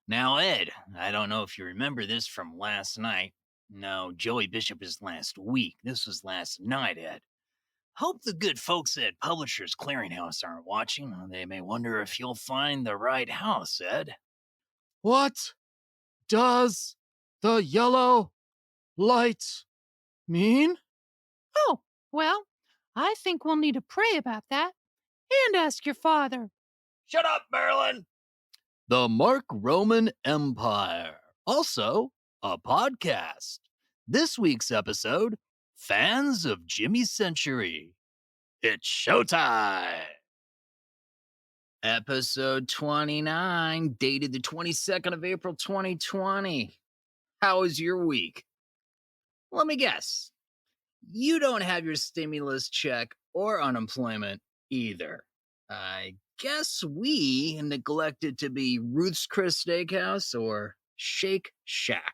Now, Ed, I don't know if you remember this from last night. No, Joey Bishop is last week. This was last night, Ed. Hope the good folks at Publishers Clearinghouse aren't watching. They may wonder if you'll find the right house, Ed. What does the yellow light mean? Oh, well, I think we'll need to pray about that and ask your father. Shut up, Marilyn! The Mark Roman Empire. Also, a podcast. This week's episode, Fans of Jimmy Century. It's showtime! Episode 29, dated the 22nd of April 2020. How was your week? Let me guess. You don't have your stimulus check or unemployment either. I guess we neglected to be Ruth's Chris Steakhouse or Shake Shack.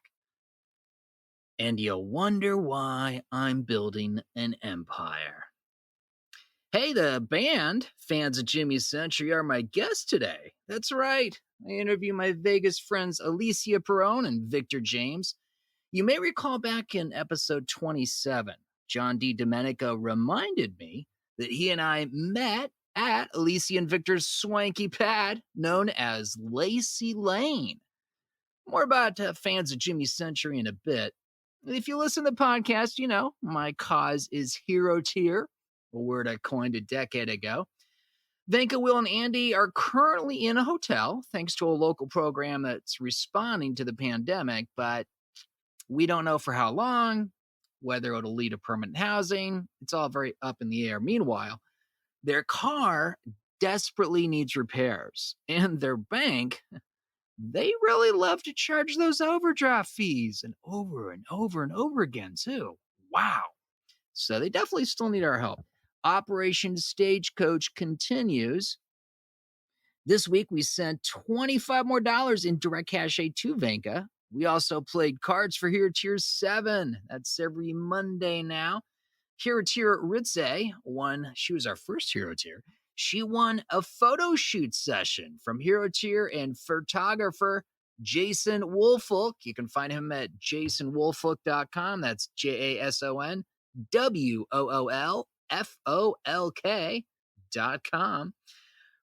And you wonder why I'm building an empire. Hey, the band, Fans of Jimmy Century, are my guests today. That's right. I interview my Vegas friends Alicia, Perrone, and Victor James. You may recall back in episode 27, John D. Domenico reminded me that he and I met at Alicia and Victor's swanky pad known as Lacey Lane. More about Fans of Jimmy Century in a bit. If you listen to the podcast, you know my cause is hero tier, a word I coined a decade ago. Venka, Will, and Andy are currently in a hotel thanks to a local program that's responding to the pandemic, but we don't know for how long, whether it'll lead to permanent housing. It's all very up in the air. Meanwhile, their car desperately needs repairs, and their bank, they really love to charge those overdraft fees and over and over and over again, too. Wow. So they definitely still need our help. Operation Stagecoach continues. This week, we sent $25 more in direct cash to Venka. We also played cards for Hero Tier 7. That's every Monday now. Hero Tier Ritze won. She was our first Hero Tier. She won a photo shoot session from Hero Tier and photographer Jason Wolfolk. You can find him at jasonwolfolk.com. That's JASONWOOLFOLK.com.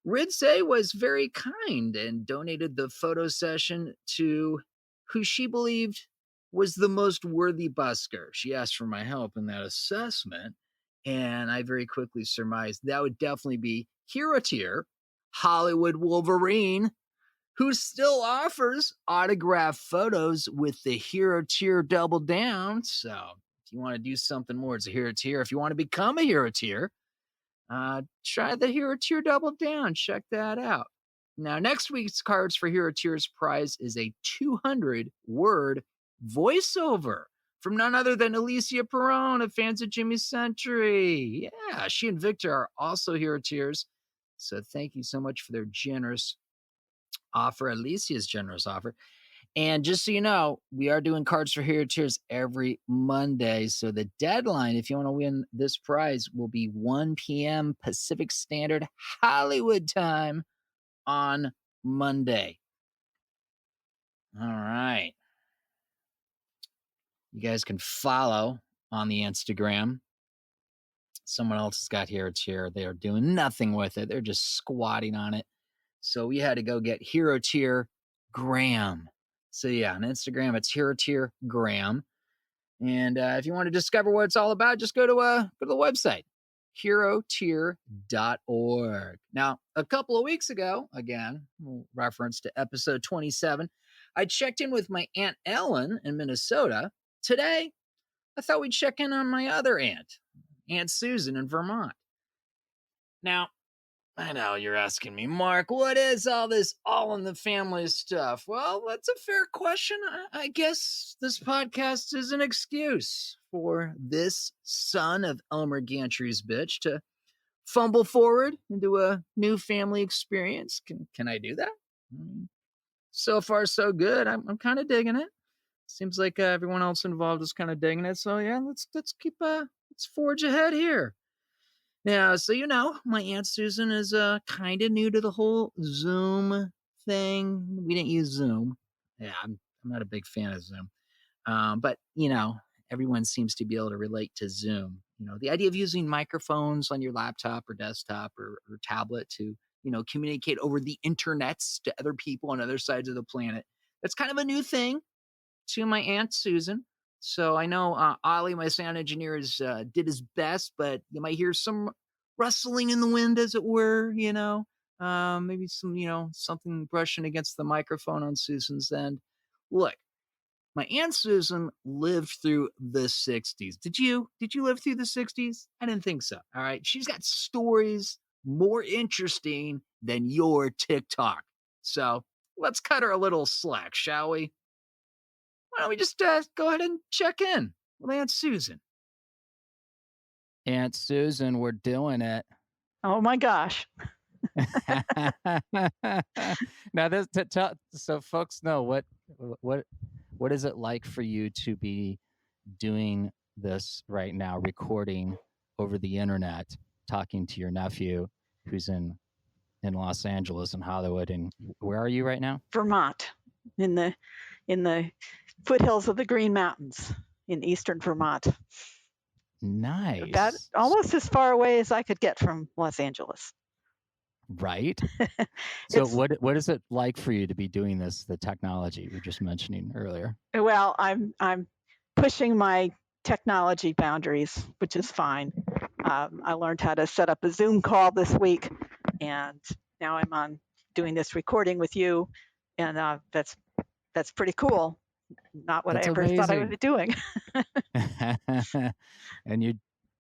Ritze was very kind and donated the photo session to who she believed was the most worthy busker. She asked for my help in that assessment, and I very quickly surmised that would definitely be Hero Tier, Hollywood Wolverine, who still offers autographed photos with the Hero Tier Double Down. So if you want to do something more, it's a Hero Tier. If you want to become a Hero Tier, try the Hero Tier Double Down. Check that out. Now, next week's Cards for Hero Tier's prize is a 200-word voiceover from none other than Alicia Perrone of Fans of Jimmy Century. Yeah, she and Victor are also Hero Tiers. So thank you so much for their generous offer, Alicia's generous offer. And just so you know, we are doing Cards for Hero Tiers every Monday. So the deadline, if you want to win this prize, will be 1 p.m. Pacific Standard Hollywood time on Monday. All right. You guys can follow on the Instagram. Someone else has got Hero Tier. They are doing nothing with it. They're just squatting on it. So we had to go get Hero Tier Graham. So yeah, on Instagram, it's Hero Tier Graham. And if you want to discover what it's all about, just go to the website, herotier.org. Now, a couple of weeks ago, again, reference to episode 27, I checked in with my Aunt Ellen in Minnesota. Today, I thought we'd check in on my other aunt, Aunt Susan in Vermont. Now, I know you're asking me, Mark, what is all this all in the family stuff? Well, that's a fair question. I guess this podcast is an excuse for this son of Elmer Gantry's bitch to fumble forward into a new family experience. Can I do that? So far, so good. I'm kind of digging it. Seems like everyone else involved is kind of digging it. So yeah, let's forge ahead here. Now, so you know, my Aunt Susan is kind of new to the whole Zoom thing. We didn't use Zoom. Yeah, I'm not a big fan of Zoom. But everyone seems to be able to relate to Zoom. The idea of using microphones on your laptop or desktop or tablet to communicate over the internets to other people on other sides of the planet. That's kind of a new thing to my Aunt Susan. So I know Ollie, my sound engineer, did his best, but you might hear some rustling in the wind, as it were. Maybe some something brushing against the microphone on Susan's end. Look, my Aunt Susan lived through the 60s. Did you live through the 60s? I didn't think so. All right. She's got stories more interesting than your TikTok. So let's cut her a little slack, shall we? Why don't we just go ahead and check in with Aunt Susan? Aunt Susan, we're doing it. Oh my gosh. Now, so folks know what is it like for you to be doing this right now, recording over the internet, talking to your nephew who's in Los Angeles and Hollywood, and where are you right now? Vermont, in the foothills of the Green Mountains in eastern Vermont. Nice. That's almost as far away as I could get from Los Angeles. Right. So what is it like for you to be doing this, the technology you were just mentioning earlier? Well, I'm pushing my technology boundaries, which is fine. I learned how to set up a Zoom call this week, and now I'm on doing this recording with you, and that's pretty cool. Not what That's I ever thought I would be doing. And you're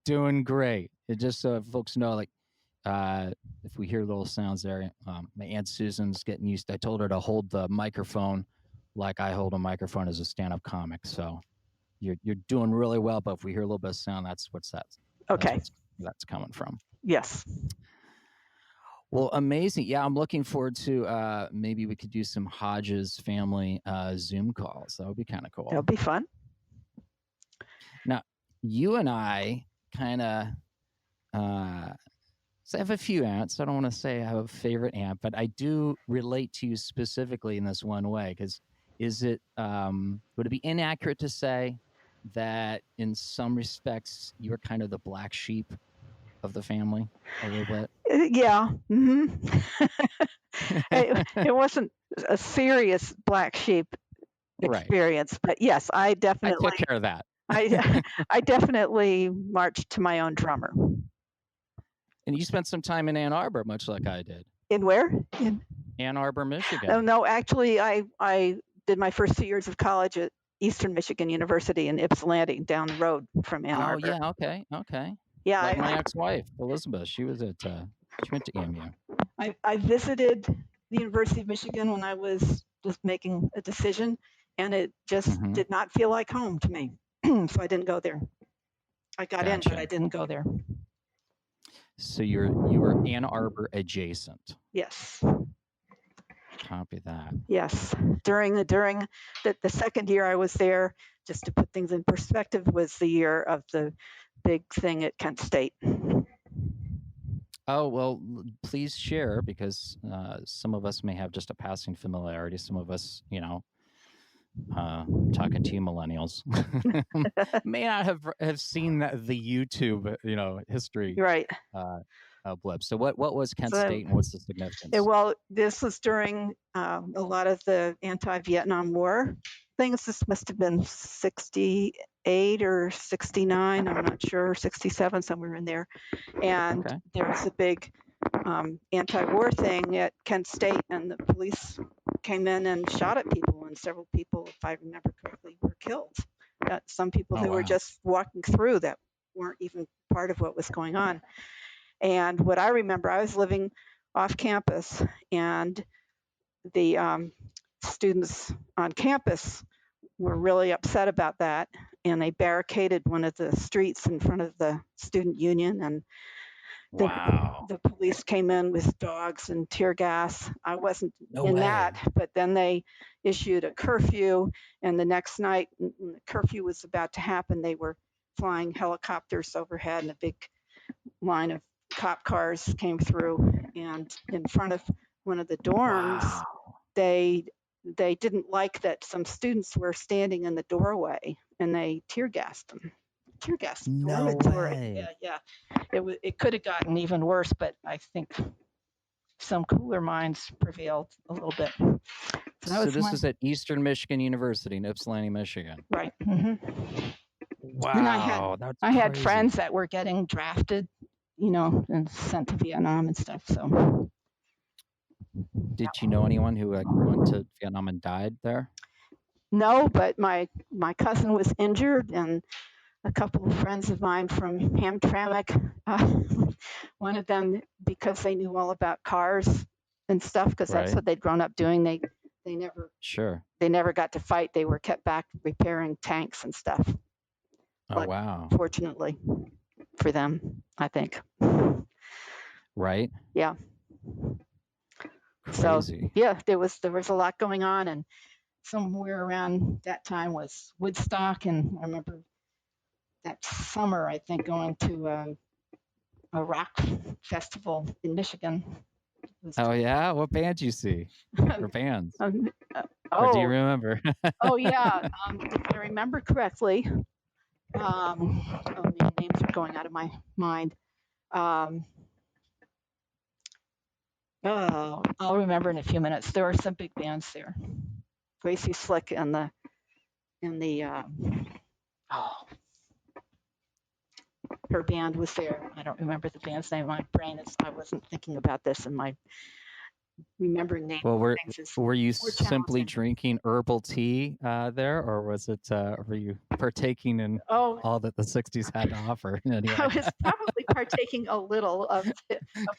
doing great. It just so folks know, like, if we hear little sounds there, my Aunt Susan's getting used. I told her to hold the microphone like I hold a microphone as a stand-up comic. So you're doing really well. But if we hear a little bit of sound, that's Okay. That's coming from. Yes. Well, amazing. Yeah, I'm looking forward to maybe we could do some Hodges family Zoom calls. That would be kind of cool. That'll be fun. Now, you and I kind of so I have a few aunts. I don't want to say I have a favorite aunt, but I do relate to you specifically in this one way. Because would it be inaccurate to say that in some respects you're kind of the black sheep of the family a little bit? Yeah. Mm-hmm. It wasn't a serious black sheep experience, right. But yes, I took care of that. I definitely marched to my own drummer. And you spent some time in Ann Arbor, much like I did. In where? In Ann Arbor, Michigan. Oh, no, actually, I did my first 2 years of college at Eastern Michigan University in Ypsilanti, down the road from Ann Arbor. Oh, yeah, okay. Yeah, like my ex-wife, Elizabeth. She was she went to EMU. I visited the University of Michigan when I was just making a decision, and it just did not feel like home to me. So I didn't go there. I got in, but I didn't go there. So you were Ann Arbor adjacent. Yes. Copy that. Yes. During the second year I was there, just to put things in perspective, was the year of the big thing at Kent State. Oh, well, please share, because some of us may have just a passing familiarity. Some of us, talking to you millennials, may not have seen the YouTube, history. Right. Blip. So what was Kent State, and what's the significance? Well, this was during a lot of the anti-Vietnam War things. This must have been 68 or 69, I'm not sure, 67, somewhere in there. And there was a big anti-war thing at Kent State, and the police came in and shot at people, and several people, if I remember correctly, were killed. Some people who were just walking through that weren't even part of what was going on. And what I remember, I was living off campus, and the students on campus were really upset about that, and they barricaded one of the streets in front of the student union, and the police came in with dogs and tear gas. I wasn't that, but then they issued a curfew, and the next night, when the curfew was about to happen, they were flying helicopters overhead, and a big line of cop cars came through, and in front of one of the dorms, they didn't like that some students were standing in the doorway, and they tear gassed them. No way. Yeah. It could have gotten even worse, but I think some cooler minds prevailed a little bit. So this was at Eastern Michigan University in Ypsilanti, Michigan. Right. Mm-hmm. Wow, And that's I had crazy. friends that were getting drafted, and sent to Vietnam and stuff. So, Did you know anyone who went to Vietnam and died there? no, but my cousin was injured, and a couple of friends of mine from Hamtramck, one of them, because they knew all about cars and stuff, because that's Right. what they'd grown up doing. They never got to fight. They were kept back repairing tanks and stuff. Oh, But wow. fortunately for them, I think. Right? Yeah. Crazy. So yeah, there was a lot going on, and somewhere around that time was Woodstock, and I remember that summer, I think, going to a rock festival in Michigan. Oh, yeah? What bands you see? Or bands? Or do you Oh, remember? oh yeah. If I remember correctly, names are going out of my mind. I'll remember in a few minutes. There were some big bands there. Gracie Slick and the her band was there. I don't remember the band's name. My brain is, I wasn't thinking about this, and my remembering names. Well, were you more simply challenging. drinking herbal tea there, or was it were you partaking in all that the 60s had to offer? Anyway. I was probably partaking a little of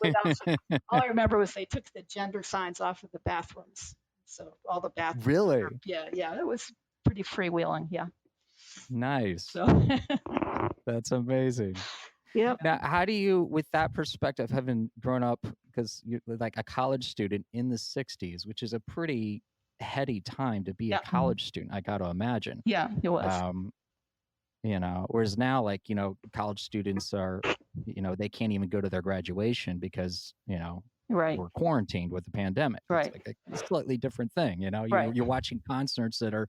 without. All I remember was they took the gender signs off of the bathrooms. So all the bathrooms. Really? Yeah, it was pretty freewheeling. Yeah. Nice. So That's amazing. yeah. Now, how do you, with that perspective, having grown up, because you're like a college student in the 60s, which is a pretty heady time to be a college student, I got to imagine. Yeah, it was. Whereas now, like, college students are, they can't even go to their graduation because, Right. we're quarantined with the pandemic. Right. It's like a slightly different thing, Right. You're watching concerts that are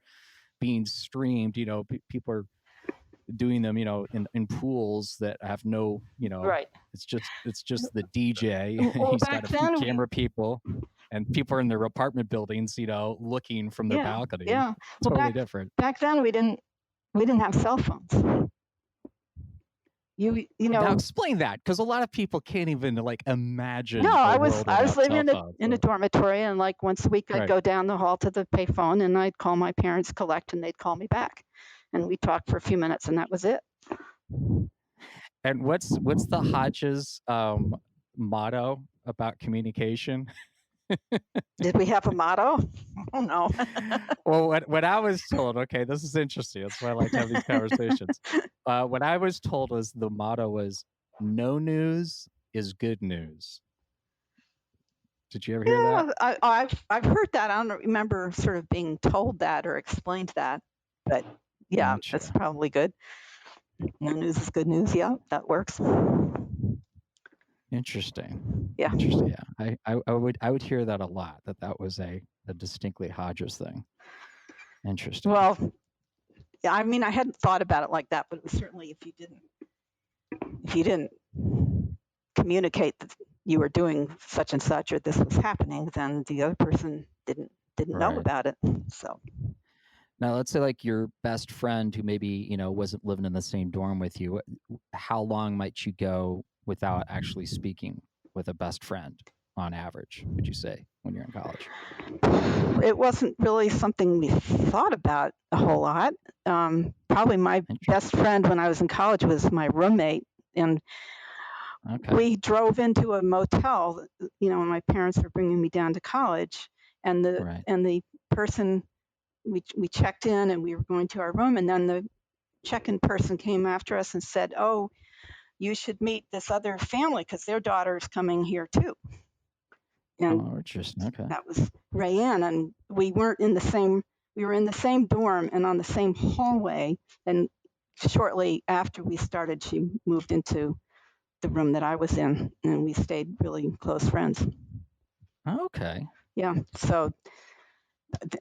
being streamed, people are doing them, in pools that have no, Right. it's just the DJ. Well, He's got back a few then camera people, and people are in their apartment buildings, looking from their balcony. Yeah. Well, Totally different. Back then we didn't have cell phones. Now explain that, because a lot of people can't even imagine. No, I was living living in a dormitory, and once a week I'd go down the hall to the payphone, and I'd call my parents, collect, and they'd call me back, and we talked for a few minutes, and that was it. And what's the Hodges motto about communication? Did we have a motto? Oh no. Well, what I was told, okay, this is interesting. That's why I like to have these conversations. What I was told was the motto was "No news is good news." Did you ever hear that? I've heard that. I don't remember sort of being told that or explained that, but yeah, Gotcha. That's probably good. No news is good news. Yeah, that works. Interesting. Yeah. Interesting. Yeah. I would hear that a lot. That was a distinctly Hodges thing. Interesting. Well, yeah, I mean, I hadn't thought about it like that, but it was certainly if you didn't communicate that you were doing such and such or this was happening, then the other person didn't know about it. So now let's say like your best friend who maybe wasn't living in the same dorm with you. How long might you go without actually speaking with a best friend on average, would you say, when you're in college? It wasn't really something we thought about a whole lot. Probably my best friend when I was in college was my roommate, and we drove into a motel, when my parents were bringing me down to college, and the person, we checked in and we were going to our room, and then the check-in person came after us and said, "Oh, you should meet this other family because their daughter's coming here too." And interesting. Okay. That was Rayanne, and we were in the same dorm and on the same hallway. And shortly after we started, she moved into the room that I was in, and we stayed really close friends. Okay. Yeah. So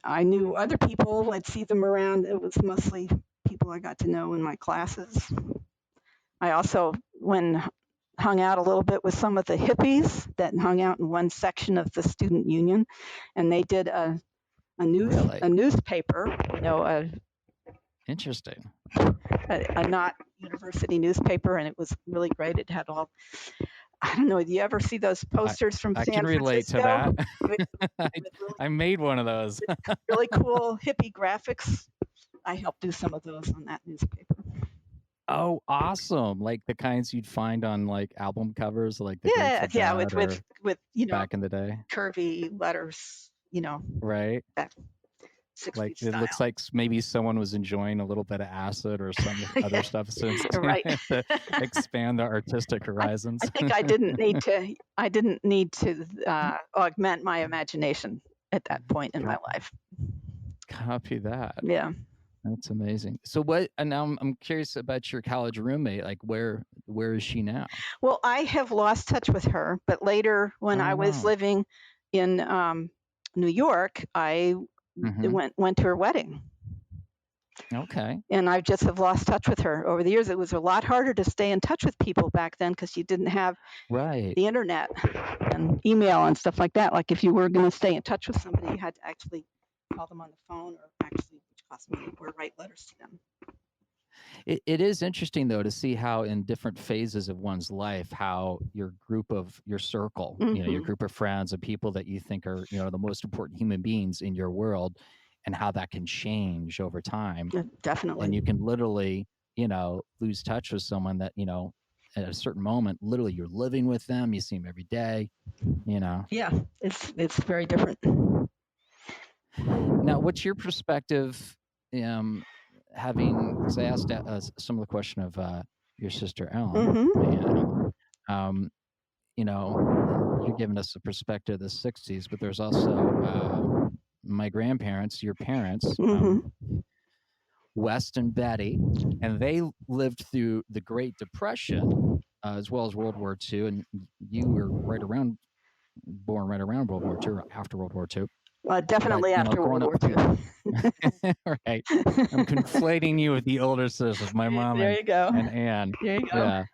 I knew other people. I'd see them around. It was mostly people I got to know in my classes. I also hung out a little bit with some of the hippies that hung out in one section of the student union, and they did a Really? newspaper, Interesting. a not university newspaper, and it was really great. It had all, I don't know, do you ever see those posters from I San can relate to Francisco? that. With I made one of those. really cool hippie graphics. I helped do some of those on that newspaper. Oh, awesome! Like the kinds you'd find on like album covers, like the Yeah, Grateful yeah, Dead with back in the day, curvy letters, right? that 60s Like style. it looks like maybe someone was enjoying a little bit of acid or some other stuff since Right. to expand their artistic horizons. I think I didn't need to augment my imagination at that point in my life. Copy that. Yeah. That's amazing. So and now I'm curious about your college roommate. Like where is she now? Well, I have lost touch with her, but later when I was living in New York, I went to her wedding. Okay. And I just have lost touch with her over the years. It was a lot harder to stay in touch with people back then because you didn't have the internet and email and stuff like that. Like if you were going to stay in touch with somebody, you had to actually call them on the phone or actually, which cost money, or write letters to them. It is interesting though to see how in different phases of one's life, how your circle, your group of friends and people that you think are, the most important human beings in your world, and how that can change over time. Yeah, definitely. And you can literally, lose touch with someone that, at a certain moment, literally you're living with them, you see them every day, Yeah, it's very different. Now, what's your perspective? Because I asked some of the question of your sister Ellen, and you're giving us a perspective of the '60s, but there's also my grandparents, your parents, West and Betty, and they lived through the Great Depression as well as World War II, and you were born right around World War II, or after World War II. Definitely after World War II. Right. I'm conflating you with the older sisters, my mom there you go. and Ann. There you go.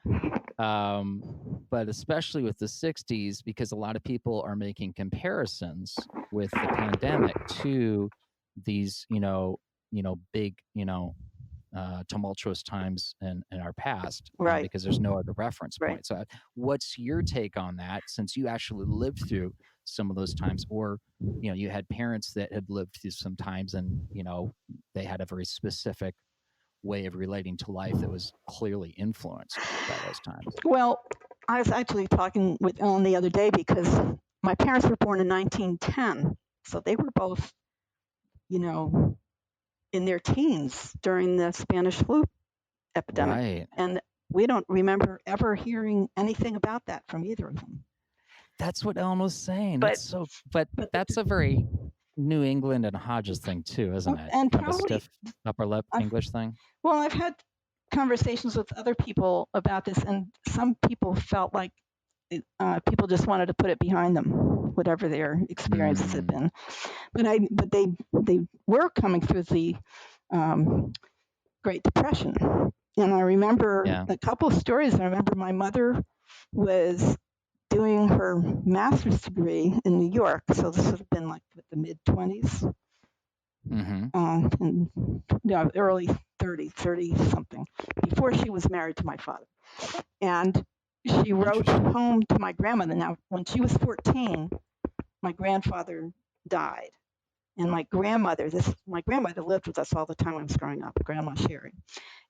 Yeah. But especially with the 60s, because a lot of people are making comparisons with the pandemic to these, big, tumultuous times in our past, right? Because there's no other reference point. So, what's your take on that? Since you actually lived through some of those times, or you had parents that had lived through some times, and they had a very specific way of relating to life that was clearly influenced by those times. Well, I was actually talking with Ellen the other day because my parents were born in 1910, so they were both, in their teens during the Spanish flu epidemic. Right. And we don't remember ever hearing anything about that from either of them. That's what Ellen was saying. But that's a very New England and Hodges thing too, isn't it? And probably, a stiff upper lip English thing. Well, I've had conversations with other people about this, and some people felt like people just wanted to put it behind them, whatever their experiences had been. But they were coming through the Great Depression, and I remember a couple of stories. I remember my mother was doing her master's degree in New York, so this would have been like the mid-20s, and early 30 something, before she was married to my father. And she wrote home to my grandmother. Now, when she was 14, my grandfather died. And my grandmother lived with us all the time when I was growing up, Grandma Sherry.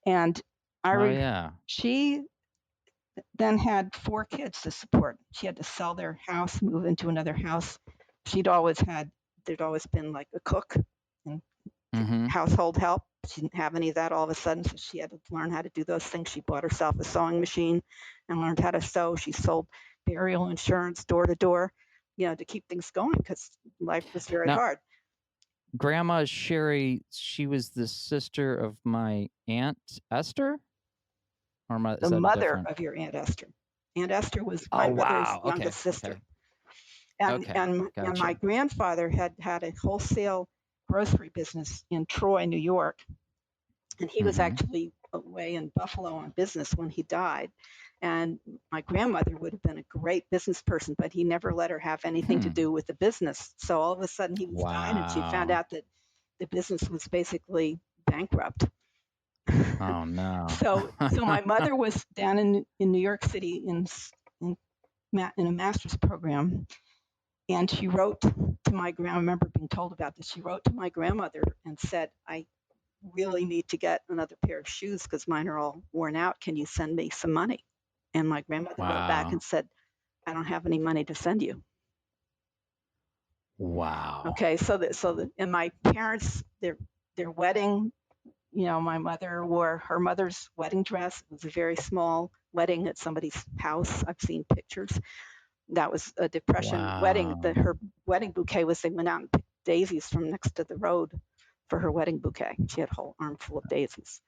And she then had 4 kids to support. She had to sell their house, move into another house. There'd always been like a cook and household help. She didn't have any of that all of a sudden, so she had to learn how to do those things. She bought herself a sewing machine and learned how to sew. She sold burial insurance door to door, to keep things going because life was very hard. Grandma Sherry, she was the sister of my Aunt Esther? Or the mother of your Aunt Esther. Aunt Esther was my mother's youngest sister. And my grandfather had a wholesale grocery business in Troy, New York. And he was Mhm. actually away in Buffalo on business when he died. And my grandmother would have been a great business person, but he never let her have anything to Hmm. do with the business. So all of a sudden he was dying, and she found Wow. out that the business was basically bankrupt. Oh no. So my mother was down in New York City in a master's program, and she wrote to my grandma. I remember being told about this. She wrote to my grandmother and said, "I really need to get another pair of shoes because mine are all worn out. Can you send me some money?" And my grandmother wrote back Wow. and said, "I don't have any money to send you." Wow. Okay, and my parents, their wedding, my mother wore her mother's wedding dress. It was a very small wedding at somebody's house. I've seen pictures. That was a Depression wedding. Wow. Her wedding bouquet was, they went out and picked daisies from next to the road for her wedding bouquet. She had a whole armful of daisies.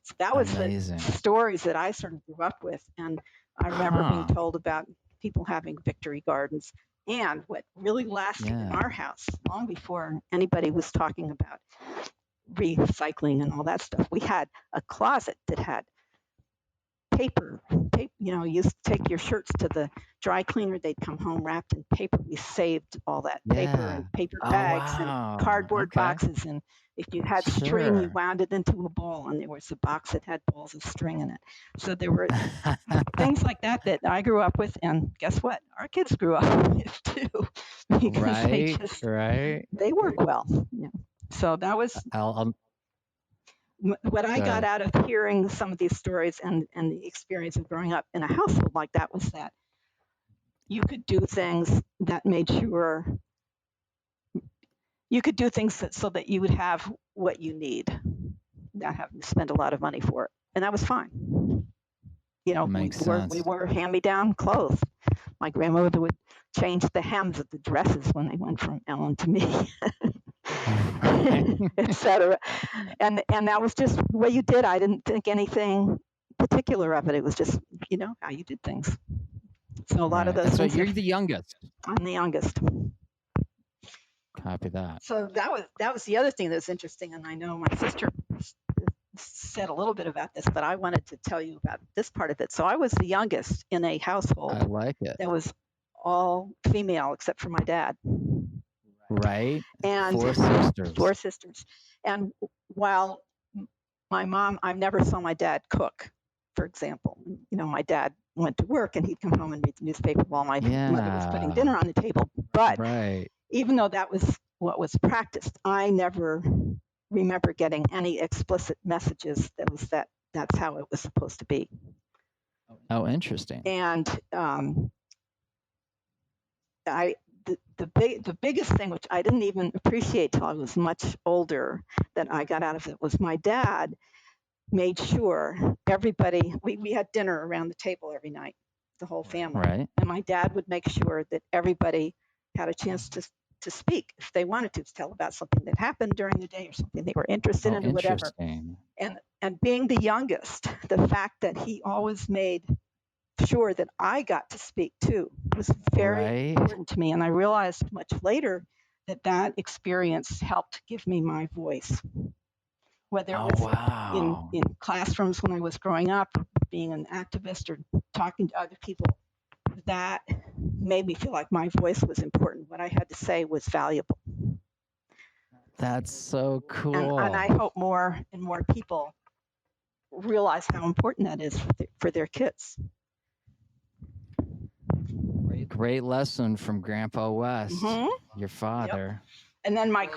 So that was Amazing. the stories that I sort of grew up with. And I remember being Huh. told about people having victory gardens. And what really lasted in Yeah. our house, long before anybody was talking about recycling and all that stuff, we had a closet that had paper. You used to take your shirts to the dry cleaner. They'd come home wrapped in paper. We saved all that paper Yeah. and paper Oh bags wow. and cardboard Okay. boxes. And if you had string, you Sure. wound it into a ball, and there was a box that had balls of string in it. So there were things like that that I grew up with, and guess what? Our kids grew up with too, because Right. they work well. Yeah. So that was I'll what I go got ahead. out of hearing some of these stories and the experience of growing up in a household like that was that you could do things that made sure you could do things so that you would have what you need, not having to spend a lot of money for it, and that was fine. Makes we sense. wore hand-me-down clothes. My grandmother would change the hems of the dresses when they went from Ellen to me, etc. And that was just the way you did. I didn't think anything particular of it. It was just how you did things. So a lot of Right. those And so things. you're the youngest. I'm the youngest. Copy that. So that was the other thing that was interesting. And I know my sister said a little bit about this, but I wanted to tell you about this part of it. So I was the youngest in a I household like it. that was all female except for my dad. Right. And 4 sisters. 4 sisters. And while my mom, I never saw my dad cook, for example. My dad went to work and he'd come home and read the newspaper while my mother was putting dinner Yeah. on the table. But Right. even though that was what was practiced, I never remember getting any explicit messages that's how it was supposed to be. Oh, interesting. And the biggest thing, which I didn't even appreciate till I was much older, that I got out of it was my dad made sure everybody, we had dinner around the table every night, the whole family. Right. And my dad would make sure that everybody had a chance to speak if they wanted to tell about something that happened during the day or something they were interested Oh, in or whatever. interesting. And being the youngest, the fact that he always made sure that I got to speak too was very important to me. And I realized much later that experience helped give me my voice. Whether it was in classrooms when I was growing up, being an activist or talking to other people, that made me feel like my voice was important. What I had to say was valuable. That's so cool. And I hope more and more people realize how important that is for their kids. Great lesson from Grandpa West, your father. Yep. And then my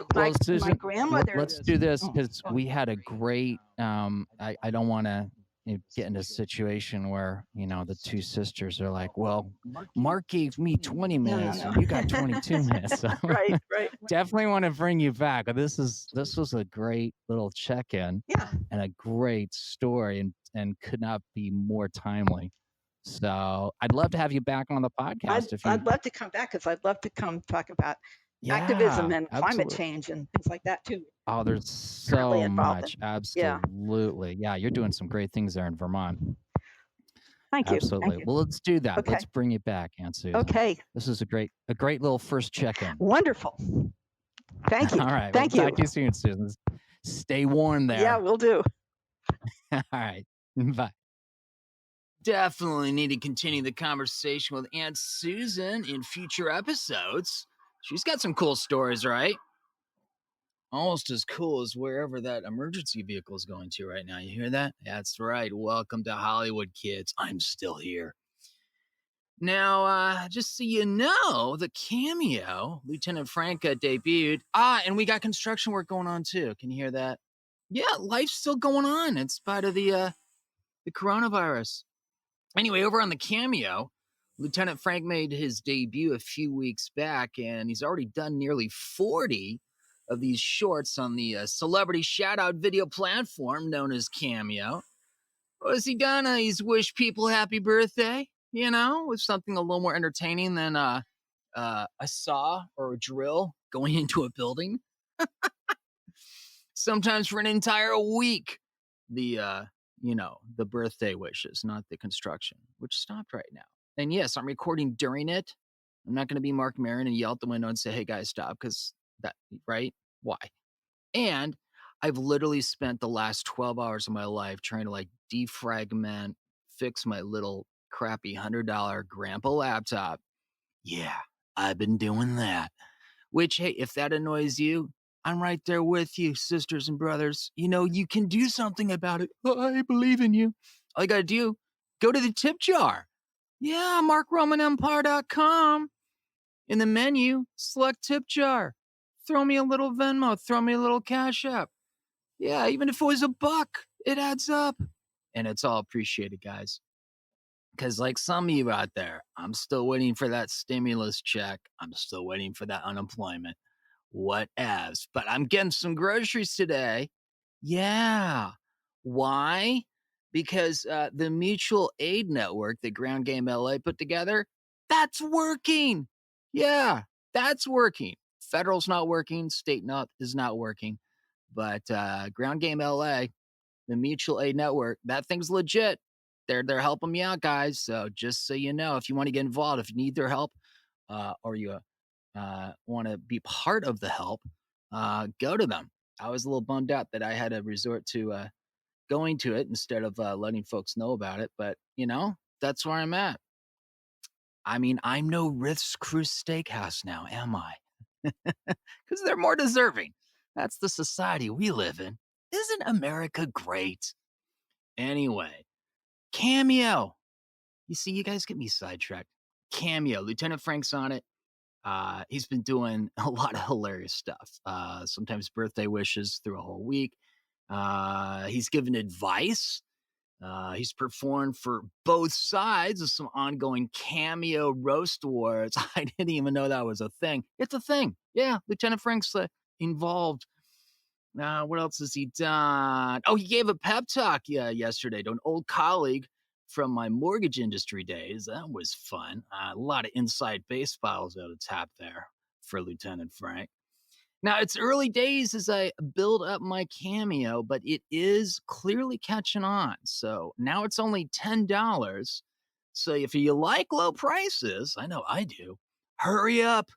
Susan, grandmother. Let's do this because we had a great. I don't want to get into a situation where the 2 sisters are like, well, Mark gave me 20 minutes, and you got 22 minutes. So right. Definitely want to bring you back. This was a great little check-in. Yeah. And a great story, and could not be more timely. So I'd love to have you back on the podcast. I'd love to come back because I'd love to come talk about activism and climate change and things like that too. Oh, there's so much. Absolutely. Yeah, you're doing some great things there in Vermont. Thank you. Absolutely. Thank you. Well, let's do that. Okay. Let's bring you back, Aunt Susan. Okay. This is a great little first check-in. Wonderful. Thank you. All right. Thank We'll you. talk to you soon, Susan. Stay warm there. Yeah, we'll do. All right. Bye. Definitely need to continue the conversation with Aunt Susan in future episodes. She's got some cool stories, right? Almost as cool as wherever that emergency vehicle is going to right now. You hear that? That's right. Welcome to Hollywood, kids. I'm still here. Now, just so you know, the cameo, Lieutenant Frank debuted. And we got construction work going on too. Can you hear that? Yeah, life's still going on in spite of the coronavirus. Anyway, over on the cameo, Lieutenant Frank made his debut a few weeks back, and he's already done nearly 40 of these shorts on the celebrity shout-out video platform known as Cameo. What has he done? He's wished people happy birthday, with something a little more entertaining than a saw or a drill going into a building. Sometimes for an entire week, the birthday wishes, not the construction, which stopped right now. And yes, I'm recording during it. I'm not going to be Mark Maron and yell out the window and say, hey guys, stop, because that, right? Why? And I've literally spent the last 12 hours of my life trying to defragment, fix my little crappy $100 grandpa laptop. Yeah, I've been doing that. Which, hey, if that annoys you, I'm right there with you, sisters and brothers. You can do something about it. I believe in you. All you got to do, go to the tip jar. Yeah, markromanempire.com. In the menu, select tip jar. Throw me a little Venmo. Throw me a little Cash App. Yeah, even if it was $1, it adds up. And it's all appreciated, guys. Because like some of you out there, I'm still waiting for that stimulus check. I'm still waiting for that unemployment. Whatevs. But I'm getting some groceries today. Yeah. Why? Because the mutual aid network that Ground Game LA put together, that's working. Yeah, that's working. Federal's not working. State is not working. But Ground Game LA, the mutual aid network, that thing's legit. They're helping me out, guys. So just so you know, if you want to get involved, if you need their help, or you want to be part of the help, go to them. I was a little bummed out that I had to resort to going to it instead of letting folks know about it. But, that's where I'm at. I mean, I'm no Ritz Cruise Steakhouse now, am I? Because they're more deserving. That's the society we live in. Isn't America great? Anyway, Cameo. You see, you guys get me sidetracked. Cameo. Lieutenant Frank's on it. He's been doing a lot of hilarious stuff. Sometimes birthday wishes through a whole week. He's given advice. He's performed for both sides of some ongoing cameo roast wars. I didn't even know that was a thing. It's a thing. Yeah, Lieutenant Frank's involved. What else has he done? Oh, he gave a pep talk yesterday to an old colleague from my mortgage industry days. That was fun. A lot of inside baseballs out of tap there for Lieutenant Frank. Now, it's early days as I build up my cameo, but it is clearly catching on. So now it's only $10. So if you like low prices, I know I do, hurry up.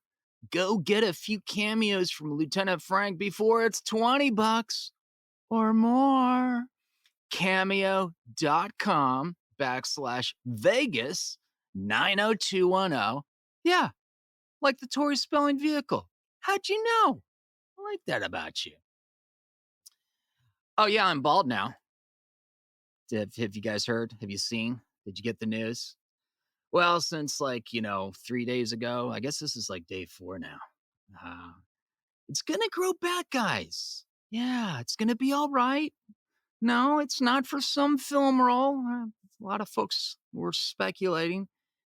Go get a few cameos from Lieutenant Frank before it's $20 or more. Cameo.com/Vegas 90210. Yeah, like the Tory spelling vehicle. How'd you know? I like that about you. Oh, yeah, I'm bald now. Have you guys heard? Have you seen? Did you get the news? Well, since 3 days ago, I guess this is day 4 now. It's going to grow back, guys. Yeah, it's going to be all right. No, it's not for some film role. A lot of folks were speculating.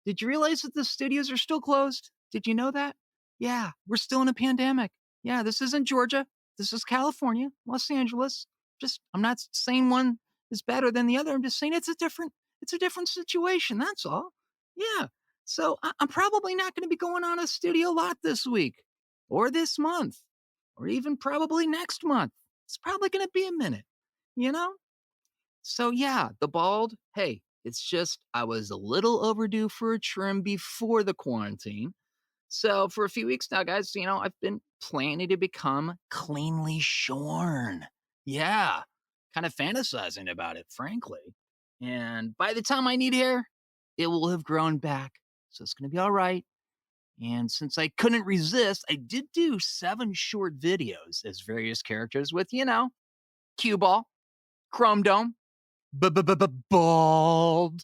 Did you realize that the studios are still closed? Did you know that? Yeah, we're still in a pandemic. Yeah, this isn't Georgia. This is California, Los Angeles. I'm not saying one is better than the other. I'm just saying it's a different situation. That's all. Yeah. So I'm probably not going to be going on a studio lot this week or this month or even probably next month. It's probably going to be a minute, So yeah, the bald, hey, it's just I was a little overdue for a trim before the quarantine. So for a few weeks now, guys, I've been planning to become cleanly shorn. Yeah, kind of fantasizing about it, frankly. And by the time I need hair, it will have grown back. So it's going to be all right. And since I couldn't resist, I did do 7 short videos as various characters with, cue ball, chrome dome, bald.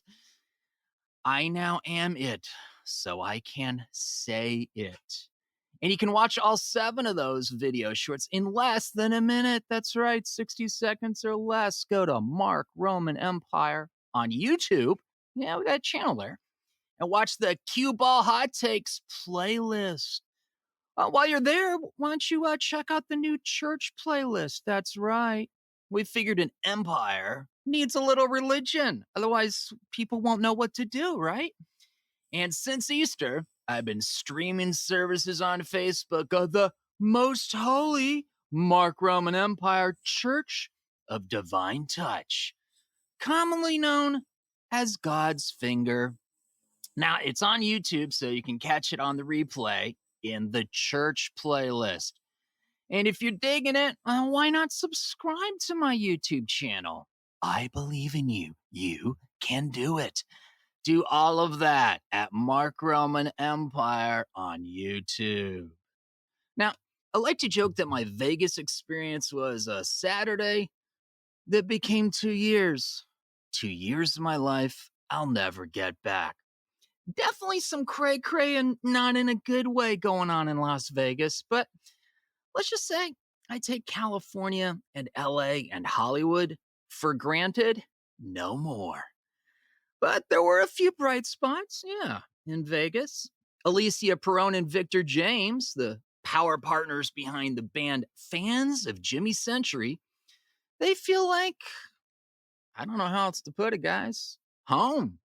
I now am it, so I can say it. And you can watch all 7 of those video shorts in less than a minute. That's right, 60 seconds or less. Go to Mark Roman Empire on YouTube. Yeah, we got a channel there. And watch the Cue Ball Hot Takes playlist. While you're there, why don't you check out the new church playlist? That's right. We figured an empire needs a little religion. Otherwise, people won't know what to do, right? And since Easter, I've been streaming services on Facebook of the Most Holy Mark Roman Empire Church of Divine Touch, commonly known as God's Finger. Now, it's on YouTube, so you can catch it on the replay in the church playlist. And if you're digging it, why not subscribe to my YouTube channel? I believe in you. You can do it. Do all of that at Mark Roman Empire on YouTube. Now, I like to joke that my Vegas experience was a Saturday that became 2 years. 2 years of my life I'll never get back. Definitely some cray-cray and not in a good way going on in Las Vegas, but let's just say I take California and LA and Hollywood for granted no more. But there were a few bright spots, in Vegas. Alicia, Perrone, and Victor James, the power partners behind the band Fans of Jimmy Century, they feel like, I don't know how else to put it, guys, home.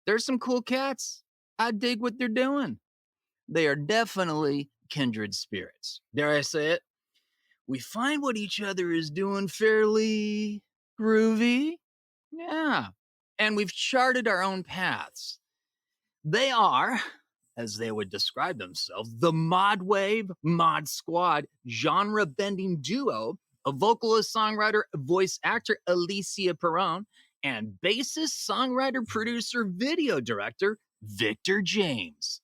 There's some cool cats. I dig what they're doing. They are definitely kindred spirits. Dare I say it? We find what each other is doing fairly groovy. Yeah. And we've charted our own paths. They are, as they would describe themselves, the modwave, mod squad, genre-bending duo of vocalist, songwriter, voice actor Alicia Perrone and bassist, songwriter, producer, video director Victor James.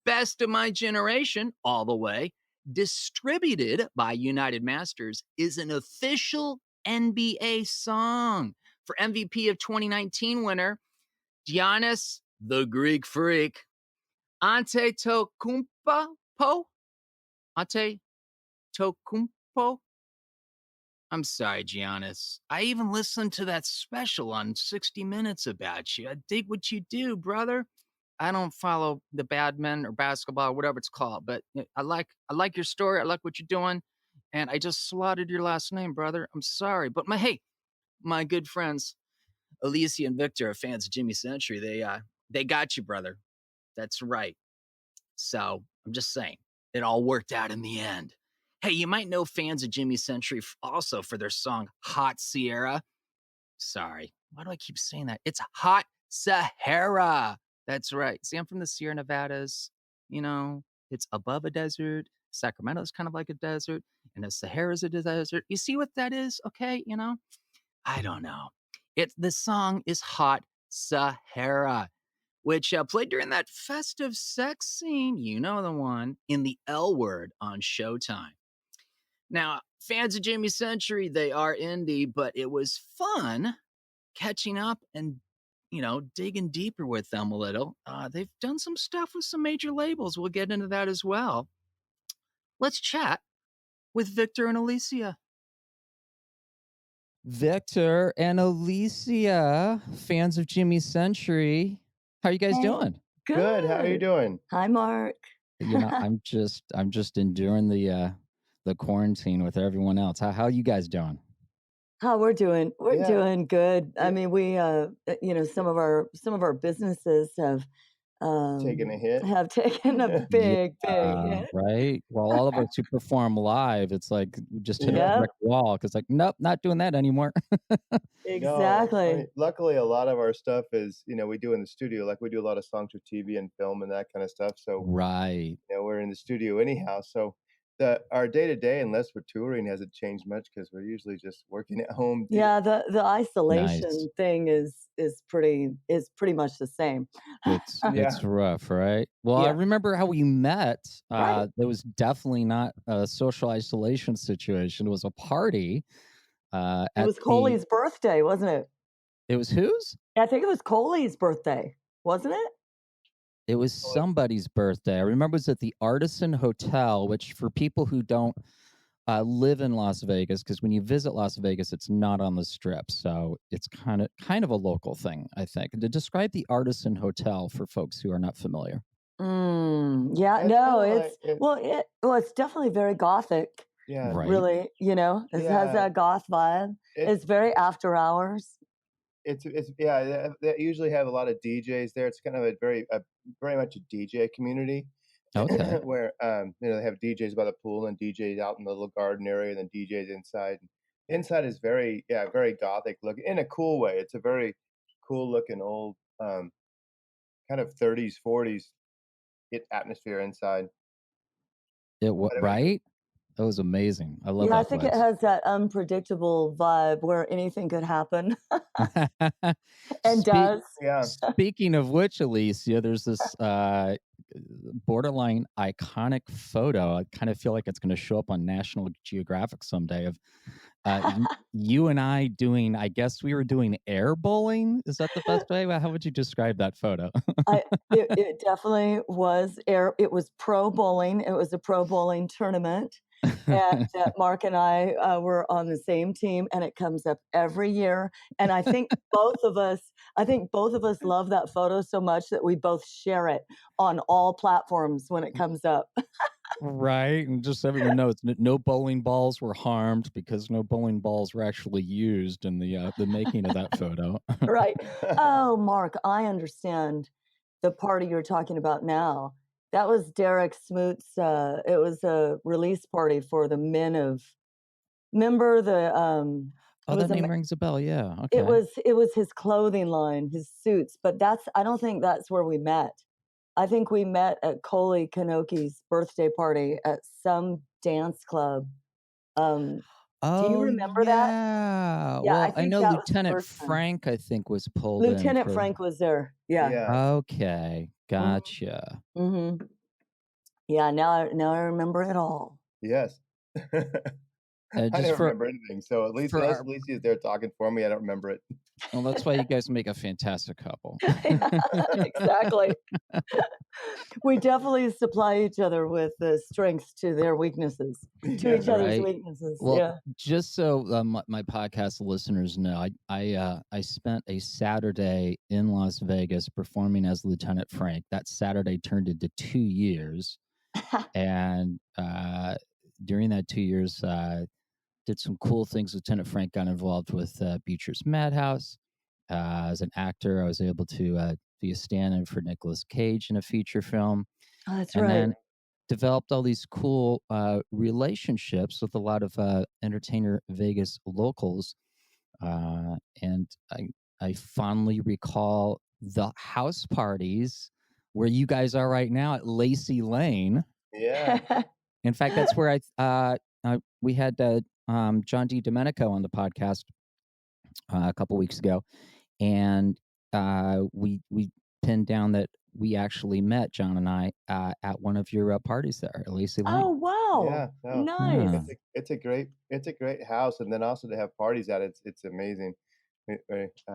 Best of My Generation, all the way, distributed by United Masters, is an official NBA song for MVP of 2019 winner Giannis, the Greek Freak. Antetokounmpo? Antetokounmpo? I'm sorry, Giannis. I even listened to that special on 60 Minutes about you. I dig what you do, brother. I don't follow the badmen or basketball or whatever it's called, but I like your story. I like what you're doing. And I just slaughtered your last name, brother. I'm sorry. But my good friends, Alicia and Victor, are fans of Jimmy Century. They got you, brother. That's right. So I'm just saying, it all worked out in the end. Hey, you might know fans of Jimmy Century also for their song Hot Sierra. Sorry, why do I keep saying that? It's Hot Sahara. That's right. See, I'm from the Sierra Nevadas. It's above a desert. Sacramento's kind of like a desert, and the Sahara's a desert. You see what that is? Okay, I don't know. The song is Hot Sahara, which played during that festive sex scene, you know the one, in the L Word on Showtime. Now, fans of Jimmy Century, they are indie, but it was fun catching up and, digging deeper with them a little. They've done some stuff with some major labels. We'll get into that as well. Let's chat with Victor and Alicia. Victor and Alicia, fans of Jimmy Century. How are you guys doing? Good. How are you doing? Hi, Mark. I'm just enduring the quarantine with everyone else. How are you guys doing? How we're doing? We're Yeah. doing good. Yeah. I mean, we, some of our businesses have Taking a hit. have taken a big hit. Right. Well, all of us who perform live, it's like we just hit a Yep. brick wall because, like, nope, not doing that anymore. Exactly. No, luckily, a lot of our stuff is, we do in the studio. Like we do a lot of songs for TV and film and that kind of stuff. So, Right. we're in the studio anyhow. So our day to day, unless we're touring, hasn't changed much because we're usually just working at home. Yeah, the isolation Nice. thing is pretty much the same. It's Yeah. it's rough, right? Well, I Yeah. remember how we met. Right. There was definitely not a social isolation situation. It was a party. It At was Coley's birthday, wasn't it? It was whose? I think it was Coley's birthday, wasn't it? It was somebody's birthday. I remember it was at the Artisan Hotel, which for people who don't live in Las Vegas, because when you visit Las Vegas, it's not on the Strip, so it's kind of a local thing, I think. To describe the Artisan Hotel for folks who are not familiar. Yeah, It's no, kinda it's like it's definitely very gothic. Yeah. Right. Really, it has Yeah. that goth vibe. It's very after hours. It's they usually have a lot of DJs there. It's kind of a very much a DJ community. Okay. Where they have DJs by the pool and DJs out in the little garden area and then DJs inside. Inside is very gothic looking in a cool way. It's a very cool looking old kind of 30s 40s atmosphere inside. Right? That was amazing. I love Yeah, I that think it place. has that unpredictable vibe where anything could happen and Speak- does. Yeah. Speaking of which, Alicia, there's this borderline iconic photo. I kind of feel like it's going to show up on National Geographic someday of you and I doing, I guess we were doing air bowling. Is that the best way? How would you describe that photo? It definitely was it was pro bowling. It was a pro bowling tournament. And Mark and I were on the same team, and it comes up every year. And I think both of us love that photo so much that we both share it on all platforms when it comes up. Right. And just so everyone knows, no bowling balls were harmed because no bowling balls were actually used in the making of that photo. Right. Oh, Mark, I understand the party you're talking about now. That was Derek Smoot's, it was a release party for the men of, remember the, Oh, that name rings a bell. Yeah. Okay. it was his clothing line, his suits, but I don't think that's where we met. I think we met at Coley Kanoki's birthday party at some dance club. Do you remember that? Yeah. Yeah, Well, I think know that was the Lieutenant first time. Frank, I think, was pulled in. Lieutenant Frank was there. Yeah. Okay. Gotcha. Mm-hmm. Yeah, now I remember it all. Yes. I just don't for- remember anything. So at least for unless our- Alicia's there talking for me, I don't remember it. Well, that's why you guys make a fantastic couple. Exactly. We definitely supply each other with the strengths to their weaknesses, to each other's Right. weaknesses. Well, Yeah. just so my podcast listeners know, I spent a Saturday in Las Vegas performing as Lieutenant Frank. That Saturday turned into 2 years, and during that 2 years, did some cool things. Lieutenant Frank got involved with Beecher's Madhouse. As an actor, I was able to be a stand-in for Nicolas Cage in a feature film. Oh, that's And right. then developed all these cool relationships with a lot of Entertainer Vegas locals. And I fondly recall the house parties where you guys are right now at Lacey Lane. Yeah. In fact, that's where we had John D. Domenico on the podcast a couple weeks ago, and we pinned down that we actually met, John and I, at one of your parties there at Lacey Lane. Oh, wow. Yeah. No, Nice. Yeah. it's a great house, and then also to have parties at it, it's amazing.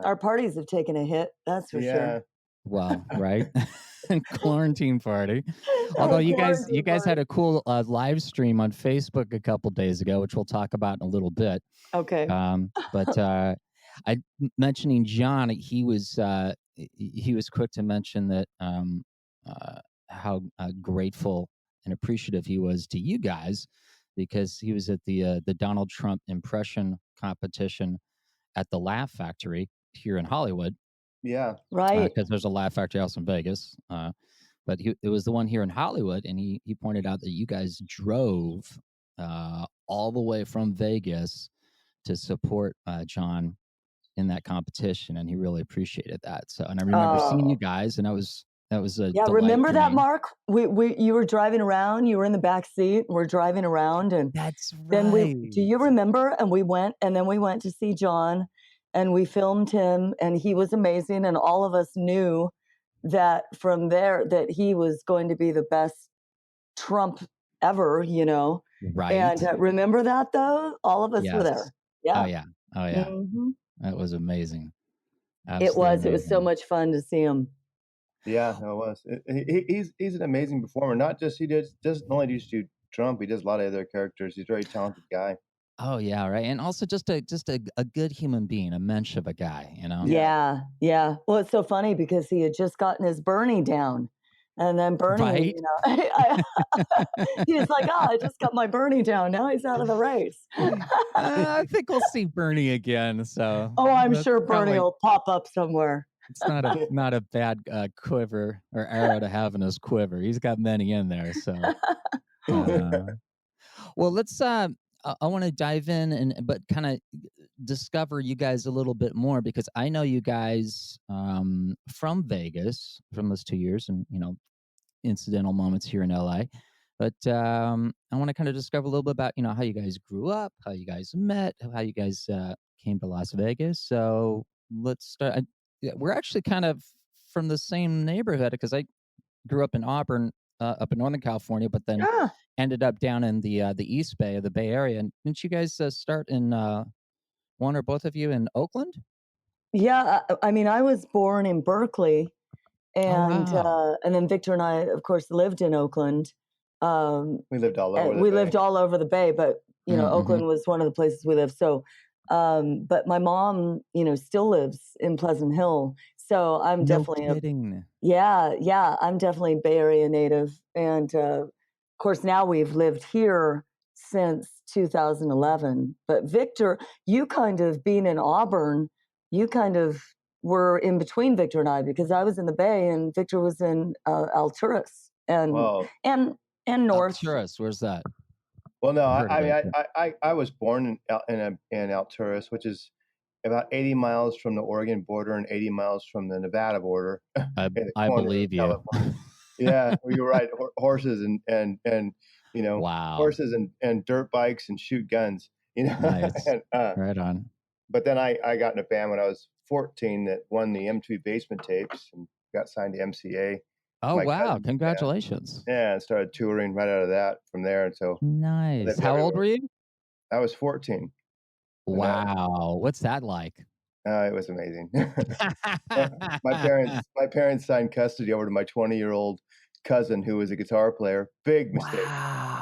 Our parties have taken a hit, that's for sure. Well, right. Quarantine party. Although you guys had a cool live stream on Facebook a couple days ago, which we'll talk about in a little bit. Okay. But mentioning John, he was quick to mention that how grateful and appreciative he was to you guys, because he was at the Donald Trump impression competition at the Laugh Factory here in Hollywood, Yeah. Right. Because there's a Laugh Factory House in Vegas. But it was the one here in Hollywood, and he pointed out that you guys drove all the way from Vegas to support John in that competition, and he really appreciated that. So, and I remember seeing you guys, and that was a Yeah, delight remember for that, me. Mark? You were driving around. You were in the back seat. We're driving around, and That's then right. do you remember? And we went to see John, and we filmed him, and he was amazing, and all of us knew that from there that he was going to be the best Trump ever, you know. Right. And remember that though? All of us were there. Yeah. Oh yeah. Oh yeah. Mm-hmm. That was amazing. It was. It was so much fun to see him. Yeah, it was. He's an amazing performer. Not just doesn't only do Trump. He does a lot of other characters. He's a very talented guy. Oh yeah, right. And also just a good human being, a mensch of a guy, you know. Yeah, yeah. Well, it's so funny because he had just gotten his Bernie down, and then Bernie, Right. you know, he's like, "Oh, I just got my Bernie down. Now he's out of the race." I think we'll see Bernie again. So. Oh, I'm that's sure Bernie probably- will pop up somewhere. It's not a bad quiver or arrow to have in his quiver. He's got many in there. So, well, let's. I want to dive in but kind of discover you guys a little bit more, because I know you guys from Vegas from those 2 years, and incidental moments here in LA. But I want to kind of discover a little bit about how you guys grew up, how you guys met, how you guys came to Las Vegas. So let's start. We're actually kind of from the same neighborhood, because I grew up in Auburn, up in Northern California, but then ended up down in the East Bay of the Bay Area. And didn't you guys start in one or both of you in Oakland? Yeah, I mean, I was born in Berkeley, and and then Victor and I, of course, lived in Oakland. We lived all over. Lived all over the Bay, but Oakland was one of the places we lived. So, but my mom, still lives in Pleasant Hill. So I'm definitely I'm definitely Bay Area native, and of course now we've lived here since 2011. But Victor, you kind of being in Auburn, you kind of were in between Victor and I, because I was in the Bay and Victor was in Alturas and North. Alturas, where's that? Well, no, I was born in Alturas, which is about 80 miles from the Oregon border and 80 miles from the Nevada border. I believe you. Yeah, well, you're right. Horses and wow. Horses and dirt bikes and shoot guns. Nice. And, right on. But then I got in a band when I was 14 that won the M2 Basement Tapes and got signed to MCA. Oh wow! Congratulations. Yeah, and started touring right out of that from there. And so nice. How old were you? I was 14. Wow, what's that like? It was amazing. my parents signed custody over to my 20-year-old cousin who was a guitar player. Big mistake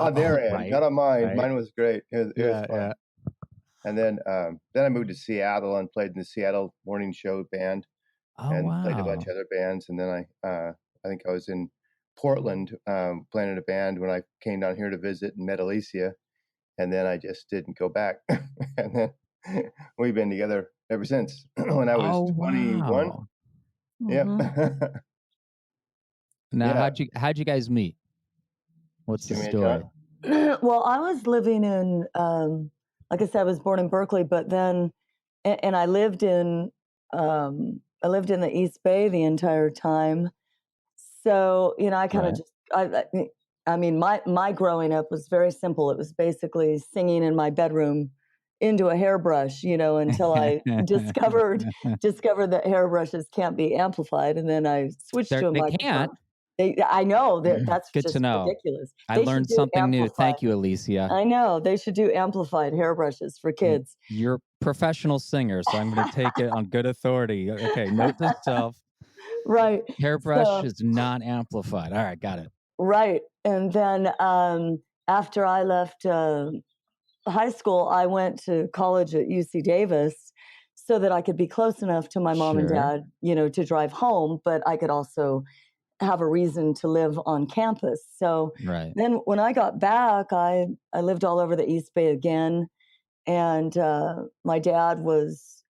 on their end, not on mine. Right. Mine was great. It was fun. Yeah. And then I moved to Seattle and played in the Seattle morning show band, and played a bunch of other bands. And then I think I was in Portland playing in a band when I came down here to visit and met Alicia. And then I just didn't go back. And then we've been together ever since. When I was 21. Wow. Yep. Now, how'd you guys meet? What's the story? Well, I was living in, like I said, I was born in Berkeley, but then, and I lived in the East Bay the entire time. So, I kind of I mean, my growing up was very simple. It was basically singing in my bedroom into a hairbrush, until I discovered that hairbrushes can't be amplified, and then I switched to a microphone. Can't. I know that's good just to know. Ridiculous. I learned something new. Thank you, Alicia. I know they should do amplified hairbrushes for kids. You're a professional singer, so I'm going to take it on good authority. Okay, note to self. Right. Hairbrush is not amplified. All right, got it. Right. And then after I left high school, I went to college at UC Davis so that I could be close enough to my mom and dad, to drive home, but I could also have a reason to live on campus. So then when I got back, I lived all over the East Bay again. And my dad was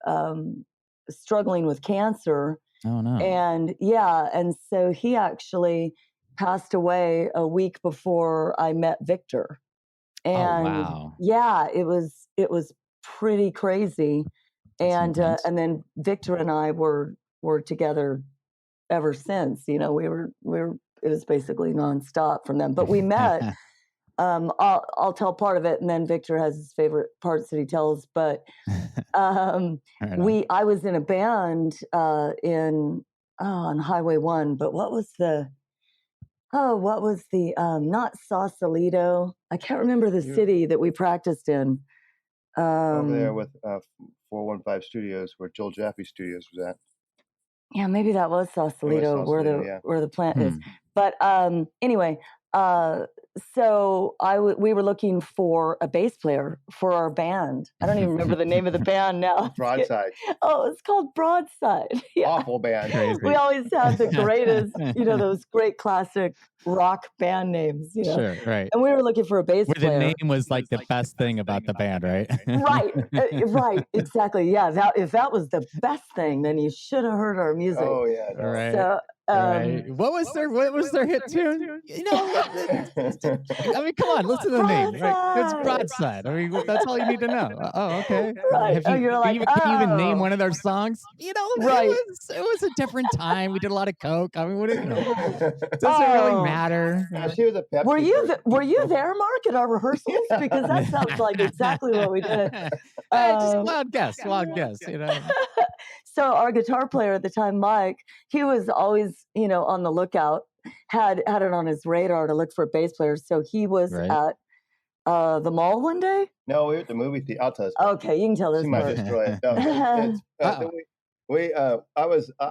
struggling with cancer. Oh no. And and so he actually passed away a week before I met Victor. And wow. it was pretty crazy. And then Victor and I were together ever since. You know, we were it was basically nonstop from them. But we met. I'll tell part of it, and then Victor has his favorite parts that he tells. But I was in a band on Highway 1. But what was the not Sausalito? I can't remember the city that we practiced in. Over there with 415 Studios, where Joel Jaffe Studios was at. Yeah, maybe that was Sausalito, where the plant is. But anyway, so we were looking for a bass player for our band. I don't even remember the name of the band now. Broadside. Oh, it's called Broadside. Yeah. Awful band. Crazy. We always have the greatest, those great classic rock band names. Sure, right. And we were looking for a bass player. The name was like the best thing about the band, right? Right, exactly. Yeah, if that was the best thing, then you should have heard our music. Oh yeah, no. Right. So, What was their hit tune? You know, I mean, come on, listen to the name. Right? It's Broadside. I mean, that's all you need to know. Oh, okay. Right. Can you even name one of their songs? You know, right. It was a different time. We did a lot of coke. I mean, what doesn't really matter. She was a Pepsi Were you there, Mark, at our rehearsals? Because that sounds like exactly what we did. Just wild guess, you know. So our guitar player at the time, Mike, he was always, on the lookout, had it on his radar to look for bass players. So he was at the mall one day. No, we were at the movie theater. I'll tell you. Okay, you can tell this. She might destroy it. No,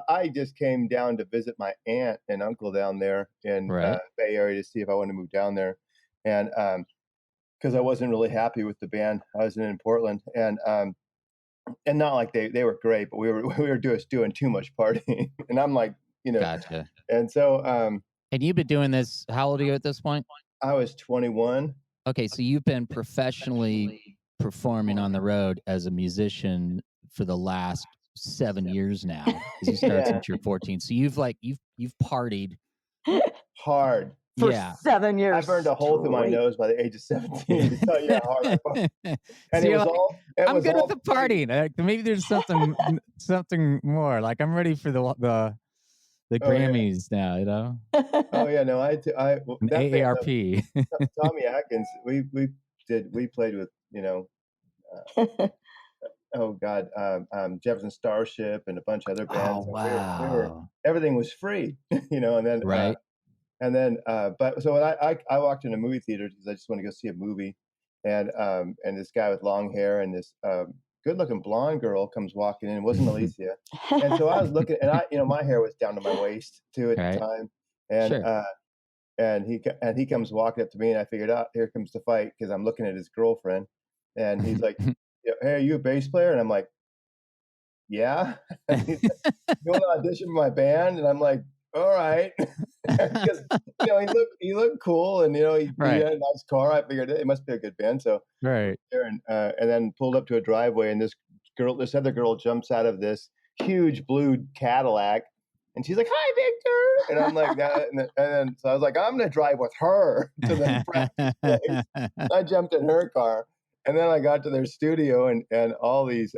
I just came down to visit my aunt and uncle down there in Bay Area to see if I wanted to move down there, and because I wasn't really happy with the band I was in Portland, and not like they were great, but we were just doing too much partying, and I'm like, Gotcha. And so, and you've been doing this. How old are you at this point? I was 21. Okay, so you've been professionally performing on the road as a musician for the last 7 years now. Because you started since you're 14. So you've partied hard. For 7 years. I burned a hole through my nose by the age of 17 to tell you how hard I was. And it was all. I'm good with the partying. Maybe there's something more. Like I'm ready for the Grammys now. You know. Oh yeah, no, AARP. Tommy Atkins. We played with oh God, Jefferson Starship and a bunch of other bands. Oh wow. Everything was free, and then right. And then, but so I walked in a movie theater because I just want to go see a movie, and this guy with long hair and this good-looking blonde girl comes walking in. It wasn't Alicia, and so I was looking, and my hair was down to my waist too at the time, and he comes walking up to me, and I figured out here comes the fight because I'm looking at his girlfriend, and he's like, "Hey, are you a bass player?" And I'm like, "Yeah." And he's like, "You want to audition for my band?" And I'm like, all right, because he looked cool, and he had a nice car. I figured it must be a good band. So and then pulled up to a driveway, and this other girl jumps out of this huge blue Cadillac, and she's like, "Hi, Victor," and I'm like, and then so I was like, I'm gonna drive with her to the practice place. I jumped in her car, and then I got to their studio, and all these.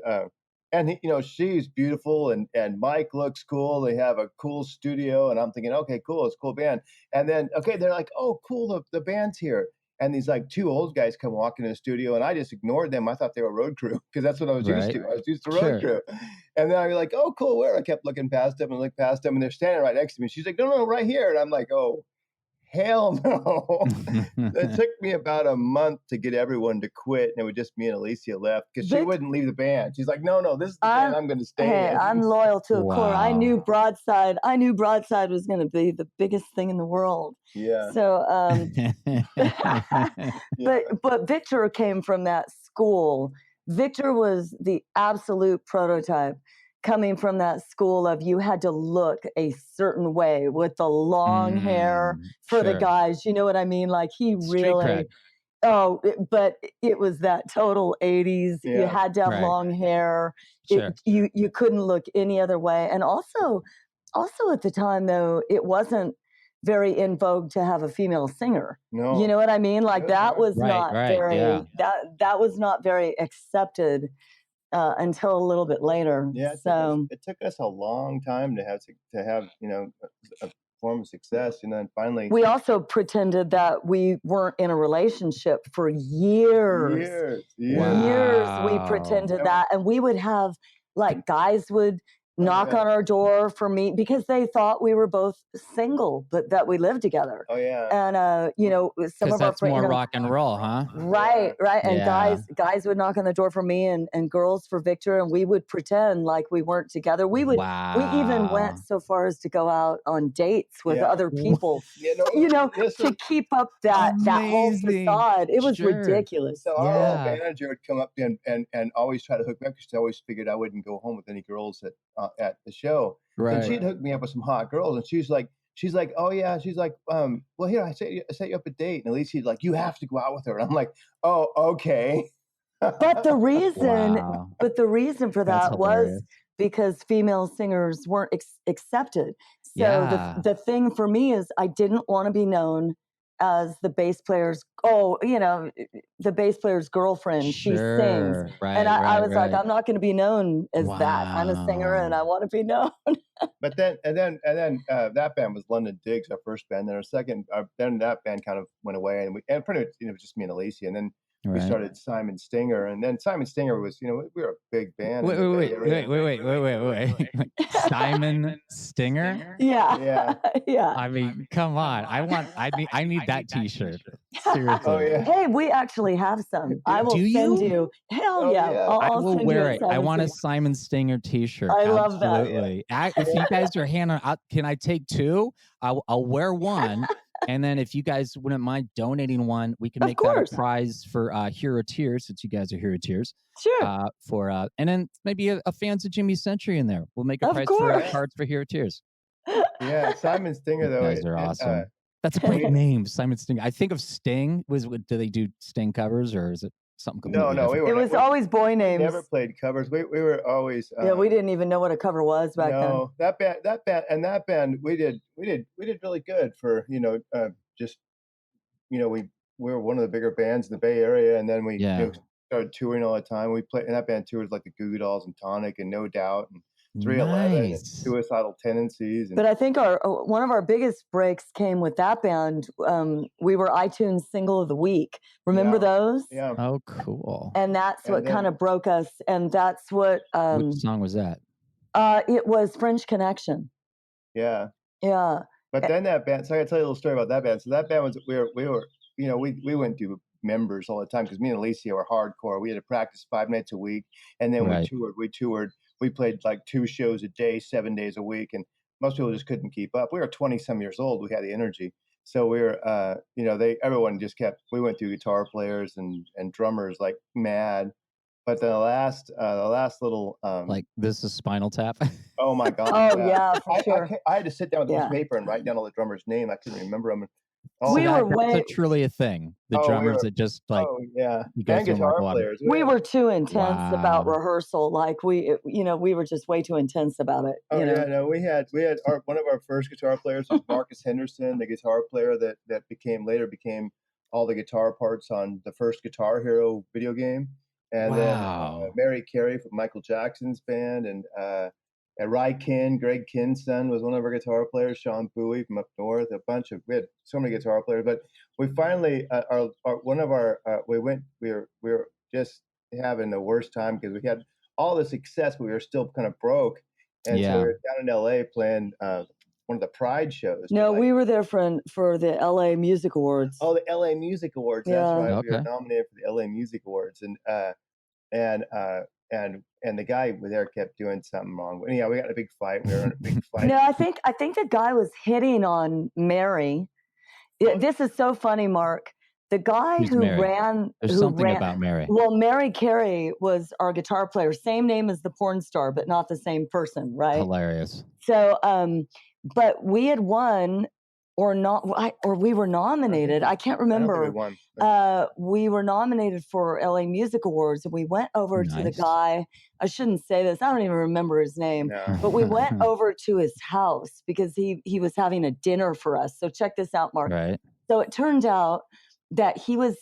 And she's beautiful, and Mike looks cool. They have a cool studio, and I'm thinking, okay, cool, it's a cool band. And then, they're like, oh, cool, the band's here. And these like two old guys come walking in the studio, and I just ignored them. I thought they were road crew because that's what I was used to. I was used to road crew. And then I was like, oh, cool, where? I kept looking past them and looked past them, and they're standing right next to me. She's like, no, right here. And I'm like, oh. Hell no. It took me about a month to get everyone to quit, and it was just me and Alicia left because she wouldn't leave the band. She's like, no, this is the band I'm going to stay in. I'm loyal to a core. I knew Broadside was going to be the biggest thing in the world. Yeah. So, but Victor came from that school. Victor was the absolute prototype. Coming from that school of you had to look a certain way with the long hair for the guys. You know what I mean? Like he really, But it was that total 80s. You Yeah. had to have Right. long hair. Sure. You couldn't look any other way. And also at the time, though, it wasn't very in vogue to have a female singer. No. You know what I mean? Like that was not very that was not very accepted until a little bit later. Yeah, So it took us a long time to have a form of success, and finally we also pretended that we weren't in a relationship for years. Years we pretended that, and we would have like guys would knock on our door for me because they thought we were both single, but that we lived together. Oh yeah. And some of our friends, more rock and roll, huh? Right. And guys would knock on the door for me, and girls for Victor, and we would pretend like we weren't together. We even went so far as to go out on dates with other people, to keep up that whole facade. It was ridiculous. So our old manager would come up and always try to hook me up because she always figured I wouldn't go home with any girls at the show. Right. And she'd hook me up with some hot girls, and she's like, oh yeah, she's like, well, here, I set you up a date. And Alicia's like, you have to go out with her. And I'm like, oh, okay. But the reason for that was because female singers weren't accepted. So the thing for me is I didn't want to be known as the bass player's girlfriend. She sings. Right, and I was like, I'm not going to be known as that. I'm a singer and I want to be known. But then that band was London Diggs, our first band. Then then that band kind of went away, and pretty much it was just me and Alicia. And then we started Simon Stinger, and then Simon Stinger was, we were a big band. Wait. Simon Stinger? Yeah. I mean, come on. I need that T-shirt. Seriously. Oh, yeah. Hey, we actually have some. I will send you. Hell yeah. Oh, I will wear it. I want a Simon Stinger T-shirt. I love that. If you guys are handing out, can I take two? I'll wear one. And then if you guys wouldn't mind donating one, we can make that a prize for Hero Tears, since you guys are Hero Tears. Sure. And then maybe a Fans of Jimmy Century in there. We'll make a prize for cards for Hero Tears. Yeah, Simon Stinger, though. You guys are awesome. That's a great name, Simon Stinger. I think of Sting. Do they do Sting covers, or is it something completely different? It was always boy names. We never played covers. We were always. We didn't even know what a cover was back then. No, that band, we did really good for we were one of the bigger bands in the Bay Area, and then we started touring all the time. We played, and that band toured like the Goo Goo Dolls and Tonic and No Doubt and 311 and Suicidal Tendencies. But I think one of our biggest breaks came with that band. We were iTunes Single of the Week. Remember those? Yeah. Oh, cool. And that's what kind of broke us. And that's what. What song was that? It was French Connection. Yeah. Yeah. But then that band. So I got to tell you a little story about that band. So that band was we went through members all the time because me and Alicia were hardcore. We had to practice 5 nights a week, and then we toured. We played like 2 shows a day, 7 days a week, and most people just couldn't keep up. We were 20-some years old. We had the energy. So we were, everyone just we went through guitar players and drummers like mad. But the last little. Like this is Spinal Tap? Oh my God. Oh yeah, for sure. I had to sit down with this paper and write down all the drummers' name. I couldn't remember them. Oh, that's truly a thing. The drummers that just like, you guys and guitar players. We were too intense about rehearsal. Like we were just way too intense about it. We had one of our first guitar players was Marcus Henderson, the guitar player that later became all the guitar parts on the first Guitar Hero video game. And then Mary Carey from Michael Jackson's band, and Ry Kinn, Greg Kinn's son, was one of our guitar players. Sean Bowie from up north. We had so many guitar players, but we finally we were just having the worst time because we had all the success, but we were still kind of broke, and so we were down in LA playing one of the Pride shows. No, we were there for the LA Music Awards. Oh, the LA Music Awards. That's right. Okay. We were nominated for the LA Music Awards, and the guy there kept doing something wrong. Yeah, we got in a big fight. We were in a big fight. No, I think the guy was hitting on Mary. This is so funny, Mark. The guy There's something about Mary. Well, Mary Carey was our guitar player. Same name as the porn star, but not the same person, right? Hilarious. So, but we had won or not, or we were nominated. I can't I don't think we remember. won. We were nominated for LA Music Awards, and we went over to the Nice. guy. I shouldn't say this. I don't even remember his name. No. But we went over to his house because he was having a dinner for us. So check this out, Mark. Right. So it turned out that he was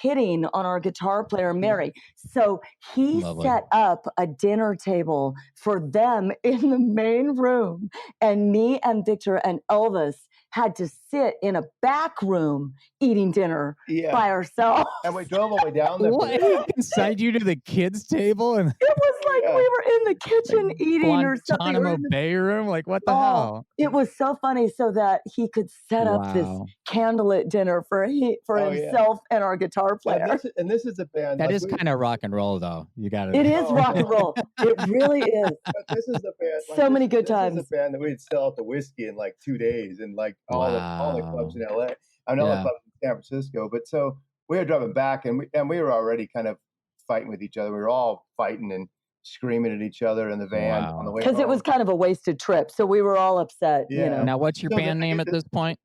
hitting on our guitar player Mary. So he Lovely. set up a dinner table for them in the main room, and me and Victor and Elvis had to sit in a back room eating dinner Yeah. by ourselves. And we drove all the way down there. What? He consigned you to the kids' table and It was like Yeah. we were in the kitchen eating or something. Guantanamo Bay room? Like, what the Oh, hell? it was so funny, so that he could set up this Wow. candlelit dinner for Oh, yeah. himself and our guitar player. And this is a band. That like, is kind of rock and roll, though. You got It is Oh, rock yeah. and roll. It really is. But this is the band. So many good This times. is a band that we'd sell out the whiskey in like 2 days, and like all the clubs in LA. I know all the Yeah. clubs in San Francisco. But so we were driving back, and we were already kind of fighting with each other. We were all fighting and screaming at each other in the van on the way Because it was home. kind of a wasted trip, so we were all upset. You Yeah. know. Now, what's your So then band I name get at this point?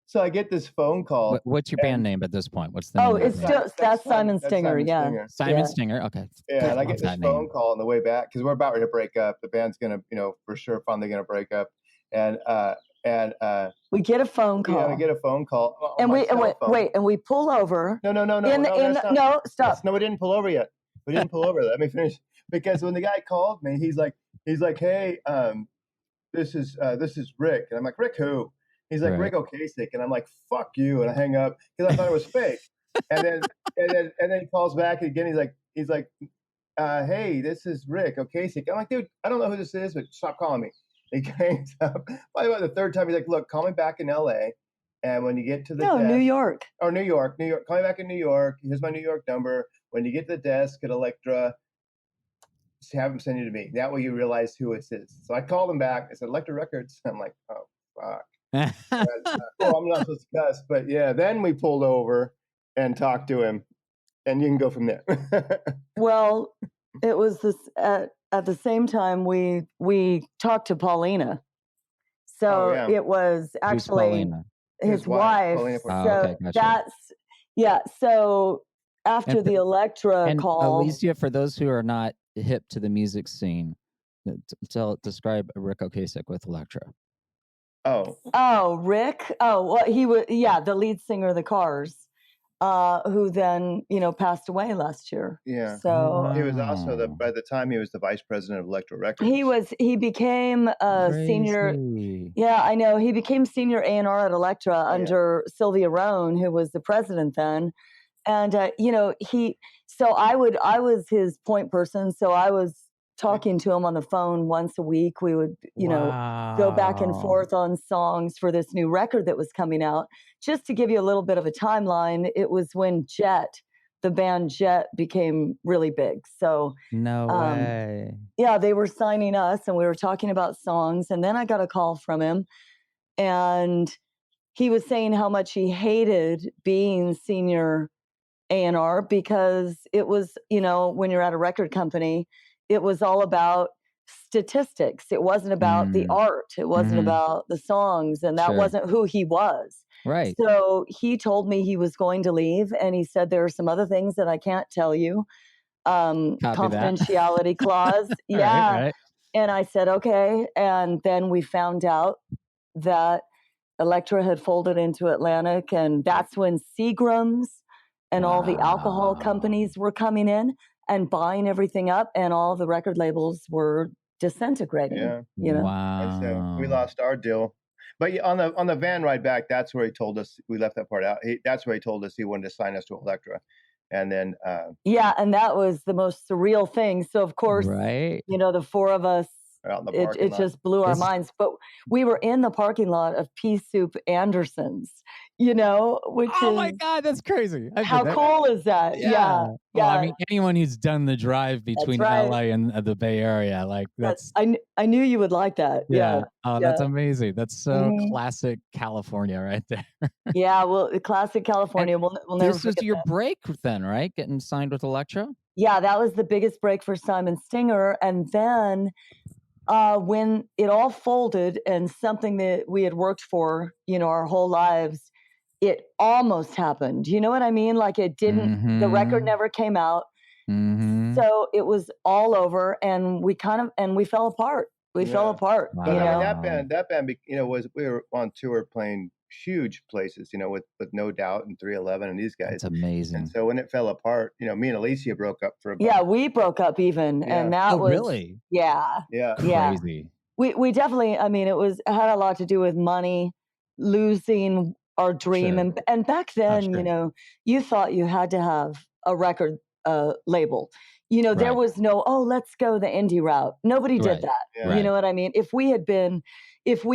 So I get this phone call. What's your band and- name at this point? What's the name? Oh, of the it's band? still that's Simon that's Stinger. Simon Yeah. Stinger. Simon Yeah. Stinger. Okay. Yeah, and I Love get this that phone name. call on the way back because we're about ready to break up. The band's gonna, for sure, finally gonna break up, and We get a phone call. yeah, I get a phone call, on and my we cell phone. wait, and we pull over. No, In the stop. No, we didn't pull over yet. We didn't pull over. Let me finish. Because when the guy called me, he's like, hey, this is Rick, and I'm like, Rick who? He's like, Right. Rick Ocasek, and I'm like, fuck you, and I hang up because I thought it was fake. And then he calls back again. He's like, hey, this is Rick Ocasek. I'm like, dude, I don't know who this is, but stop calling me. He hangs up. Probably about the third time, he's like, look, call me back in LA, and when you get to the No, desk, New York. or New York, call me back in New York. Here's my New York number. When you get to the desk at Elektra, just have him send you to me. That way you realize who it is. So I called him back. I said, Elektra Records. I'm like, oh, fuck. And, I'm not supposed to cuss. But yeah, then we pulled over and talked to him. And you can go from there. Well, it was this at the same time we talked to Paulina. So yeah. it was Who's actually Paulina? his wife. Paulina So Oh, okay, gotcha. that's so after And the Electra And call, Alicia, for those who are not hip to the music scene, describe Rick Ocasek with Elektra. Rick. Oh, well, he was the lead singer of the Cars, who then passed away last year. Yeah. So He was also Wow. by the time he was the vice president of Elektra Records. he became a senior. Crazy. Yeah, I know. He became senior A&R at Elektra under Sylvia Rohn, who was the president then. And so I was his point person. So I was talking to him on the phone once a week. We would, go back and Wow. forth on songs for this new record that was coming out. Just to give you a little bit of a timeline, it was when the band Jet became really big. So No way. yeah, they were signing us and we were talking about songs. And then I got a call from him and he was saying how much he hated being senior A&R because it was, when you're at a record company, it was all about statistics. It wasn't about the art. It wasn't about the songs. And that Sure. wasn't who he was. Right. So he told me he was going to leave. And he said, there are some other things that I can't tell you. Copy that. Confidentiality clause. Yeah. Right. And I said, okay. And then we found out that Elektra had folded into Atlantic. And that's when Seagram's and all the alcohol Wow. companies were coming in and buying everything up. And all the record labels were disintegrating. Yeah. Wow. So we lost our deal. But yeah, on the van ride back, that's where he told us, we left that part out. That's where he told us he wanted to sign us to Elektra. And then yeah, and that was the most surreal thing. So of course, Right. the four of us, out in the parking it lot. just blew our minds. But we were in the parking lot of Pea Soup Anderson's, which Oh is my God, that's crazy. how cool is that? Yeah. Well, I mean, anyone who's done the drive between right. LA and the Bay Area, like that's I knew you would like that. Yeah. Oh, that's amazing. That's so Mhm. classic California right there. Yeah. Well, the classic California. We'll never This was forget your that. break then, right? Getting signed with Elektra? Yeah, that was the biggest break for Simon Stinger. And then when it all folded and something that we had worked for, our whole lives, it almost happened. You know what I mean? Like it didn't, the record never came out. So it was all over, and we fell apart. We fell apart. Wow. You know? I mean, that band, we were on tour playing huge places, with No Doubt and 311 and these guys. It's amazing. And so when it fell apart, me and Alicia broke up for about. Yeah, we broke up even, and that was really? Yeah. Crazy. We definitely. I mean, it had a lot to do with money, losing our dream, Sure. and back then, sure. you thought you had to have a record label. There Right. was no, let's go the indie route. Nobody did Right. that. Yeah. You know what I mean? If we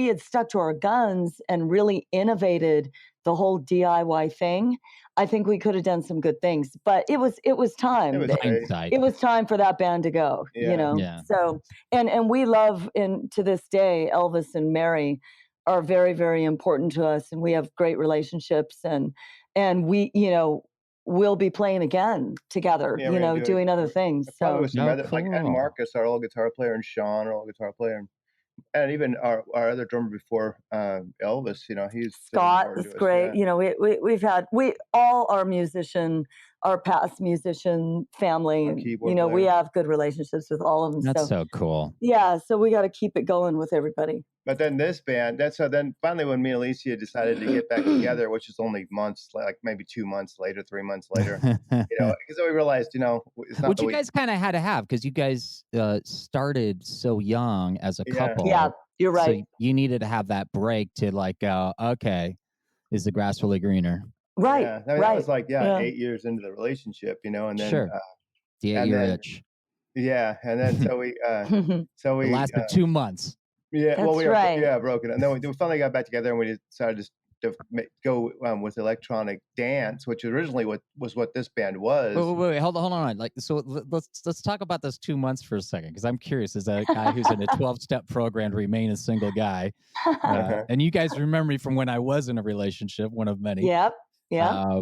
had stuck to our guns and really innovated the whole DIY thing, I think we could have done some good things. But it was time. It was Hindsight. It was time for that band to go. Yeah. So and we love, and to this day, Elvis and Mary are very, very important to us, and we have great relationships, and we we'll be playing again together, Yeah, we're gonna do it. doing other things. Probably So with some other, like Ed cool. Marcus, our old guitar player, and Sean, our old guitar player, and even our other drummer before Elvis. He's so Scott important is to us, great. yeah. We've had all our past musician family, Our and keyboard we player. have good relationships with all of them. That's So so cool. yeah, so we got to keep it going with everybody. But then this band, then finally when me and Alicia decided to get back together, which is only months, like maybe 2 months later, 3 months later, because we realized, it's not Which that you guys kind of had to have, because you guys started so young as a couple. Yeah, you're right. So you needed to have that break to like go, okay, is the grass really greener? Right. Yeah, I mean, right. that was like, Yeah. 8 years into the relationship, and then, Sure. The and 8-year then- itch. yeah, and then so we, It lasted 2 months. yeah, well, That's we were, right. broken. And then we finally got back together, and we decided to go with electronic dance, which originally was what this band was. Wait, hold on. Like, so let's talk about those 2 months for a second, because I'm curious. As a guy who's in a 12-step program to remain a single guy, and you guys remember me from when I was in a relationship, one of many. Yep. Yeah.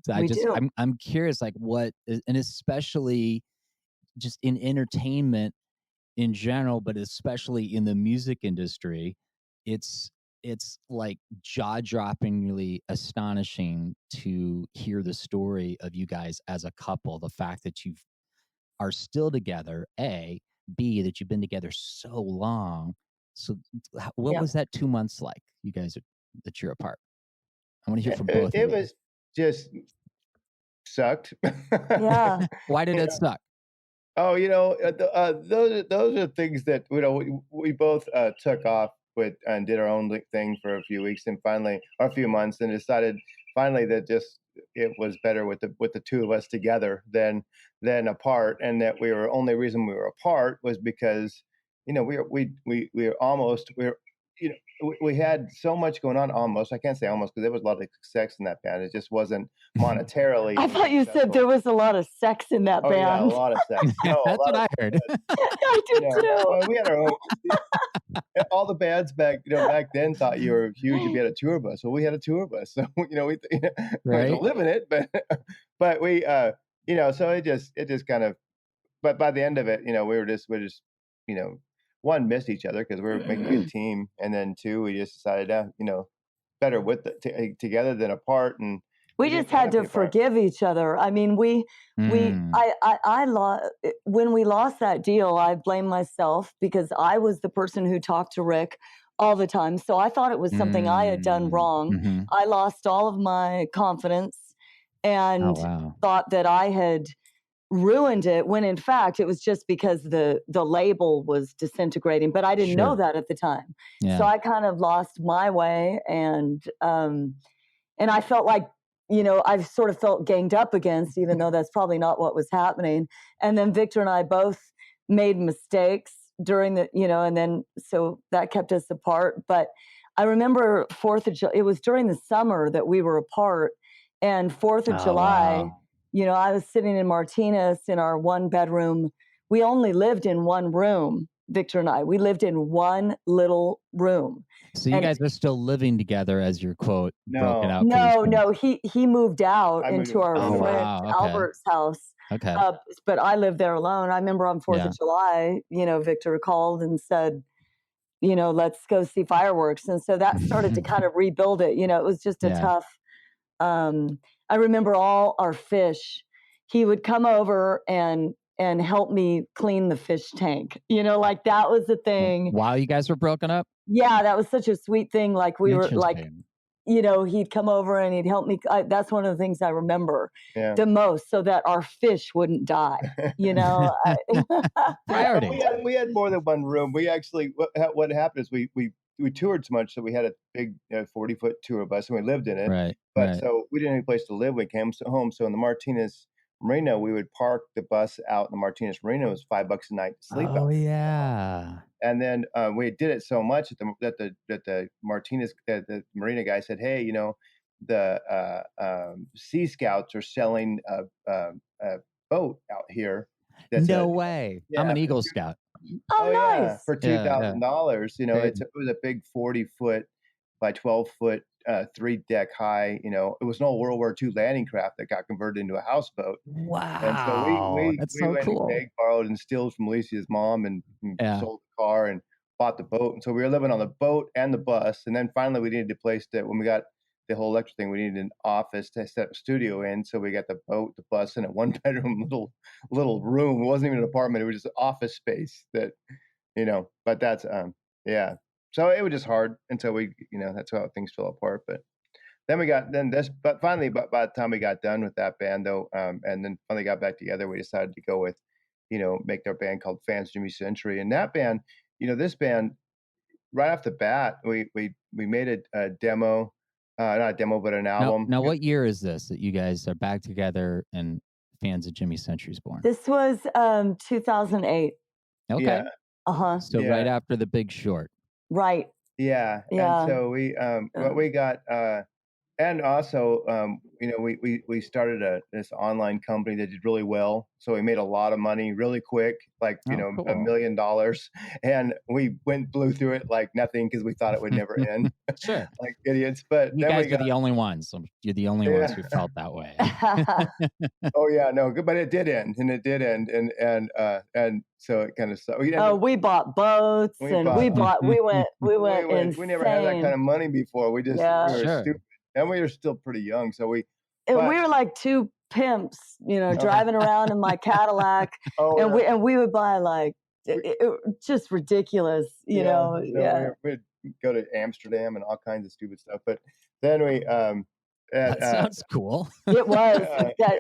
So We do. I'm curious, like what, and especially just in entertainment in general, but especially in the music industry, it's like jaw-droppingly astonishing to hear the story of you guys as a couple. The fact that you are still together, A, B, that you've been together so long. So what Yeah. was that 2 months like, you guys that you're apart? I want to hear from both It of you. was just sucked. Yeah. Why did it suck? Oh, those are things that we both took off with and did our own thing for a few weeks, and finally, or a few months, and decided finally that just it was better with the two of us together than apart, and that only reason we were apart was because we had so much going on. Almost, I can't say almost, because there was a lot of sex in that band. It just wasn't monetarily. I thought you said successful. there was a lot of sex in that Oh yeah, a band. lot of sex. No, That's what I heard. I did too. well, we had our own. All the bands back then thought you were huge if you had a tour bus. Well, we had a tour bus, so we Right. to live in it, but we so it just kind of. But by the end of it, we're just one, missed each other because we were making a good team, and then two, we just decided better together than apart, and We just had to forgive each other. I mean, I lost when we lost that deal. I blame myself because I was the person who talked to Rick all the time. So I thought it was something I had done wrong. Mhm. I lost all of my confidence and Oh, wow. thought that I had ruined it, when in fact it was just because the label was disintegrating. But I didn't know Sure. that at the time. Yeah. So I kind of lost my way, and I felt like, I sort of felt ganged up against, even though that's probably not what was happening. And then Victor and I both made mistakes during the, and then so that kept us apart. But I remember 4th of July, it was during the summer that we were apart, and 4th of Oh, July, wow. I was sitting in Martinez in our 1-bedroom. We only lived in one room, Victor and I. We lived in one little room. So you guys are still living together as your broken out. No, he moved out I moved into in our with Oh, friend wow. Okay. Albert's house. Okay. But I lived there alone. I remember on 4th of July, Victor called and said, let's go see fireworks. And so that started to kind of rebuild it. It was just a tough, I remember all our fish. He would come over and help me clean the fish tank. Like that was the thing. While you guys were broken up? Yeah, that was such a sweet thing. Like we were like, he'd come over and he'd help me. That's one of the things I remember the most, so that our fish wouldn't die. Priority. We had more than one room. We actually, what happened is we toured so much, so we had a big 40-foot tour bus, and we lived in it. Right. But so we didn't have any place to live. We came home. So in the Martinez Marina, we would park the bus out in the Martinez Marina. It was $5 a night to sleep out. Oh yeah. And then we did it so much that the Martinez, the Marina guy said, "Hey, the Sea Scouts are selling a boat out here." No way. I'm an Eagle Scout. Oh, nice. Yeah, for $2,000. It was a big 40-foot by 12-foot, 3-deck high. It was an old World War II landing craft that got converted into a houseboat. Wow. And so we went cool. and begged, borrowed, and stealed from Alicia's mom and sold the car and bought the boat. And so we were living on the boat and the bus. And then finally we needed a place when we got the whole electric thing, we needed an office to set up a studio in. So we got the boat, the bus, and a 1-bedroom little room. It wasn't even an apartment. It was just office space that, but that's, So it was just hard until we, that's how things fell apart. But then but finally, by the time we got done with that band though, and then finally got back together, we decided to go with, make our band called Fans Jimmy Century. And that band, this band, right off the bat, we made a demo, not a demo, but an album. Now, what year is this that you guys are back together and Fans of Jimmy Century's born? This was 2008. Okay. Yeah. So right after The Big Short. Right. Yeah. And so we got, and also, we started this online company that did really well. So we made a lot of money really quick, like, cool. $1 million. And we blew through it like nothing because we thought it would never end. Sure. Like idiots. But you guys are the only ones. You're the only ones who felt that way. Oh yeah, no, but it did end, and so it kind of sucked. We bought boats, we went insane. We never had that kind of money before. We just we were stupid. And we were still pretty young, so we were like two pimps, driving around in my Cadillac, and we would buy like just ridiculous, We'd go to Amsterdam and all kinds of stupid stuff. But then we that sounds cool. It was.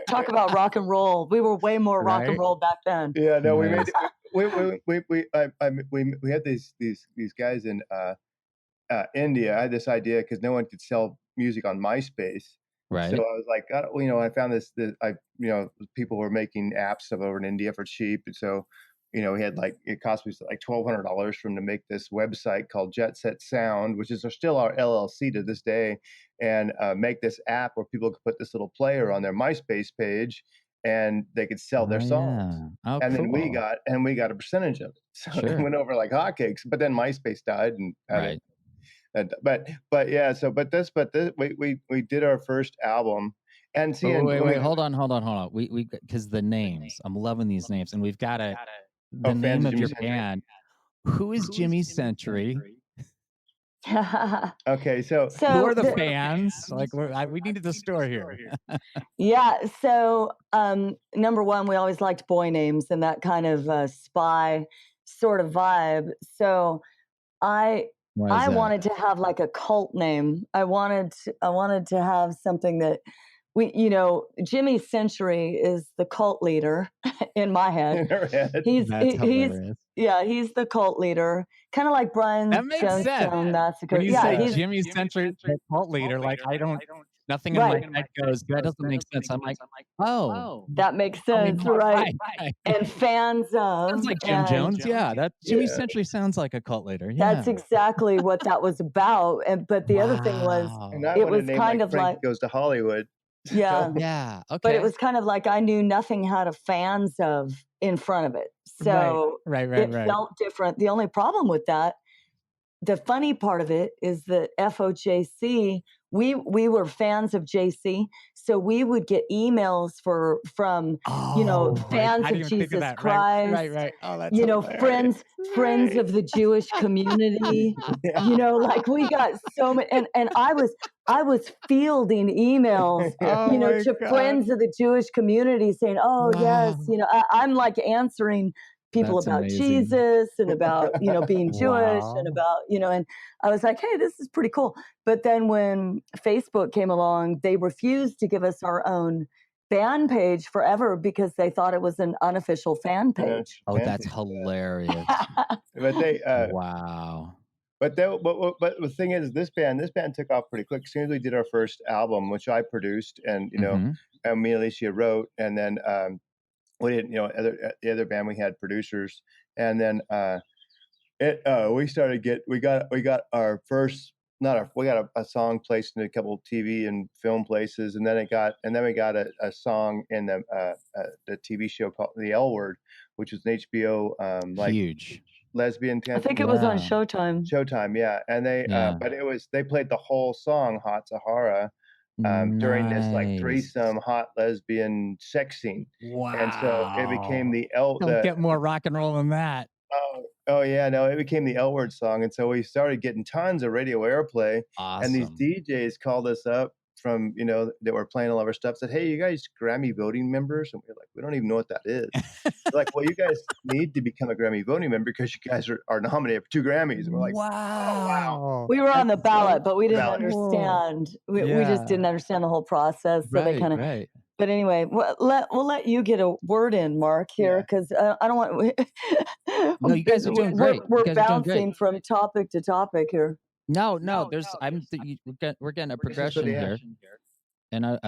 Talk about rock and roll. We were way more rock and roll back then. Yeah, no, we made we had these guys in India. I had this idea because no one could sell music on MySpace. Right. So I was like, I found this people were making apps over in India for cheap. And so, we had it cost me like $1,200 for them to make this website called Jet Set Sound, which is still our LLC to this day, and make this app where people could put this little player on their MySpace page and they could sell their songs. Oh, and cool. then we got a percentage of it. So it went over like hotcakes, but then MySpace died and right. We did our first album, and see. Wait, hold on. We because the names, I'm loving these names, and we've got the name of your band. Who is Jimmy Century? Okay, so who are the fans? Like we needed the story here. Yeah. So number one, we always liked boy names and that kind of spy sort of vibe. So I wanted to have like a cult name. I wanted to have something that Jimmy Century is the cult leader in my head. He's the cult leader, kind of like Brian. That makes sense. When you say Jimmy Century, the cult leader, like nothing in my head goes, that doesn't make sense. I'm like, oh, that makes sense, right? And fans of sounds like Jim Jones. Yeah, that Jimmy Century sounds like a cult leader. Yeah. That's exactly what that was about. But the other thing was, it was kind of like Goes to Hollywood. Yeah. Yeah. Okay. But it was kind of like I knew nothing had a fans of in front of it. So right. It felt different. The only problem with that the funny part of it is that FOJC, we were fans of JC, so we would get emails from fans of Jesus Christ, right. Oh, that's friends of the Jewish community. Like we got so many, and I was fielding emails, to friends of the Jewish community saying, "Oh yes," I'm like answering people That's about amazing. Jesus and about being Jewish and about and I was like, hey, this is pretty cool. But then when Facebook came along, they refused to give us our own fan page forever because they thought it was an unofficial fan page. Oh, that's hilarious. But they wow. But the thing is, this band took off pretty quick. As soon as we did our first album, which I produced, and and me and Alicia wrote, and then we didn't, the other band, we had producers, and then we got our first, we got a song placed in a couple of TV and film places, and then we got a song in the TV show called The L Word, which was an HBO huge lesbian. I think it was on Showtime. Showtime, yeah, and but they played the whole song "Hot Sahara." During this like threesome hot lesbian sex scene. Wow. And so it became Don't get more rock and roll than that. Oh yeah, no, it became the L Word song. And so we started getting tons of radio airplay. Awesome. And these DJs called us up from, that were playing all of our stuff, said, "Hey, you guys Grammy voting members?" And we were like, "We don't even know what that is." They're like, "Well, you guys need to become a Grammy voting member because you guys are nominated for 2 Grammys." And we're like, wow. "Oh, wow." We were on the ballot, but we didn't understand. We just didn't understand the whole process. So they kind of. Right. But anyway, we'll let you get a word in, Mark, here, because I don't want. No, you guys are doing great. We're bouncing from topic to topic here. No, we're getting a progression here. And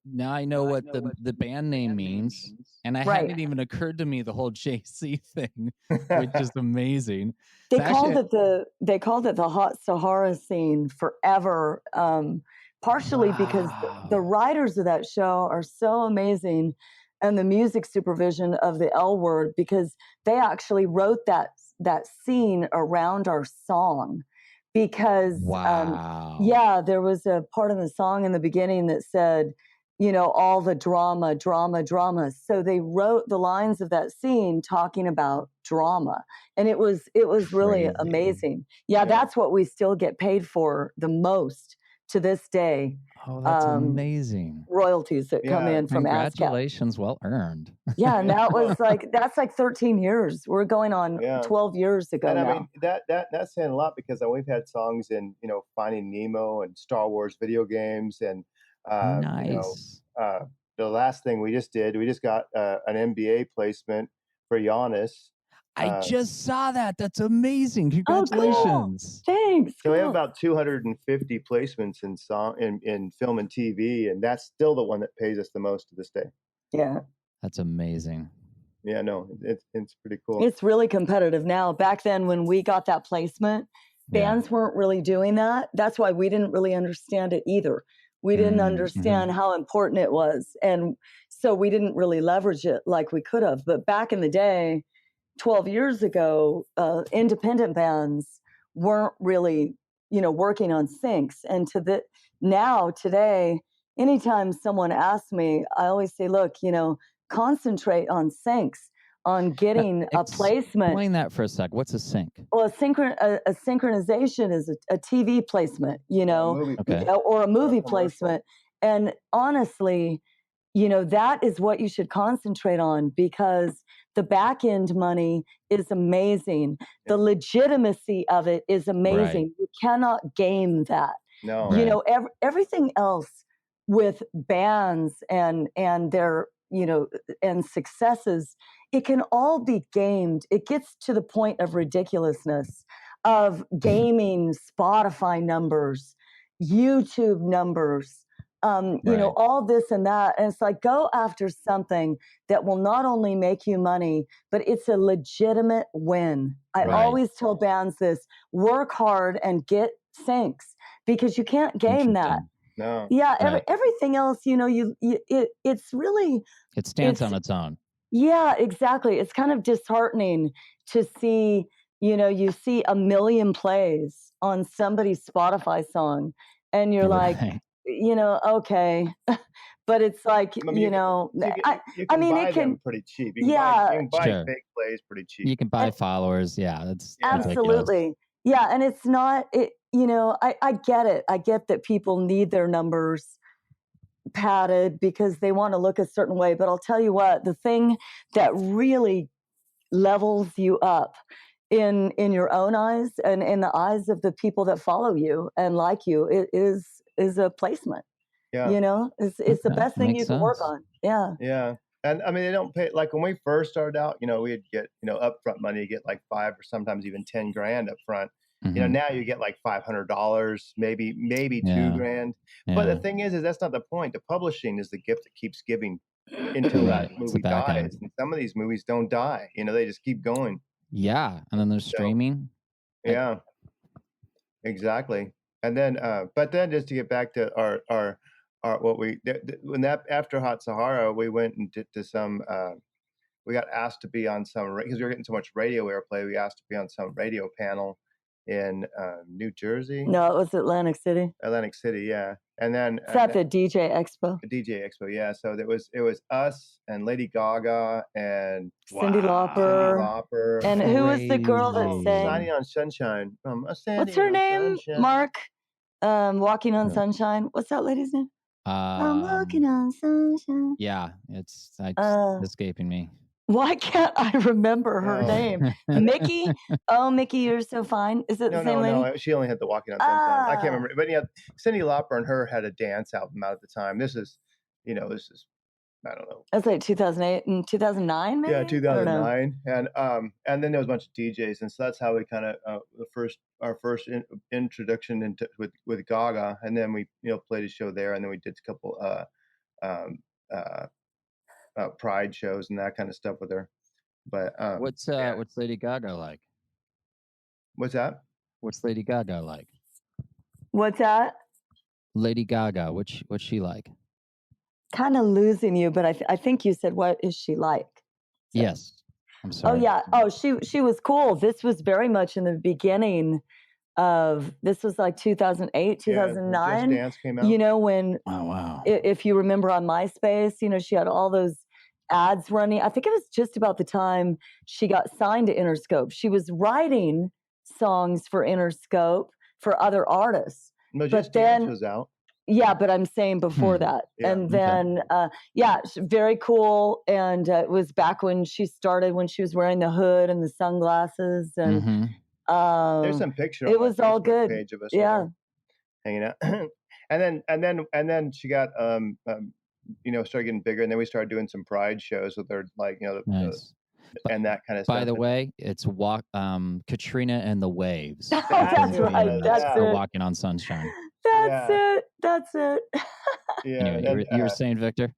now I know what the band name means, and it hadn't even occurred to me the whole JC thing, which is amazing. They called it the Hot Sahara scene forever, partially because the writers of that show are so amazing, and the music supervision of the L Word, because they actually wrote that scene around our song. Because there was a part of the song in the beginning that said, all the drama. So they wrote the lines of that scene talking about drama, and it was really amazing. Yeah, that's what we still get paid for the most to this day. Oh, that's amazing. Royalties that come in from ASCAP. Congratulations, well earned. Yeah, and that was that's like 13 years. We're going on 12 years ago and now. I mean, that's saying a lot, because we've had songs in, Finding Nemo and Star Wars video games, and nice. The last thing we just got an NBA placement for Giannis. I just saw that. That's amazing. Congratulations. Oh, cool. Thanks. So we have about 250 placements in film and TV, and that's still the one that pays us the most to this day. Yeah. That's amazing. Yeah, no, it's pretty cool. It's really competitive now. Back then when we got that placement, bands weren't really doing that. That's why we didn't really understand it either. We didn't understand how important it was. And so we didn't really leverage it like we could have. But back in the day, 12 years ago, independent bands weren't really, working on syncs. And today, anytime someone asks me, I always say, look, concentrate on syncs, on getting a placement. Explain that for a sec. What's a sync? Well, a synchronization is a TV placement, or a movie placement. And honestly, that is what you should concentrate on, because the back end money is amazing. The legitimacy of it is amazing. You cannot game that. No. Everything else with bands and their, and successes, it can all be gamed. It gets to the point of ridiculousness, of gaming Spotify numbers, YouTube numbers, all this and that. And it's like, go after something that will not only make you money, but it's a legitimate win. I always tell bands this: work hard and get syncs, because you can't game that. No. Yeah. Everything else, it's really, it stands on its own. Yeah, exactly. It's kind of disheartening to see you know, you see 1 million plays on somebody's Spotify song, and you're like, Right. you know, okay. But it's like, I mean, you know, you I can mean, buy it can, them pretty cheap. You can yeah, buy Sure. fake plays pretty cheap. You can buy followers. Yeah, that's Yeah. ridiculous. absolutely. Yeah, and it's not, it, you know, I get it. I get that people need their numbers padded because they want to look a certain way. But I'll tell you what, the thing that really levels you up in your own eyes and in the eyes of the people that follow you and like you, it is a placement. Yeah. You know, it's the Okay, best thing makes you can work sense. on. Yeah. Yeah. And I mean, they don't pay, like when we first started out, you know, we'd get, you know, upfront money, you get like 5 or sometimes even 10 grand up front. You know, Mhm. now you get like $500, maybe Yeah. 2 grand. But the Yeah. thing is that's not the point. The publishing is the gift that keeps giving until Right. that It's the movie back dies. end. And some of these movies don't die. You know, they just keep going. Yeah, and then there's So streaming. yeah, exactly. And then, but then just to get back to our what we when that after Hot Sahara, we went and did to some. We got asked to be on some because we were getting so much radio airplay. We asked to be on some radio panel in New Jersey, No, it was Atlantic City. Atlantic City, yeah. And then It's at the DJ Expo. DJ Expo, yeah. So it was us and Lady Gaga and Cindy Wow. Cindy Lauper. Lauper. And who was the girl that Crazy. sang? Signing on Sunshine from What's Standing her on name? Sunshine. Mark. Walking on Yeah. Sunshine. What's that lady's name? I'm walking on sunshine. Yeah, it's escaping me. Why can't I remember her No. name? Mickey? Oh, Mickey, you're so fine. Is it the same lady? No. She only had the Walking on Sunshine. I can't remember. But yeah, Cindy Lauper and her had a dance album out at the time. This is, you know, I don't know. That's like 2008 and 2009, maybe? Yeah, I don't know. 2009, and then there was a bunch of DJs, and so that's how we kind of our first introduction into with Gaga, and then we played a show there, and then we did a couple Pride shows and that kind of stuff with her. But What's Lady Gaga like? What's that? What's Lady Gaga like? What's that? Lady Gaga, what's she like? Kind of losing you, but I think you said, what is she like? So. Yes. I'm Oh, sorry. yeah. Oh, she was cool. This was very much in the beginning of, this was like 2008, 2009. Just Dance came out. You know, when, Oh, wow. If you remember on MySpace, you know, she had all those ads running. I think it was just about the time she got signed to Interscope. She was writing songs for Interscope for other artists. No, but Just then, Dance was out. Yeah, but I'm saying before that. Yeah, and then, yeah, very cool. And it was back when she started, when she was wearing the hood and the sunglasses. And there's some picture. It was all good. Page of us hanging out. and then she got started getting bigger, and then we started doing some Pride shows with her, like Nice. And that kind of stuff. By the way, it's Katrina and the Waves. Oh, that's right. That's for it. Walking on Sunshine. That's it. Yeah. Anyway, you were saying, Victor?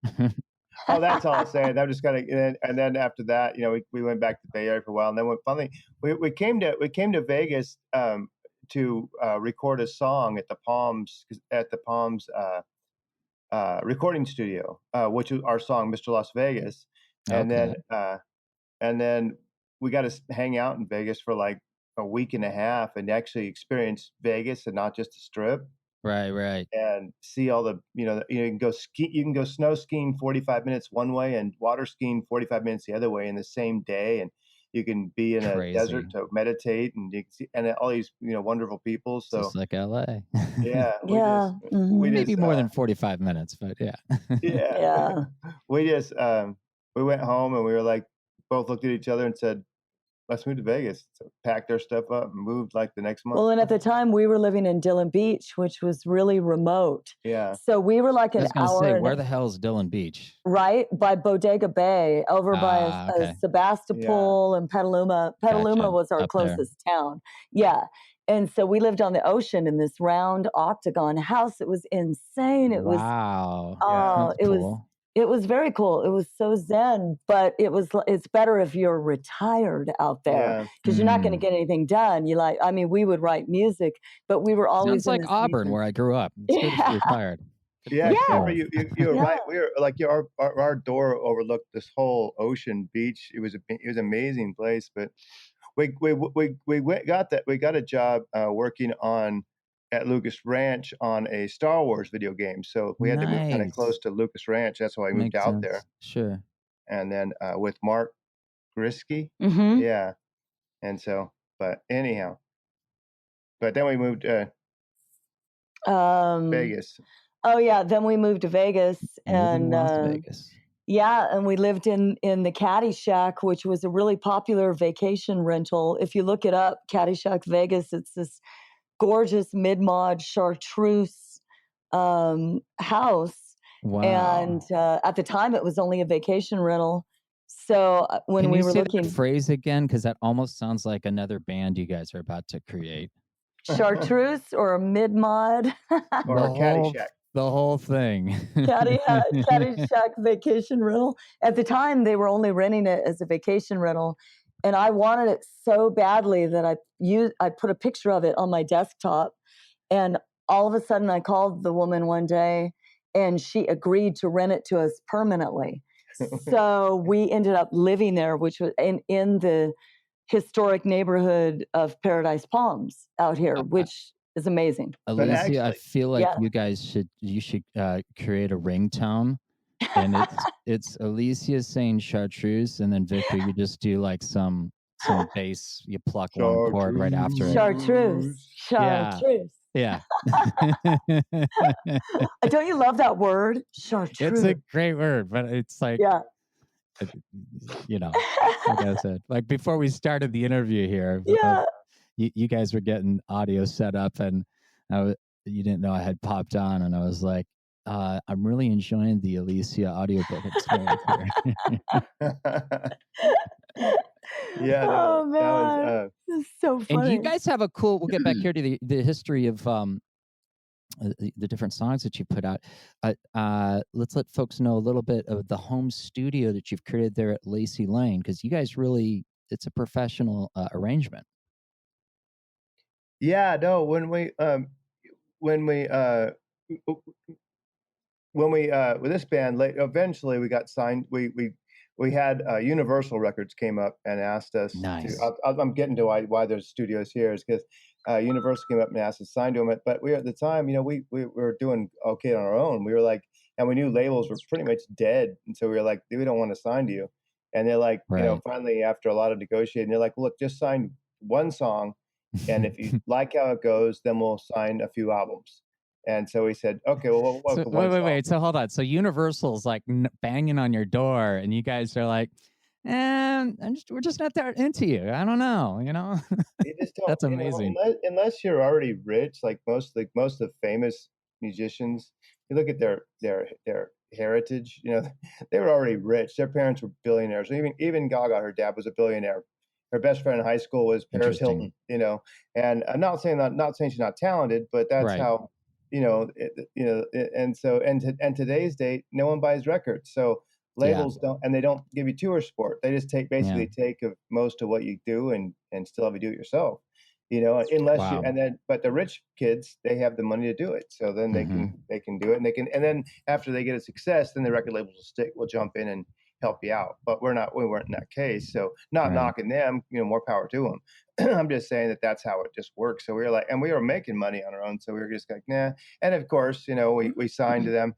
Oh, that's all I'm saying. I'm just gonna, and then after that, we went back to the Bay Area for a while, and then finally we came to Vegas to record a song at the Palms recording studio, which is our song "Mr. Las Vegas," and then we got to hang out in Vegas for like a week and a half and actually experience Vegas and not just the Strip. Right. And see all the, you can go ski, you can go snow skiing 45 minutes one way and water skiing 45 minutes the other way in the same day, and you can be in a desert to meditate, and you can see all these wonderful people. So just like LA. Yeah. We maybe more than 45 minutes, but yeah. Yeah. We went home and we were like, both looked at each other and said, let's move to Vegas. So packed our stuff up and moved like the next month. Well, and at the time we were living in Dillon Beach, which was really remote. Yeah. So we were like an hour. I was going to say, where the hell is Dillon Beach? Right by Bodega Bay, over by Sebastopol and Petaluma. Petaluma was our closest town. Yeah. And so we lived on the ocean in this round octagon house. It was insane. It was It was very cool. It was so zen, but it's better if you're retired out there because you're not going to get anything done. We would write music, but we were always sounds like Auburn, where I grew up. It's good if you're retired. Yeah. You were right. We were like our door overlooked this whole ocean beach. It was an amazing place, but we got a job working on at Lucas Ranch on a Star Wars video game. So we had to move kind of close Nice. to Lucas Ranch. That's why I moved Makes out sense. there. Sure. And then with Mark Grisky, Mm-hmm. yeah. And so, but anyhow, but then we moved Vegas. Oh yeah, then we moved to Vegas, Moving and Las Vegas. yeah, and we lived in the Caddy Shack, which was a really popular vacation rental. If you look it up, Caddy Shack Vegas, it's this gorgeous mid-mod chartreuse house. Wow. And at the time, it was only a vacation rental. So when Can we you were say looking, that phrase again? Because that almost sounds like another band you guys are about to create. chartreuse or a mid-mod, Or a Caddy Shack. The whole thing. Caddy Shack vacation rental. At the time, they were only renting it as a vacation rental, and I wanted it so badly that I put a picture of it on my desktop, and all of a sudden I called the woman one day, and she agreed to rent it to us permanently. So we ended up living there, which was in the historic neighborhood of Paradise Palms out here, which is amazing. Alicia, actually, I feel like yeah. you should create a ringtone, and it's Alicia saying chartreuse, and then Victor, you just do like some bass, you pluck one chord right after it. Chartreuse. Yeah. Don't you love that word? Chartreuse. It's a great word, but it's like, yeah. You know, like I said, like before we started the interview here, Yeah. You guys were getting audio set up, and you didn't know I had popped on, and I was like, I'm really enjoying the Alicia audiobook experience here. Yeah. Oh man, that was, it's so funny. And you guys have a cool. We'll get back here to the history of the different songs that you put out. Let's let folks know a little bit of the home studio that you've created there at Lacey Lane, because you guys really, it's a professional arrangement. yeah, no, when we with this band, eventually we got signed. We had Universal Records came up and asked us Nice. to. I'm getting to why there's studios here is because Universal came up and asked us to sign to them. But we at the time, we were doing okay on our own. We were like, and we knew labels were pretty much dead, and so we were like, we don't want to sign to you. And they're like, Right. finally after a lot of negotiating, they're like, look, just sign one song, and if you like how it goes, then we'll sign a few albums. And so we said, okay, well, So, wait. So hold on. So Universal's like banging on your door, and you guys are like, we're just not that into you. I don't know, You just don't, That's amazing. Unless you're already rich, like most of the famous musicians, you look at their heritage. They were already rich. Their parents were billionaires. Even Gaga, her dad was a billionaire. Her best friend in high school was Paris Hilton. And I'm not saying she's not talented, but that's Right. how. And so today's date, no one buys records. So labels don't, and they don't give you tour support. They just take of most of what you do and still have you do it yourself. Unless you, but the rich kids, they have the money to do it. So then they can do it, and then after they get a success, then the record labels will jump in and help you out. But we weren't in that case. So not knocking them, more power to them. I'm just saying that's how it just works. So we were like, and we were making money on our own. So we were just like, nah. And of course, we signed to them.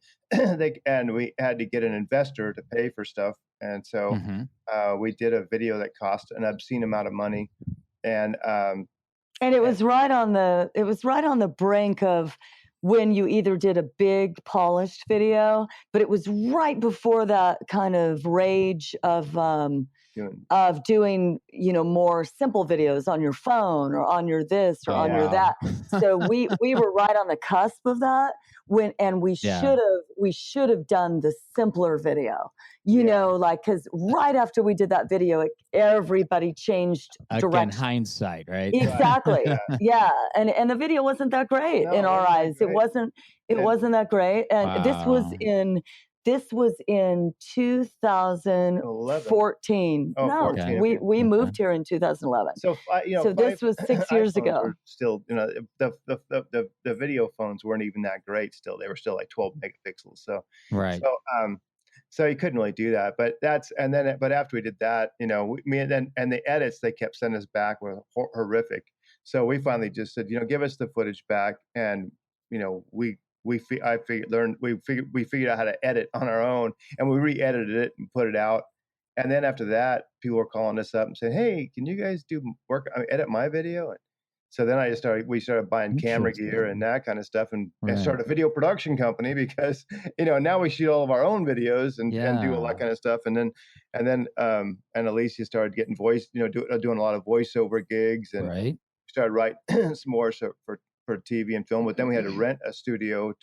And we had to get an investor to pay for stuff. And so we did a video that cost an obscene amount of money. And it was right on the brink of when you either did a big polished video, but it was right before that kind of rage of doing more simple videos on your phone or on your this or on your that. So we were right on the cusp of that we should have done the simpler video, because right after we did that video, everybody changed direction. Hindsight, right? Exactly. Yeah. And the video wasn't that great in our eyes. It wasn't that great. And this was in 2014. No, 14, we moved here in 2011. So this was 6 years ago. Still, the video phones weren't even that great. Still, they were still like 12 megapixels. So right. So you couldn't really do that. But but after we did that, you know, and the edits they kept sending us back were horrific. So we finally just said, you know, give us the footage back, and you know, we figured out how to edit on our own, and we re-edited it and put it out. And then after that, people were calling us up and saying, "Hey, can you guys edit my video?" And so then we started buying camera gear and that kind of stuff, and started a video production company because, you know, now we shoot all of our own videos and do all that kind of stuff. And Alicia started getting doing a lot of voiceover gigs, and started writing some more for TV and film. But then we had to rent a studio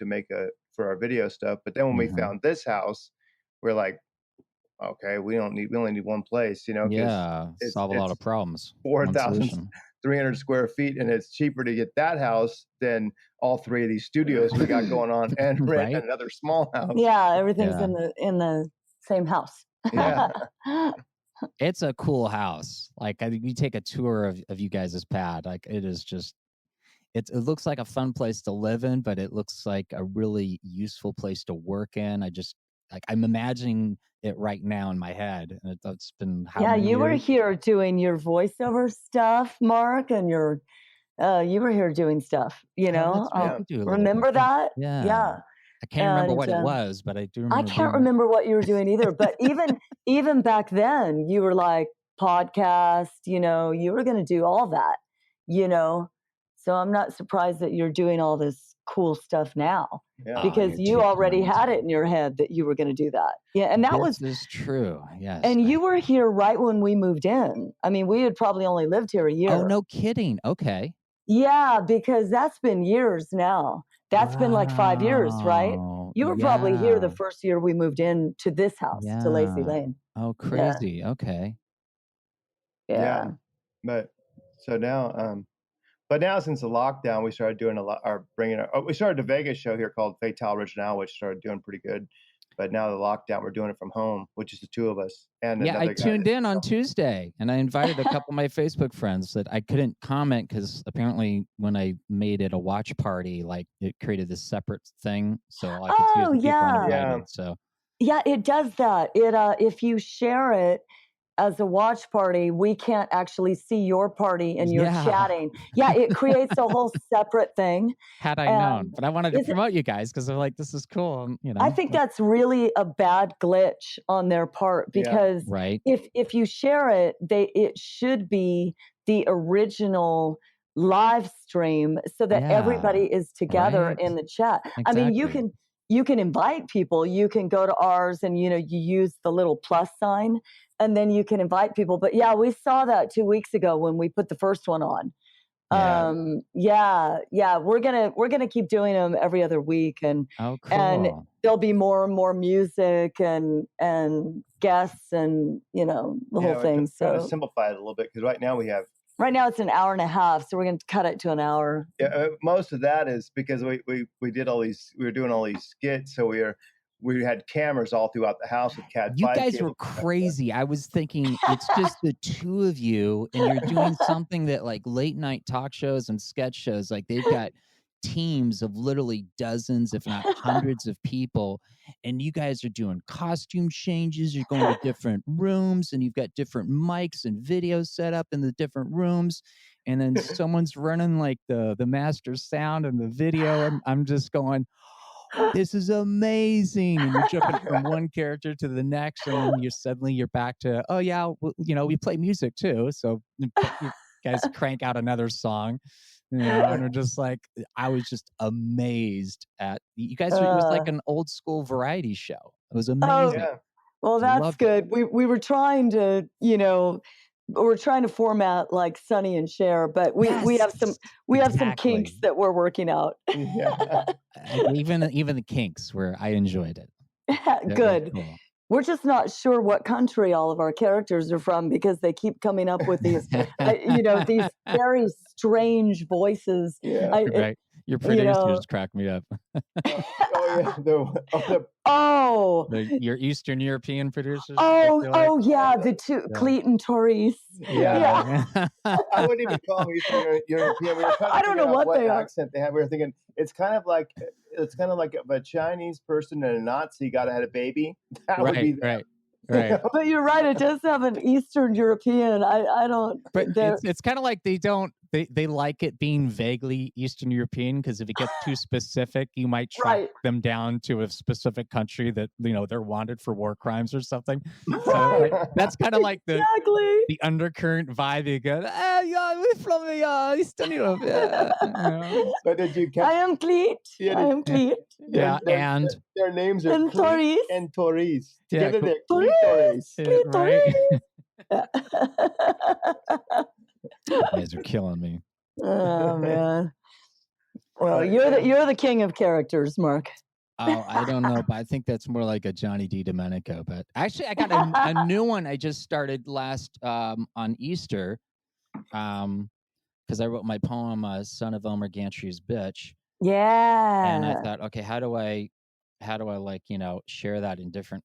for our video stuff. But then when we found this house, we're like, okay, we only need one place, you know. Solve a lot of problems. 4,300 square feet, and it's cheaper to get that house than all three of these studios we got going on, and rent another small house. Yeah, everything's in the same house. Yeah. It's a cool house. Like, you take a tour of you guys' pad, like, it is just, it looks like a fun place to live in, but it looks like a really useful place to work in. I'm imagining it right now in my head, and it's been you were here doing your voiceover stuff, Mark, and you were here doing stuff, you know. Remember that? Yeah. I can't remember what it was, but I do remember. I can't remember what you were doing either. But even back then, you were like, podcast, you know, you were going to do all that, you know. So I'm not surprised that you're doing all this cool stuff now, because you already had it in your head that you were going to do that. Yeah, and that was true. Yes. And you were here right when we moved in. I mean, we had probably only lived here a year. Oh, no kidding. Okay. Yeah, because that's been years now. That's been like 5 years, right? You were probably here the first year we moved in to this house, to Lacey Lane. Oh, crazy. Yeah. Okay. Yeah. But so now, but now since the lockdown, we started doing we started a Vegas show here called Fatale Original, which started doing pretty good. But now the lockdown, we're doing it from home, which is the two of us. And I tuned in on Tuesday, and I invited a couple of my Facebook friends that I couldn't comment because apparently when I made it a watch party, like, it created this separate thing, so I could see the people uninvited. So yeah, it does that. If you share it as a watch party, we can't actually see your party and you're chatting. Yeah, it creates a whole separate thing. Had I known, but I wanted to promote you guys because they're like, this is cool. You know, I think that's really a bad glitch on their part, because if you share it, it should be the original live stream so that everybody is together in the chat. Exactly. I mean, you can invite people. You can go to ours and, you know, you use the little plus sign, and then you can invite people. But yeah, we saw that 2 weeks ago when we put the first one on. We're gonna keep doing them every other week, and and there'll be more and more music and guests, and, you know, the whole thing. So simplify it a little bit, because right now it's an hour and a half, so we're going to cut it to an hour. Yeah, most of that is because we did all these, we were doing all these skits, so we had cameras all throughout the house with Cat. You guys were crazy. I was thinking it's just the two of you, and you're doing something that, like, late night talk shows and sketch shows, like, they've got teams of literally dozens, if not hundreds of people, and you guys are doing costume changes. You're going to different rooms, and you've got different mics and videos set up in the different rooms, and then someone's running like the master sound and the video, and I'm just going, this is amazing. And you're jumping from one character to the next, and then you're back to, oh yeah, you know, we play music too, so you guys crank out another song, you know. And we're just like, I was just amazed at you guys. It was like an old school variety show. It was amazing. Well, that's good. We were trying to, you know, we're trying to format like Sonny and Cher, but we have some kinks that we're working out. Even the kinks, where I enjoyed it. Good. Cool. We're just not sure what country all of our characters are from, because they keep coming up with these, you know, these very strange voices. Right. Your you know. producers crack me up. Your Eastern European producers. Oh yeah, the two Yeah. Cleet and Therese. Yeah. I wouldn't even call them Eastern European. We were trying to I don't figure know out what they are. accent they have. We were thinking it's kind of like if a Chinese person and a Nazi got had a baby. That would be them. Right. But you're right. It does have an Eastern European. I don't. But it's kind of like they like it being vaguely Eastern European, because if it gets too specific, you might track them down to a specific country that they're wanted for war crimes or something. So that's kind of like the undercurrent vibe. You go, yeah, we're from Eastern Europe. But did you catch? I am Cleet. I am Cleet. Yeah, and their names are Therese and Therese. Yeah, Together they're Therese. Right. You guys are killing me. Oh man. Well, you're the king of characters, Mark. Oh, I don't know, but I think that's more like a Johnny D. Domenico. But actually, I got a new one I just started last on Easter, because I wrote my poem "Son of Elmer Gantry's Bitch." Yeah. And I thought, okay, how do I like share that in different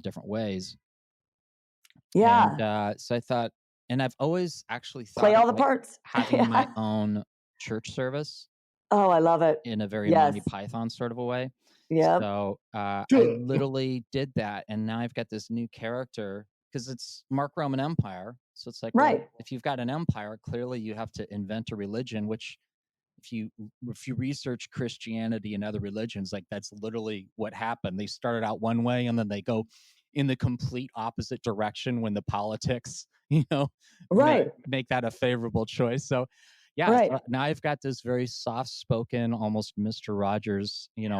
different ways? Yeah. And so I thought, and I've always actually thought play all the parts, having my own church service. Oh, I love it. In a very Monty Python sort of a way. Yeah. So I literally did that, and now I've got this new character because it's Mark Roman Empire. So it's like, well, if you've got an empire, clearly you have to invent a religion. Which, if you research Christianity and other religions, like that's literally what happened. They started out one way, and then they go in the complete opposite direction when the politics, make that a favorable choice. So. Yeah, so now I've got this very soft-spoken, almost Mr. Rogers, that's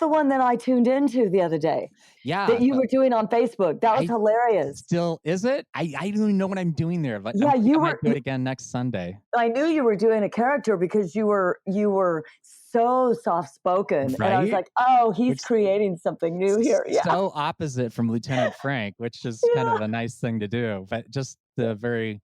the one that I tuned into the other day. Yeah, that you were doing on Facebook. That was hilarious. Still, is it? I don't even know what I'm doing there, but yeah, I might do it again next Sunday. I knew you were doing a character because you were so soft-spoken, and I was like, oh, he's creating something new here. Yeah, so opposite from Lieutenant Frank, which is kind of a nice thing to do, but just the very.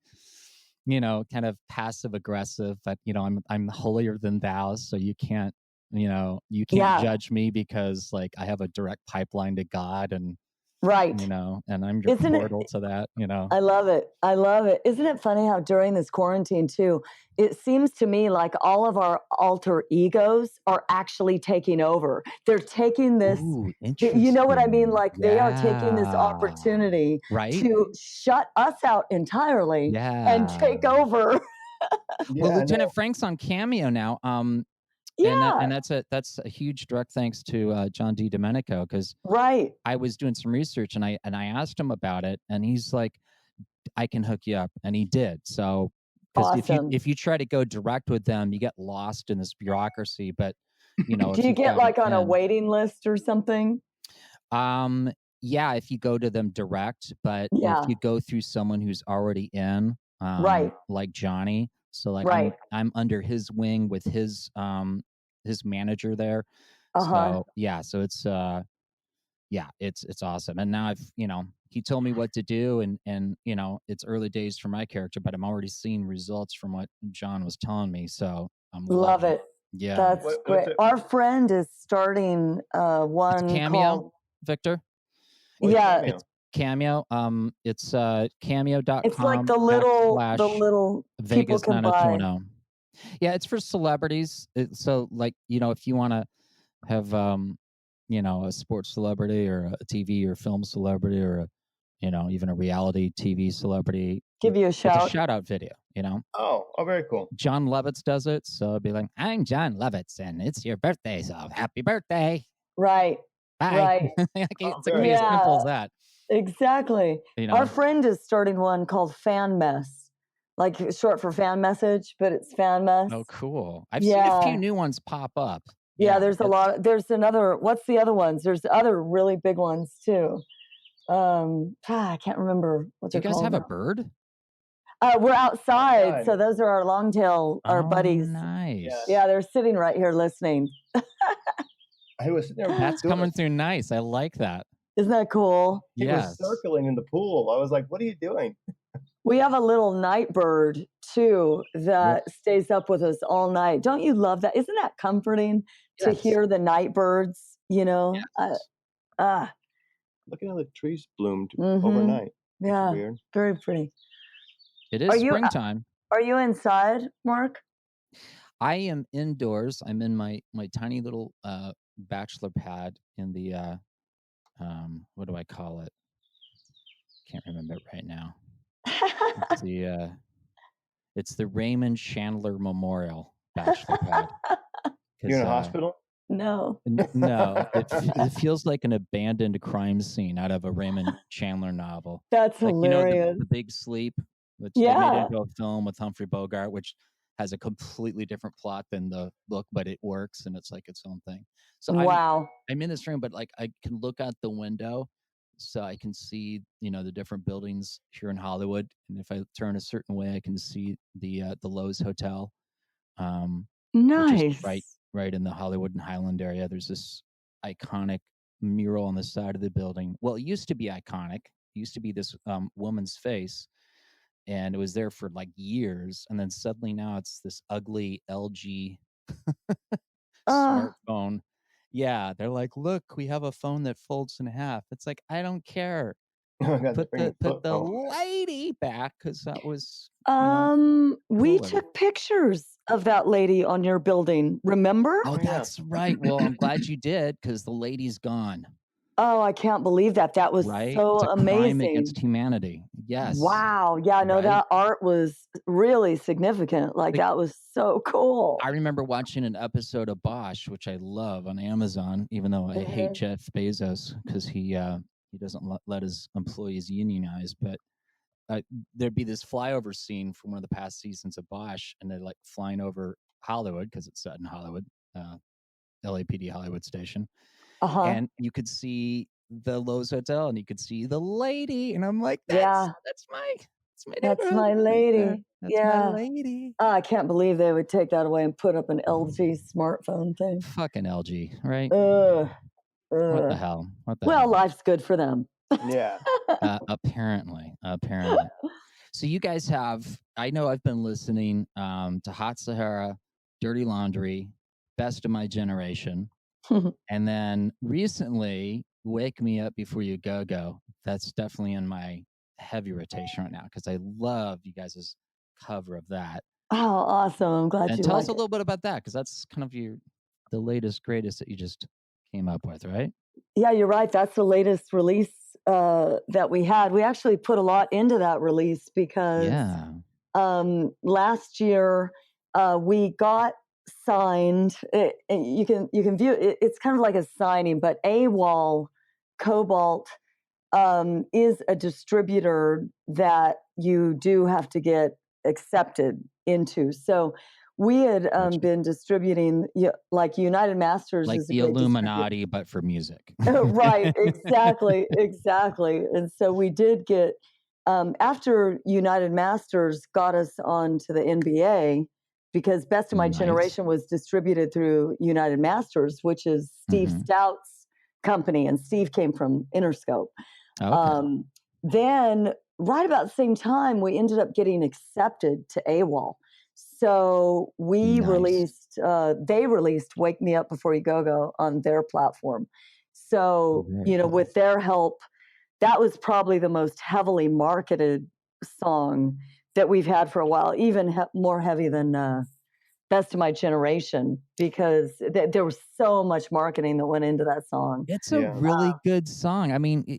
Kind of passive aggressive, but I'm holier than thou, so you can't judge me because like I have a direct pipeline to God and and I'm your portal to that. I love it. Isn't it funny how during this quarantine too, it seems to me like all of our alter egos are actually taking over. They're taking this, you know what I mean? Like they are taking this opportunity to shut us out entirely and take over. Well, Lieutenant Frank's on Cameo now. And that's a huge direct thanks to John D. Domenico, because I was doing some research and I asked him about it, and he's like, I can hook you up, and he did. So because if you try to go direct with them, you get lost in this bureaucracy. But do you get like on a waiting list or something? Yeah, if you go to them direct, but if you go through someone who's already in, like Johnny. So like I'm under his wing with his manager there. So so it's it's awesome. And now I've he told me what to do, and it's early days for my character, but I'm already seeing results from what John was telling me. So I'm love it. Yeah, that's great. Our friend is starting one Cameo, called Victor. It's Cameo. It's cameo.com. It's like the little Vegas people can buy. Yeah, it's for celebrities. So like, if you want to have a sports celebrity or a TV or film celebrity or even a reality TV celebrity, give you a shout. It's a shout out video, Oh, very cool. John Lovitz does it. So it'd be like, I'm John Lovitz and it's your birthday, so happy birthday. Right. Bye. It's like as simple as that. Exactly. Our friend is starting one called Fan Mess, like short for fan message, but it's Fan Mess. Oh, cool. I've seen a few new ones pop up. Yeah, there's a lot. There's another. What's the other ones? There's other really big ones too. I can't remember what they're called. Do you guys have a bird? We're outside, so those are our longtail, our buddies. Nice. Yeah, they're sitting right here listening. I was sitting there. That's coming through nice. I like that. Isn't that cool? He was circling in the pool. I was like, "What are you doing?" We have a little night bird too that stays up with us all night. Don't you love that? Isn't that comforting to Yes. hear the night birds? You know, Yes. Look at how the trees bloomed mhm. overnight. It's Yeah, weird. very pretty. It Are is you springtime. are you inside, Mark? I am indoors. I'm in my tiny little bachelor pad in the what do I call it? Can't remember it right now. It's the Raymond Chandler Memorial Bachelor Pad. You're in a hospital? No. No, it feels like an abandoned crime scene out of a Raymond Chandler novel. That's Like, you know, hilarious. the Big Sleep, which they made Yeah. into a film with Humphrey Bogart, which has a completely different plot than the book, but it works and it's like its own thing. So Wow. I'm in this room, but like I can look out the window, so I can see, you know, the different buildings here in Hollywood, and if I turn a certain way, I can see the Lowe's Hotel, which is Nice. right in the Hollywood and Highland area. There's this iconic mural on the side of the building. Well, it used to be iconic. It used to be this woman's face, and it was there for like years, and then suddenly now it's this ugly LG smartphone. Yeah, they're like, look, we have a phone that folds in half. It's like, I don't care. Put the lady back, because that was, you know, we cooler. took pictures of that lady on your building, remember? Oh, that's right. Well, I'm glad you did, because the lady's gone. Oh, I can't believe that. That was Right? so It's a amazing. crime against humanity. Yes. Wow. Yeah, no, Right? that art was really significant. Like, that was so cool. I remember watching an episode of Bosch, which I love, on Amazon, even though I hate Jeff Bezos because he doesn't let his employees unionize. But there'd be this flyover scene from one of the past seasons of Bosch, and they're like flying over Hollywood because it's set in Hollywood, LAPD Hollywood station. And you could see the Lowe's Hotel, and you could see the lady, and I'm like, that's my lady. That's my lady. Oh, I can't believe they would take that away and put up an LG smartphone thing. Fucking LG, right? What the hell? Well, life's good for them. Yeah. Apparently. So you guys have, I know I've been listening to Hot Sahara, Dirty Laundry, Best of My Generation. And then recently, Wake Me Up Before You Go. That's definitely in my heavy rotation right now, because I love you guys' cover of that. Oh, awesome. I'm glad you And tell like us a little bit about that, because that's kind of the latest, greatest that you just came up with, right? Yeah, you're right. That's the latest release that we had. We actually put a lot into that release because last year we got signed. You can view it. It's kind of like a signing, but AWOL Cobalt is a distributor that you do have to get accepted into. So we had been distributing, like United Masters, like is the Illuminati, but for music. Right, exactly. And so we did get, after United Masters got us onto the NBA, because Best of My Generation was distributed through United Masters, which is Steve Stout's company, and Steve came from Interscope. Okay. Then right about the same time, we ended up getting accepted to AWOL. So we released, they released Wake Me Up Before You Go on their platform. So, with their help, that was probably the most heavily marketed song that we've had for a while, even more heavy than Best of My Generation, because there was so much marketing that went into that song. It's a really good song. I mean,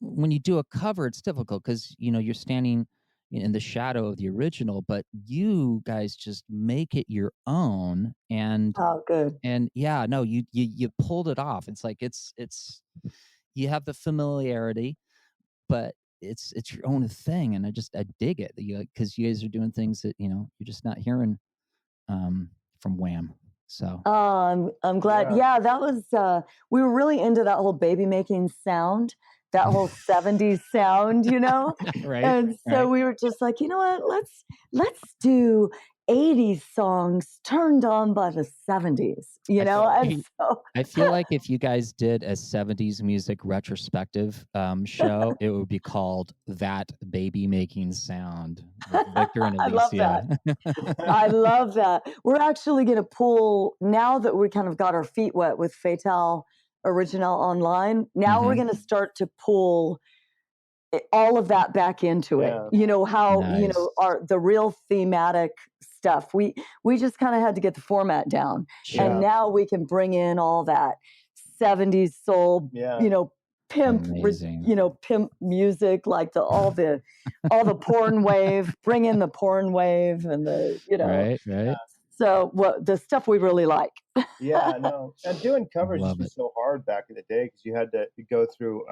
when you do a cover, it's difficult because, you're standing in the shadow of the original, but you guys just make it your own. And good. And you pulled it off. It's like it's you have the familiarity, but it's your own thing, and I dig it. Because you guys are doing things that you're just not hearing from Wham. So I'm glad. Yeah, that was we were really into that whole baby making sound, that whole 70s sound, Right. And so we were just like, you know what, let's do 80s songs turned on by the 70s, you know? And so I feel like if you guys did a 70s music retrospective show, it would be called That Baby Making Sound with Victor and I love Alicia. I love that. We're actually going to pull, now that we kind of got our feet wet with Fatal Original Online, now we're going to start to pull all of that back into it. You know, how, you know, the real thematic stuff. We just kind of had to get the format down. And now we can bring in all that 70s soul, you know, pimp, you know, pimp music, like all the porn wave, bring in the porn wave and the, you know. Right. So the stuff we really like. Yeah, no. And doing covers used to be so hard back in the day because you had to go through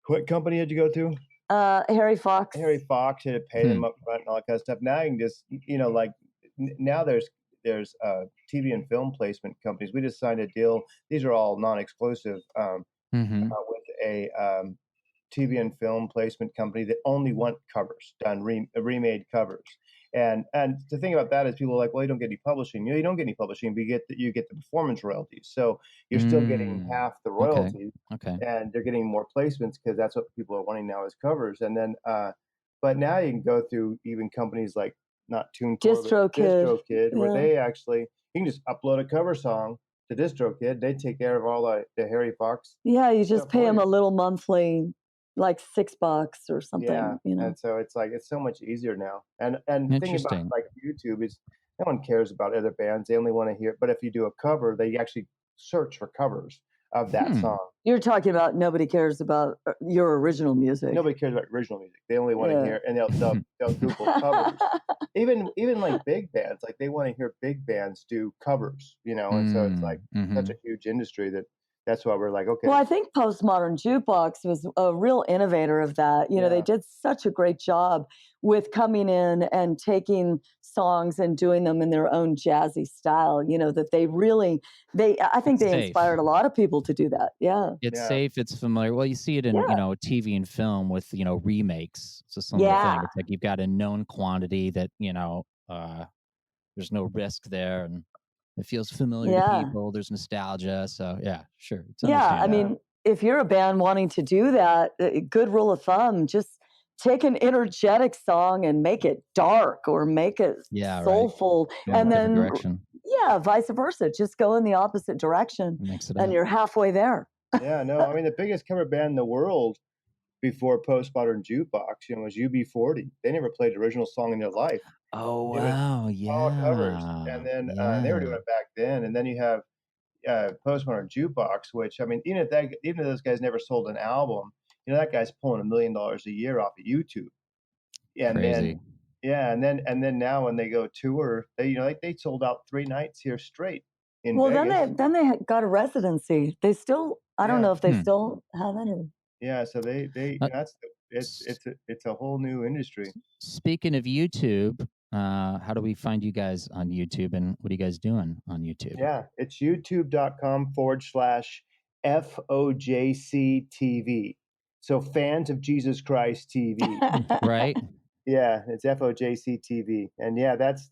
what company did you go through? Harry Fox. Harry Fox, you had to pay them up front and all that kind of stuff. Now you can just, you know, like now there's TV and film placement companies. We just signed a deal. These are all non-exclusive with a TV and film placement company that only want covers done, remade covers. And the thing about that is people are like, well, you don't get any publishing. You don't get any publishing, but you get the performance royalties. So you're still getting half the royalties, and they're getting more placements because that's what people are wanting now is covers. And then, but now you can go through even companies like not TuneCore, DistroKid, where they actually you can just upload a cover song to DistroKid. They take care of all the Harry Fox. Yeah, you just pay them a little monthly, like $6 or something. Yeah, you know. And so it's like it's so much easier now. And the thing about like YouTube is no one cares about other bands. They only want to hear. But if you do a cover, they actually search for covers of that song. You're talking about nobody cares about your original music. Nobody cares about original music. They only want to hear, and they'll Google covers. Even like big bands, like they want to hear big bands do covers, you know. And so it's like such a huge industry that's why we're like, okay. Well, I think Postmodern Jukebox was a real innovator of that. You know, they did such a great job with coming in and taking songs and doing them in their own jazzy style, you know, that I think they inspired a lot of people to do that. Yeah. It's safe. It's familiar. Well, you see it in, you know, TV and film with, you know, remakes. So some of the thing, it's like you've got a known quantity that, you know, there's no risk there. And it feels familiar to people. There's nostalgia. So yeah, sure. I mean, if you're a band wanting to do that, a good rule of thumb, just take an energetic song and make it dark or make it soulful. And then, vice versa. Just go in the opposite direction and you're halfway there. Yeah, no, I mean, the biggest cover band in the world before Postmodern Jukebox, you know, was UB40. They never played an original song in their life. Oh, wow. All covers. And then they were doing it back then. And then you have Postmodern Jukebox, which, I mean, even if those guys never sold an album, you know, that guy's pulling $1 million a year off of YouTube. And crazy. And then now when they go tour, they sold out 3 nights here straight in Vegas. then they got a residency. They still, I don't know if they still have it. Yeah, so it's a whole new industry. Speaking of YouTube, how do we find you guys on YouTube, and what are you guys doing on YouTube? Yeah, it's youtube.com/FOJC TV. So Fans of Jesus Christ TV. Right? Yeah, it's FOJC TV. And yeah, that's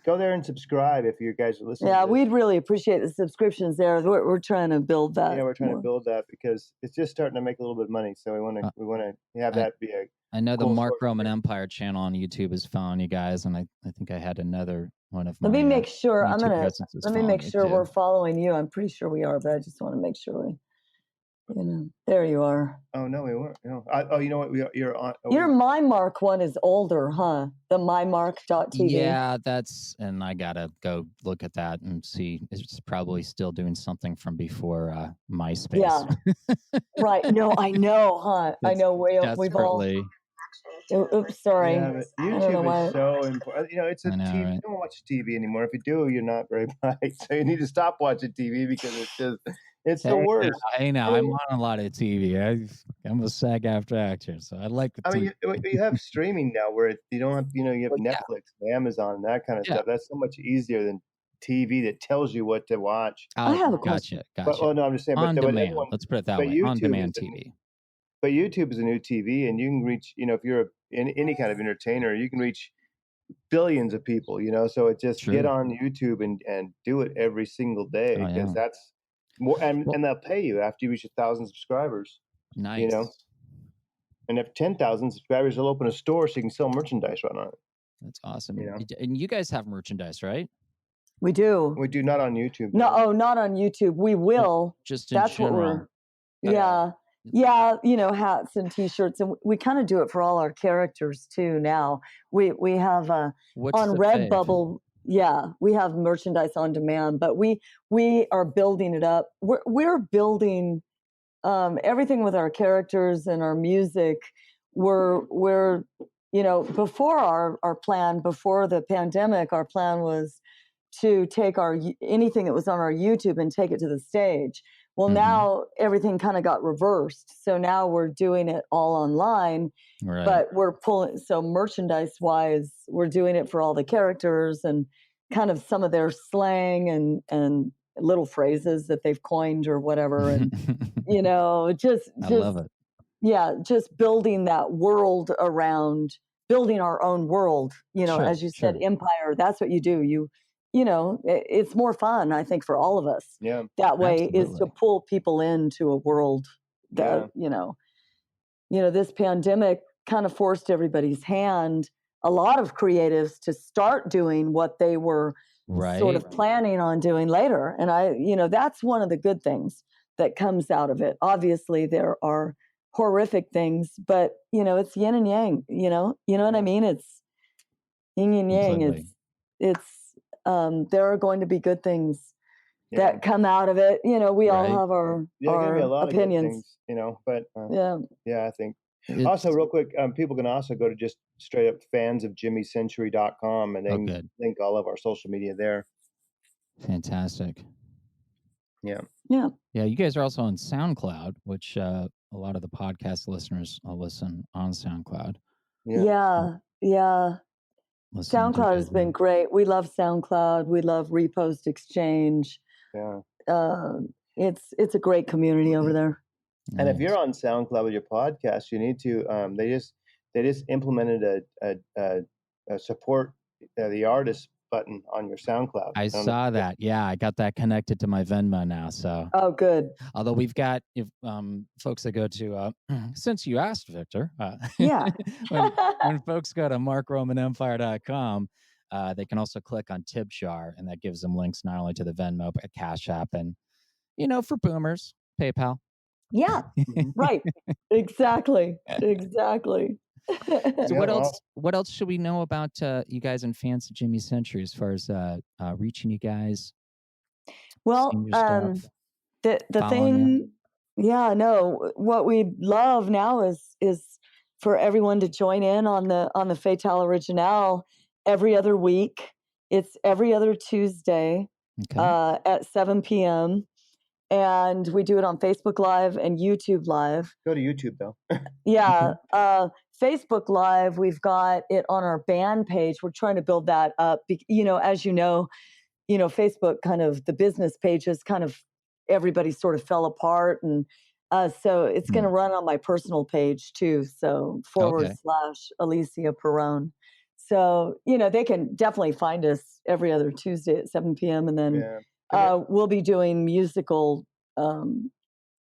go there and subscribe if you guys are listening. Yeah, we'd really appreciate the subscriptions there. We're trying to build that. Yeah, we're trying to build that because it's just starting to make a little bit of money. So we want to have that be a. I know the Mark Roman Empire channel on YouTube is following you guys, and I think I had another one of my. Let me make sure. Let me make sure we're following you. I'm pretty sure we are, but I just want to make sure we. You know, there you are. Oh no, we weren't. No. You know what? You're on. Your MyMark one is older, huh? The mymark.tv. Yeah, and I gotta go look at that and see. It's probably still doing something from before MySpace. Yeah. Right. No, I know, huh? I know. We've all. Oops, sorry. Yeah, YouTube is so important. You know, it's a TV. Right? You don't watch TV anymore. If you do, you're not very bright. So you need to stop watching TV because it's the worst. I know. I'm on a lot of TV. I'm a SAG-AFTRA actor, so I like the TV. I mean, you have streaming now where you don't have, you have Netflix, and Amazon, and that kind of stuff. That's so much easier than TV that tells you what to watch. I have a question. Gotcha. But, no, I'm just saying. On demand. Let's put it that way. On-demand TV. But YouTube is a new TV, and you can reach, if you're any kind of entertainer, you can reach billions of people, you know. So it just True. get on YouTube and do it every single day, Oh, because yeah. that's more, and Well- they'll pay you after you reach 1,000 subscribers. Nice. You know, and if 10,000 subscribers, they'll open a store so you can sell merchandise right on it. That's awesome. You know? And you guys have merchandise, right? We do. We do not on YouTube. No, though. oh, not on YouTube. We will. Just in That's what general. we're. Yeah. Yeah, you know, hats and T-shirts, and we kind of do it for all our characters too. Now we have What's on the fave? Redbubble. Yeah, we have merchandise on demand, but we are building it up. We're building everything with our characters and our music. We're you know, before our plan, before the pandemic, our plan was to take anything that was on our YouTube and take it to the stage. Well, now everything kind of got reversed. So now we're doing it all online, Right. but we're pulling, so merchandise wise, we're doing it for all the characters and kind of some of their slang and little phrases that they've coined or whatever. And, you know, I love it. Yeah, just building that world around, building our own world, you know, Sure, as you said, sure. empire, that's what you do. You know, it's more fun, I think, for all of us. Yeah. That way is to Absolutely. pull people into a world that, you know, this pandemic kind of forced everybody's hand, a lot of creatives, to start doing what they were sort of planning on doing later. And you know, that's one of the good things that comes out of it. Obviously, there are horrific things, but you know, it's yin and yang, you know what I mean? It's yin and yang. Completely. There are going to be good things that come out of it. You know, we all have our gonna be a lot opinions. of good things, you know, but yeah, I think. Also, real quick, people can also go to just straight up fansofjimmycentury.com, and they can link all of our social media there. Fantastic. Yeah. You guys are also on SoundCloud, which a lot of the podcast listeners listen on SoundCloud. Yeah. SoundCloud has been great. We love SoundCloud. We love Repost Exchange. Yeah. It's a great community over there. And if you're on SoundCloud with your podcast, you need to. They just implemented a support the artist button on your SoundCloud. I saw that. Yeah, I got that connected to my Venmo now. So. Oh, good. Although we've got folks that go to since you asked, Victor. Yeah. when folks go to markromanempire.com, they can also click on tip jar, and that gives them links not only to the Venmo but Cash App, and you know, for boomers, PayPal. Yeah, right. Exactly. So what else should we know about you guys and Fans of Jimmy Century as far as reaching you guys? Well, the thing, what we love now is for everyone to join in on the Fatale Original every other week. It's every other Tuesday at 7 p.m. And we do it on Facebook Live and YouTube Live. Go to YouTube, though. Yeah. Facebook Live, we've got it on our band page. We're trying to build that up. You know, as you know, Facebook kind of, the business pages kind of, everybody sort of fell apart. And so it's going to run on my personal page too. So / Alicia Perrone. So, you know, they can definitely find us every other Tuesday at 7 p.m. And then we'll be doing musical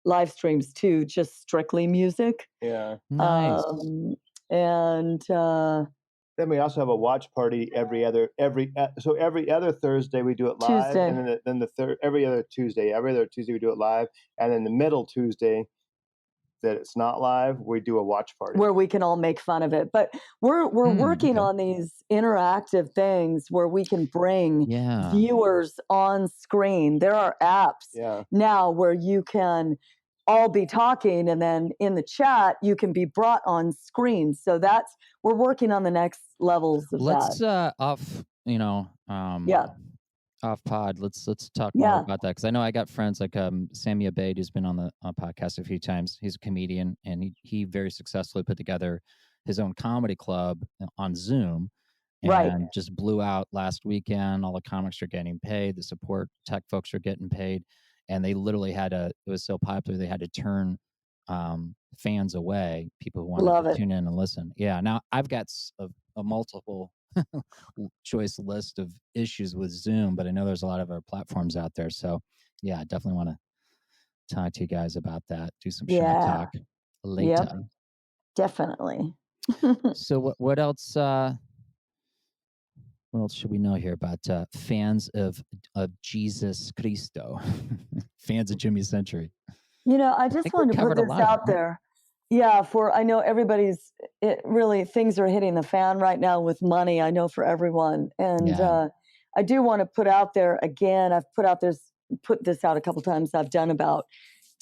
live streams too, just strictly music. Yeah. Nice. And then we also have a watch party every other Thursday we do it live, Tuesday. And then every other Tuesday we do it live, and then the middle Tuesday that it's not live, we do a watch party where we can all make fun of it. But we're working on these interactive things where we can bring viewers on screen. There are apps now where you can all be talking, and then in the chat you can be brought on screen. So we're working on the next levels of that. Off pod. Let's talk more about that, because I know I got friends like Sammy Abaid, who's been on the podcast a few times. He's a comedian, and he very successfully put together his own comedy club on Zoom, and just blew out last weekend. All the comics are getting paid. The support tech folks are getting paid, and they literally it was so popular they had to turn fans away, people who wanted to tune in and listen. Yeah. Now I've got a multiple choice list of issues with Zoom, but I know there's a lot of other platforms out there. So yeah, I definitely want to talk to you guys about that. Do some shy Yeah. talk later. Yep. Definitely. So what else? What else should we know here about fans of Jesus Cristo, fans of Jimmy Century? You know, I just wanted to put this out there. Yeah, I know really, things are hitting the fan right now with money, I know, for everyone. And I do want to put out there, again, I've put this out a couple times. I've done about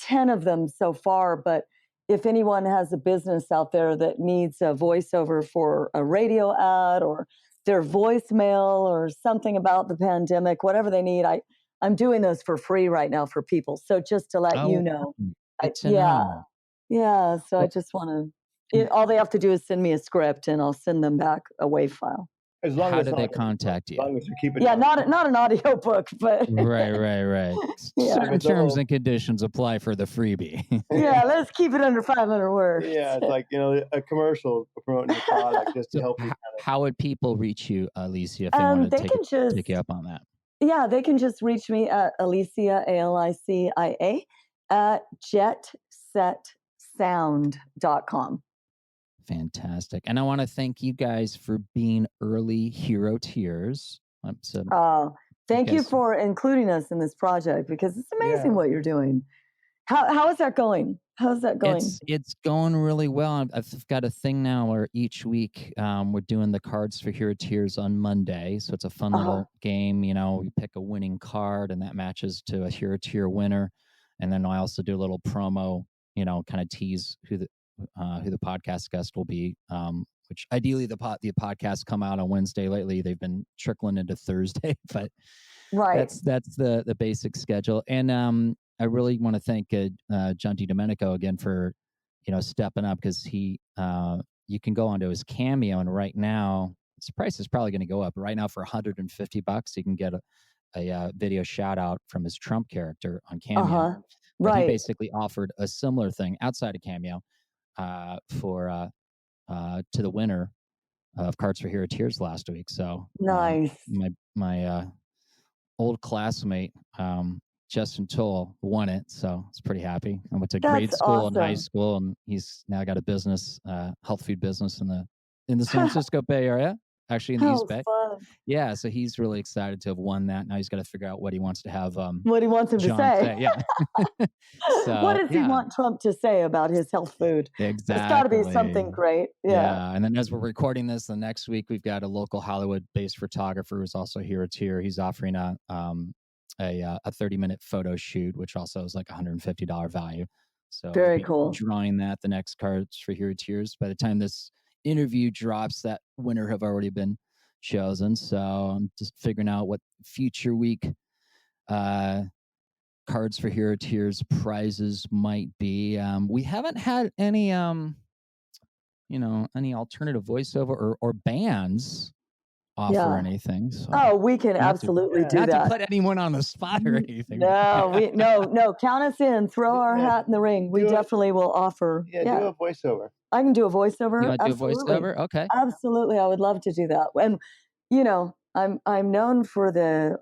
10 of them so far, but if anyone has a business out there that needs a voiceover for a radio ad or their voicemail or something about the pandemic, whatever they need, I'm doing those for free right now for people. So just to let you know. Know. Yeah. So I just want to, all they have to do is send me a script and I'll send them back a WAV file. As long How as do they contact you? As long as you keep it. Yeah, not an audio book, but right. Yeah. Certain terms and conditions apply for the freebie. Yeah, let's keep it under 500 words. Yeah, it's like, a commercial promoting your product just to help you. How would people reach you, Alicia, if they want to take you up on that? Yeah, they can just reach me at Alicia, ALICIA, at jetsetsound.com. Fantastic. And I want to thank you guys for being early hero tiers. Thank you for including us in this project, because it's amazing what you're doing. How is that going? How's that going? It's going really well. I've got a thing now where each week we're doing the cards for hero tiers on Monday. So it's a fun little game. You know, we pick a winning card and that matches to a hero tier winner. And then I also do a little promo, kind of tease who the podcast guest will be, which ideally the podcasts come out on Wednesday. Lately they've been trickling into Thursday, but that's the basic schedule. And I really want to thank John DiDomenico again for stepping up, because you can go onto his Cameo, and right now its price is probably going to go up. Right now for $150 you can get a video shout out from his Trump character on Cameo. But he basically offered a similar thing outside of Cameo for to the winner of Cards for Hero Tiers last week. So nice. My old classmate Justin Toll won it, so I was pretty happy. I went to grade school and high school, and he's now got a business, health food business in the San Francisco Bay Area, actually in the East Bay. Fun. Yeah, so he's really excited to have won that. Now he's got to figure out what he wants to have. What he wants him John to say. Yeah. So, what does he want Trump to say about his health food? Exactly. It's got to be something great. Yeah. And then as we're recording this, the next week we've got a local Hollywood-based photographer who's also here at tier. He's offering a 30-minute photo shoot, which also is like $150 value. So very cool. Drawing that the next Cards for Hero Tiers. By the time this interview drops, that winner have already been chosen. So I'm just figuring out what future week Cards for Hero Tiers prizes might be. We haven't had any any alternative voiceover or bands offer anything. So we can absolutely do that. Not to put anyone on the spot or anything. No, count us in. Throw our hat in the ring. We definitely will offer. Do a voiceover. I can do a voiceover. You want to do a voiceover? Okay. Absolutely, I would love to do that. And I'm known for I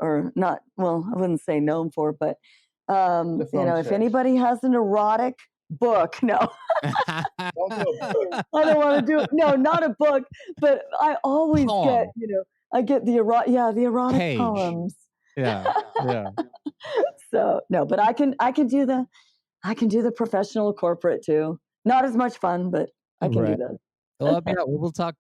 wouldn't say known for, but if anybody has an erotic book, no. I don't want to do it. No, not a book, but I always get, I get the erotic Page. Poems. Yeah. So no, but I can do the professional corporate too. Not as much fun, but I can do that. Well, we'll talk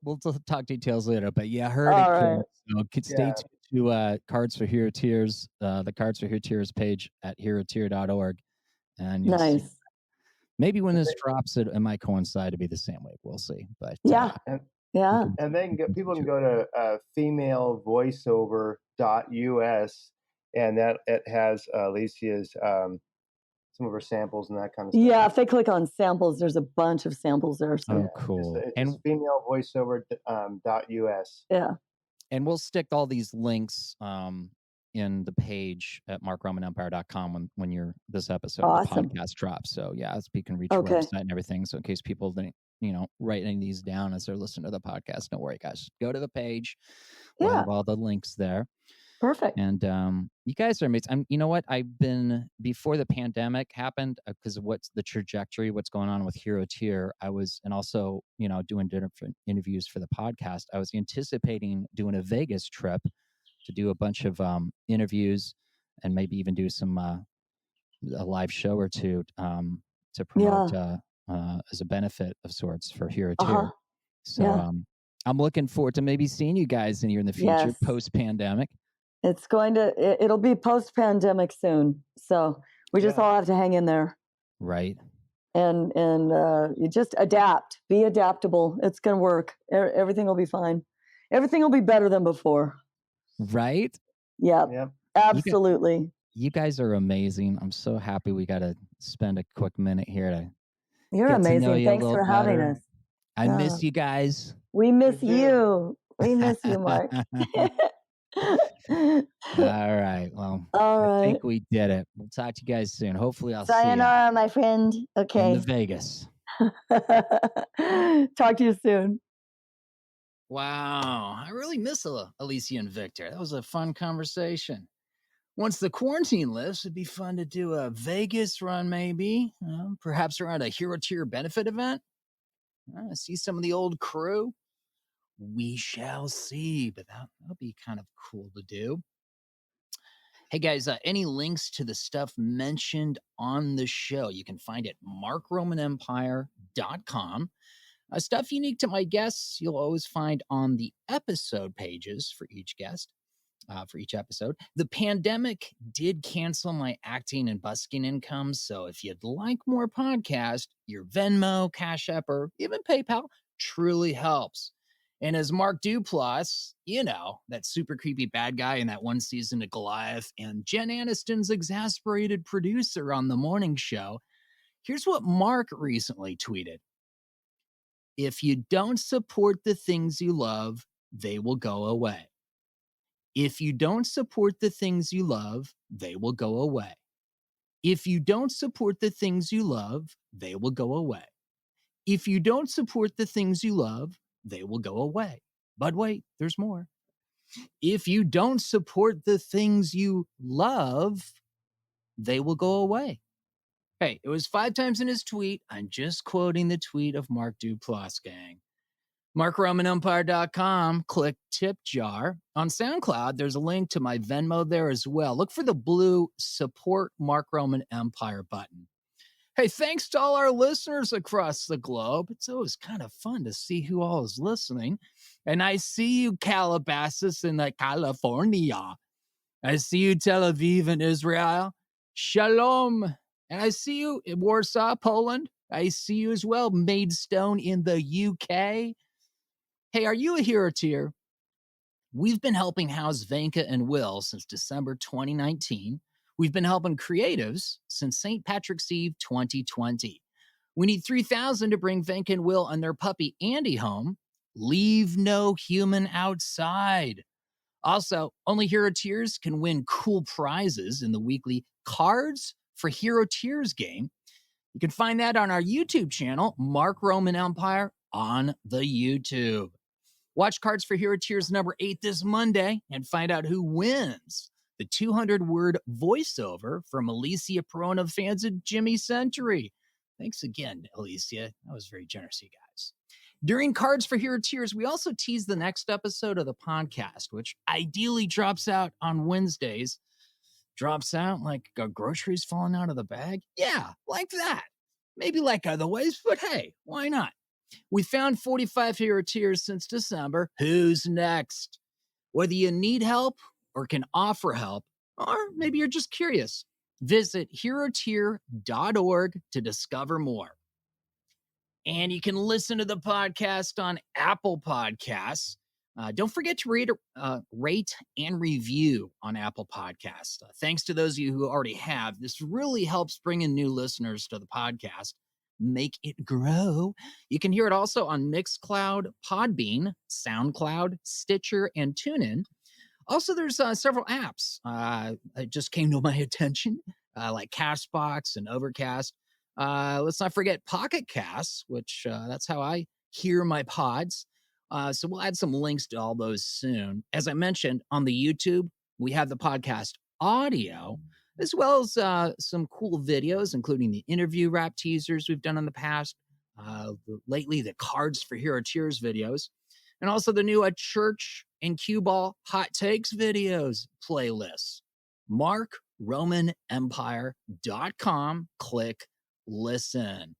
details later. But heard all it. Right. So stay tuned to Cards for Hero Tiers, the Cards for Hero Tiers page at herotier.org, and you'll see. Maybe when this drops, it might coincide to be the same week. We'll see. But and then people can go to femalevoiceover.us, and that it has Alicia's some of her samples and that kind of stuff. Yeah, if they click on samples, there's a bunch of samples there. So. Cool. It's femalevoiceover.us. Yeah. And we'll stick all these links in the page at markromanempire.com when this episode of the podcast drops. So people can reach our website and everything. So in case people writing these down as they're listening to the podcast. Don't worry, guys. Go to the page. We'll have all the links there. Perfect. And you guys are amazing. You know what? I've been, before the pandemic happened, because what's the trajectory, what's going on with Hero Tier, I was, and also, doing different interviews for the podcast, I was anticipating doing a Vegas trip to do a bunch of interviews and maybe even do some a live show or two to promote as a benefit of sorts for Hero Tier. So I'm looking forward to maybe seeing you guys in here in the future, post-pandemic. It'll be post-pandemic soon. So we just all have to hang in there. Right. And you just adapt, be adaptable. It's going to work. Everything will be fine. Everything will be better than before. Right? Yeah. Absolutely. You guys are amazing. I'm so happy we got to spend a quick minute here to You're get amazing. to know you Thanks a little for having better. us. I miss you guys. We miss you. We miss you, Mark. All right. Well, I think we did it. We'll talk to you guys soon. Hopefully I'll see you Sayonara, my friend. Okay. in Vegas. Talk to you soon. Wow. I really miss Alicia and Victor. That was a fun conversation. Once the quarantine lifts, it'd be fun to do a Vegas run, maybe. Perhaps around a Hero Tier benefit event. See some of the old crew. We shall see, but that'll be kind of cool to do. Hey guys, any links to the stuff mentioned on the show, you can find at markromanempire.com. Stuff unique to my guests, you'll always find on the episode pages for each guest, for each episode. The pandemic did cancel my acting and busking income, so if you'd like more podcasts, your Venmo, Cash App, or even PayPal truly helps. And as Mark Duplass, that super creepy bad guy in that one season of Goliath, and Jen Aniston's exasperated producer on the morning show, here's what Mark recently tweeted. If you don't support the things you love, they will go away. If you don't support the things you love, they will go away. If you don't support the things you love, they will go away. If you don't support the things you love, they will go away. But wait, there's more. If you don't support the things you love, they will go away. Hey, it was 5 times in his tweet. I'm just quoting the tweet of Mark Duplass, gang. MarkRomanEmpire.com, click tip jar. On SoundCloud, there's a link to my Venmo there as well. Look for the blue support Mark Roman Empire button. Hey, thanks to all our listeners across the globe. It's always kind of fun to see who all is listening. And I see you, Calabasas in California. I see you, Tel Aviv in Israel. Shalom. And I see you in Warsaw, Poland. I see you as well, Maidstone in the UK. Hey, are you a Hero Tier? We've been helping house Venka and Will since December 2019. We've been helping creatives since St. Patrick's Eve 2020. We need 3,000 to bring Venka and Will and their puppy Andy home. Leave no human outside. Also, only Hero Tiers can win cool prizes in the weekly Cards for Hero Tiers game. You can find that on our YouTube channel, Mark Roman Empire on the YouTube. Watch Cards for Hero Tiers number 8 this Monday and find out who wins the 200-word voiceover from Alicia Perrone fans of Jimmy Century. Thanks again, Alicia. That was very generous of you guys. During Cards for Hero Tiers, we also tease the next episode of the podcast, which ideally drops out on Wednesdays. Drops out like groceries falling out of the bag? Yeah, like that. Maybe like other ways, but hey, why not? We found 45 Hero Tiers since December. Who's next? Whether you need help or can offer help, or maybe you're just curious, visit herotier.org to discover more. And you can listen to the podcast on Apple Podcasts. Don't forget to rate and review on Apple Podcasts. Thanks to those of you who already have. This really helps bring in new listeners to the podcast. Make it grow. You can hear it also on Mixcloud, Podbean, SoundCloud, Stitcher, and TuneIn. Also, there's several apps that just came to my attention, like Castbox and Overcast. Let's not forget Pocket Casts, which that's how I hear my pods. So we'll add some links to all those soon. As I mentioned, on the YouTube, we have the podcast audio, as well as some cool videos, including the interview rap teasers we've done in the past. Lately, the Cards for Hero Tears videos, and also the new Church and Cue Ball Hot Takes videos playlist. MarkRomanEmpire.com. Click listen.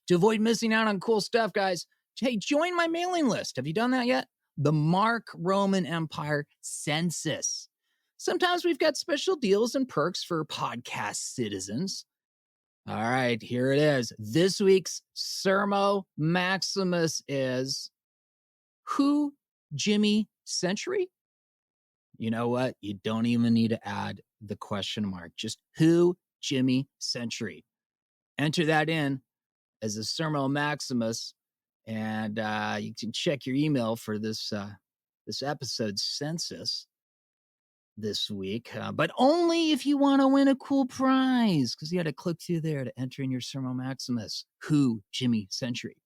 To avoid missing out on cool stuff, guys, hey, join my mailing list. Have you done that yet? The Mark Roman Empire Census. Sometimes we've got special deals and perks for podcast citizens. All right, here it is. This week's Sermo Maximus is Who Jimmy Century? You know what? You don't even need to add the question mark. Just Who Jimmy Century. Enter that in as a Sermo Maximus, and you can check your email for this episode's census this week, but only if you want to win a cool prize, because you had to click through there to enter in your Sermo Maximus, Who Jimmy Century.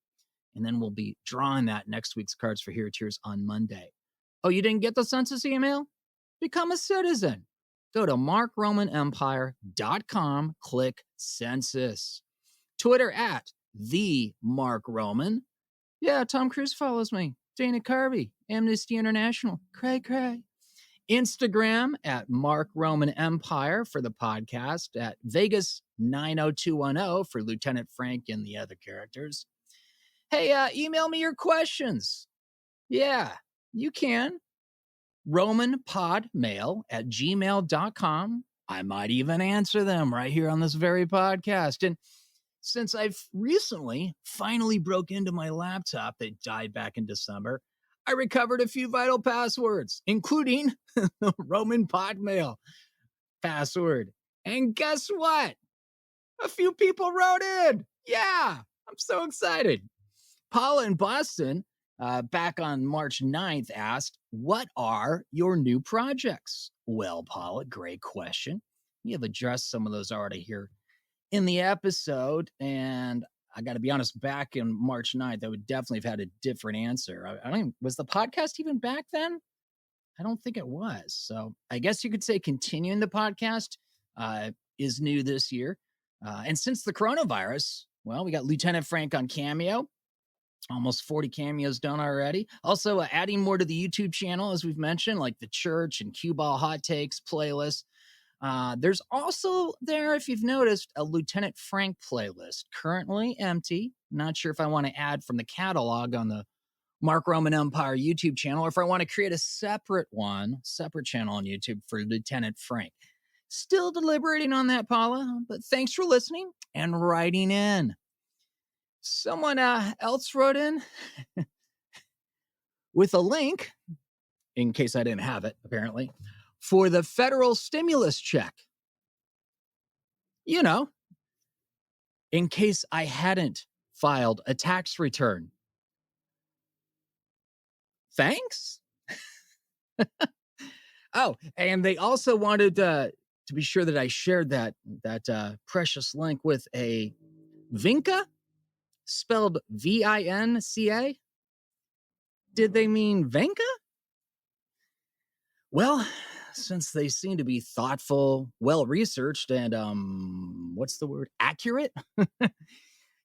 And then we'll be drawing that next week's Cards for Hero Tears on Monday. Oh, you didn't get the census email? Become a citizen. Go to markromanempire.com, click census. Twitter at the Mark Roman. Yeah, Tom Cruise follows me. Dana Carvey, Amnesty International. Cray. Instagram at Mark Roman Empire for the podcast, at Vegas 90210 for Lieutenant Frank and the other characters. Hey, email me your questions. Yeah, you can. RomanPodMail@gmail.com. I might even answer them right here on this very podcast. And since I've recently finally broke into my laptop that died back in December, I recovered a few vital passwords, including the Roman Podmail password. And guess what? A few people wrote in. Yeah, I'm so excited. Paula in Boston, back on March 9th, asked, what are your new projects? Well, Paula, great question. We have addressed some of those already here in the episode, and I got to be honest, back in March 9th, I would definitely have had a different answer. I don't even, was the podcast even back then? I don't think it was. So I guess you could say continuing the podcast is new this year. And since the coronavirus, well, we got Lieutenant Frank on Cameo. Almost 40 cameos done already. Also, adding more to the YouTube channel, as we've mentioned, like the Church and Cue Ball Hot Takes playlist. There's also there, if you've noticed, a Lieutenant Frank playlist, currently empty. Not sure if I want to add from the catalog on the Mark Roman Empire YouTube channel, or if I want to create a separate channel on YouTube for Lieutenant Frank. Still deliberating on that, Paula, but thanks for listening and writing in. Someone else wrote in with a link, in case I didn't have it, apparently, for the federal stimulus check. You know, in case I hadn't filed a tax return. Thanks. Oh, and they also wanted to be sure that I shared that precious link with a Vinca, spelled Vinca. Did they mean Venka? Well, since they seem to be thoughtful, well-researched, and, accurate?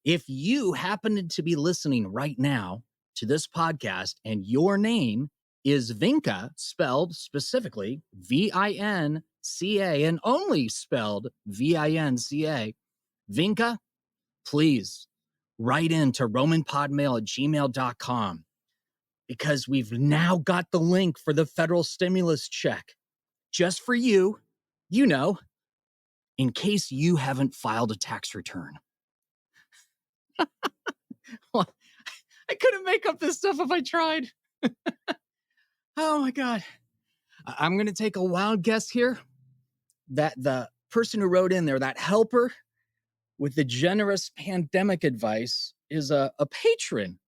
If you happen to be listening right now to this podcast and your name is Vinca, spelled specifically Vinca, and only spelled Vinca, Vinca, please write in to romanpodmail@gmail.com, because we've now got the link for the federal stimulus check just for you, in case you haven't filed a tax return. Well, I couldn't make up this stuff if I tried. Oh my God. I'm going to take a wild guess here that the person who wrote in there, that helper with the generous pandemic advice, is a patron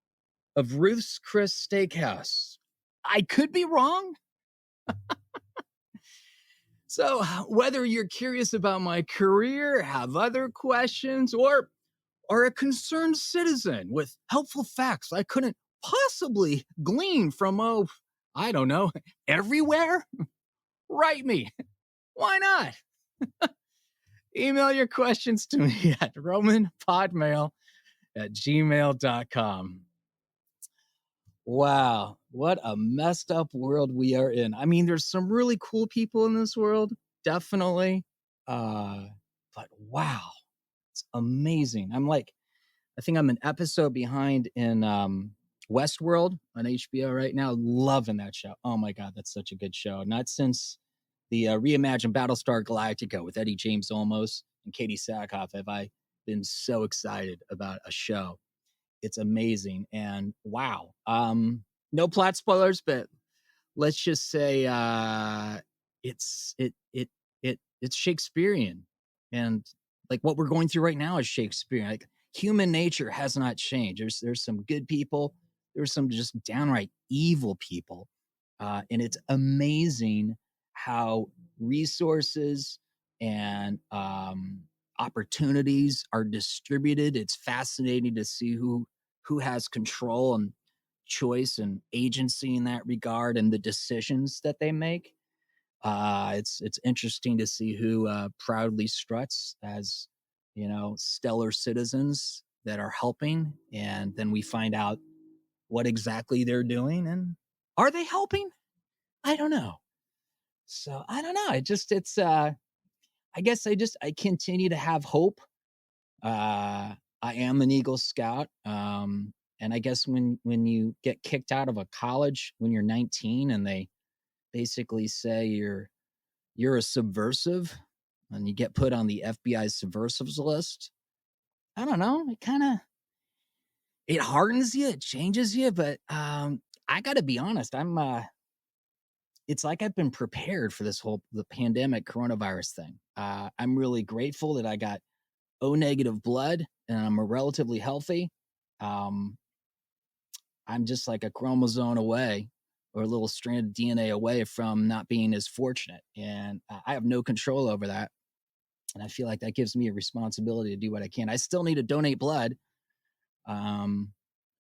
of Ruth's Chris Steakhouse. I could be wrong. So, whether you're curious about my career, have other questions, or are a concerned citizen with helpful facts I couldn't possibly glean from, oh, I don't know, everywhere, write me. Why not? Email your questions to me at romanpodmail@gmail.com. Wow, what a messed up world we are in. I mean, there's some really cool people in this world, definitely. But wow, it's amazing. I think I'm an episode behind in Westworld on HBO right now. Loving that show. Oh my God, that's such a good show. Not since the reimagined Battlestar Galactica with Eddie James Olmos and Katie Sackhoff have I been so excited about a show. It's amazing. And wow. No plot spoilers, but let's just say it's Shakespearean. And like what we're going through right now is Shakespearean. Like human nature has not changed. There's some good people, there's some just downright evil people. And it's amazing how resources and opportunities are distributed. It's fascinating to see who has control and choice and agency in that regard and the decisions that they make. It's interesting to see who proudly struts as, stellar citizens that are helping, and then we find out what exactly they're doing, and are they helping? I don't know. So I don't know. I guess I continue to have hope. I am an Eagle Scout. And I guess when you get kicked out of a college when you're 19 and they basically say you're a subversive and you get put on the FBI's subversives list, I don't know. It hardens you, it changes you, but I got to be honest. It's like I've been prepared for the pandemic coronavirus thing. I'm really grateful that I got O negative blood and I'm relatively healthy. I'm just like a chromosome away or a little strand of DNA away from not being as fortunate. And I have no control over that. And I feel like that gives me a responsibility to do what I can. I still need to donate blood.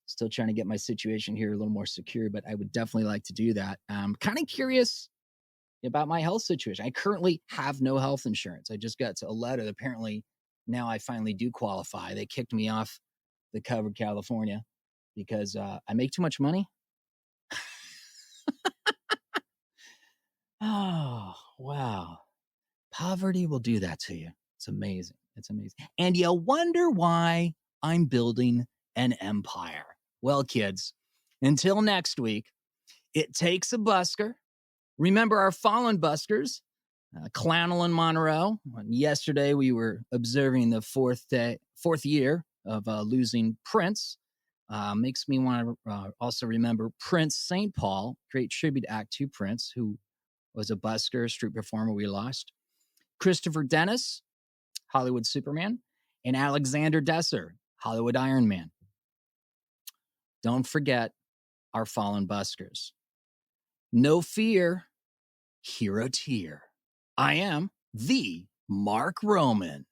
Still trying to get my situation here a little more secure, but I would definitely like to do that. I'm kind of curious about my health situation. I currently have no health insurance. I just got a letter that apparently now I finally do qualify. They kicked me off the covered California because I make too much money. Oh, wow. Poverty will do that to you. It's amazing. It's amazing. And you wonder why I'm building an empire. Well, kids, until next week, it takes a busker. Remember our fallen buskers, Clownell and Monroe. Yesterday, we were observing the fourth year of losing Prince. Makes me want to also remember Prince St. Paul, great tribute act to Prince, who was a busker, street performer we lost. Christopher Dennis, Hollywood Superman, and Alexander Desser, Hollywood Iron Man. Don't forget our fallen buskers. No fear, hero tier. I am the Mark Roman.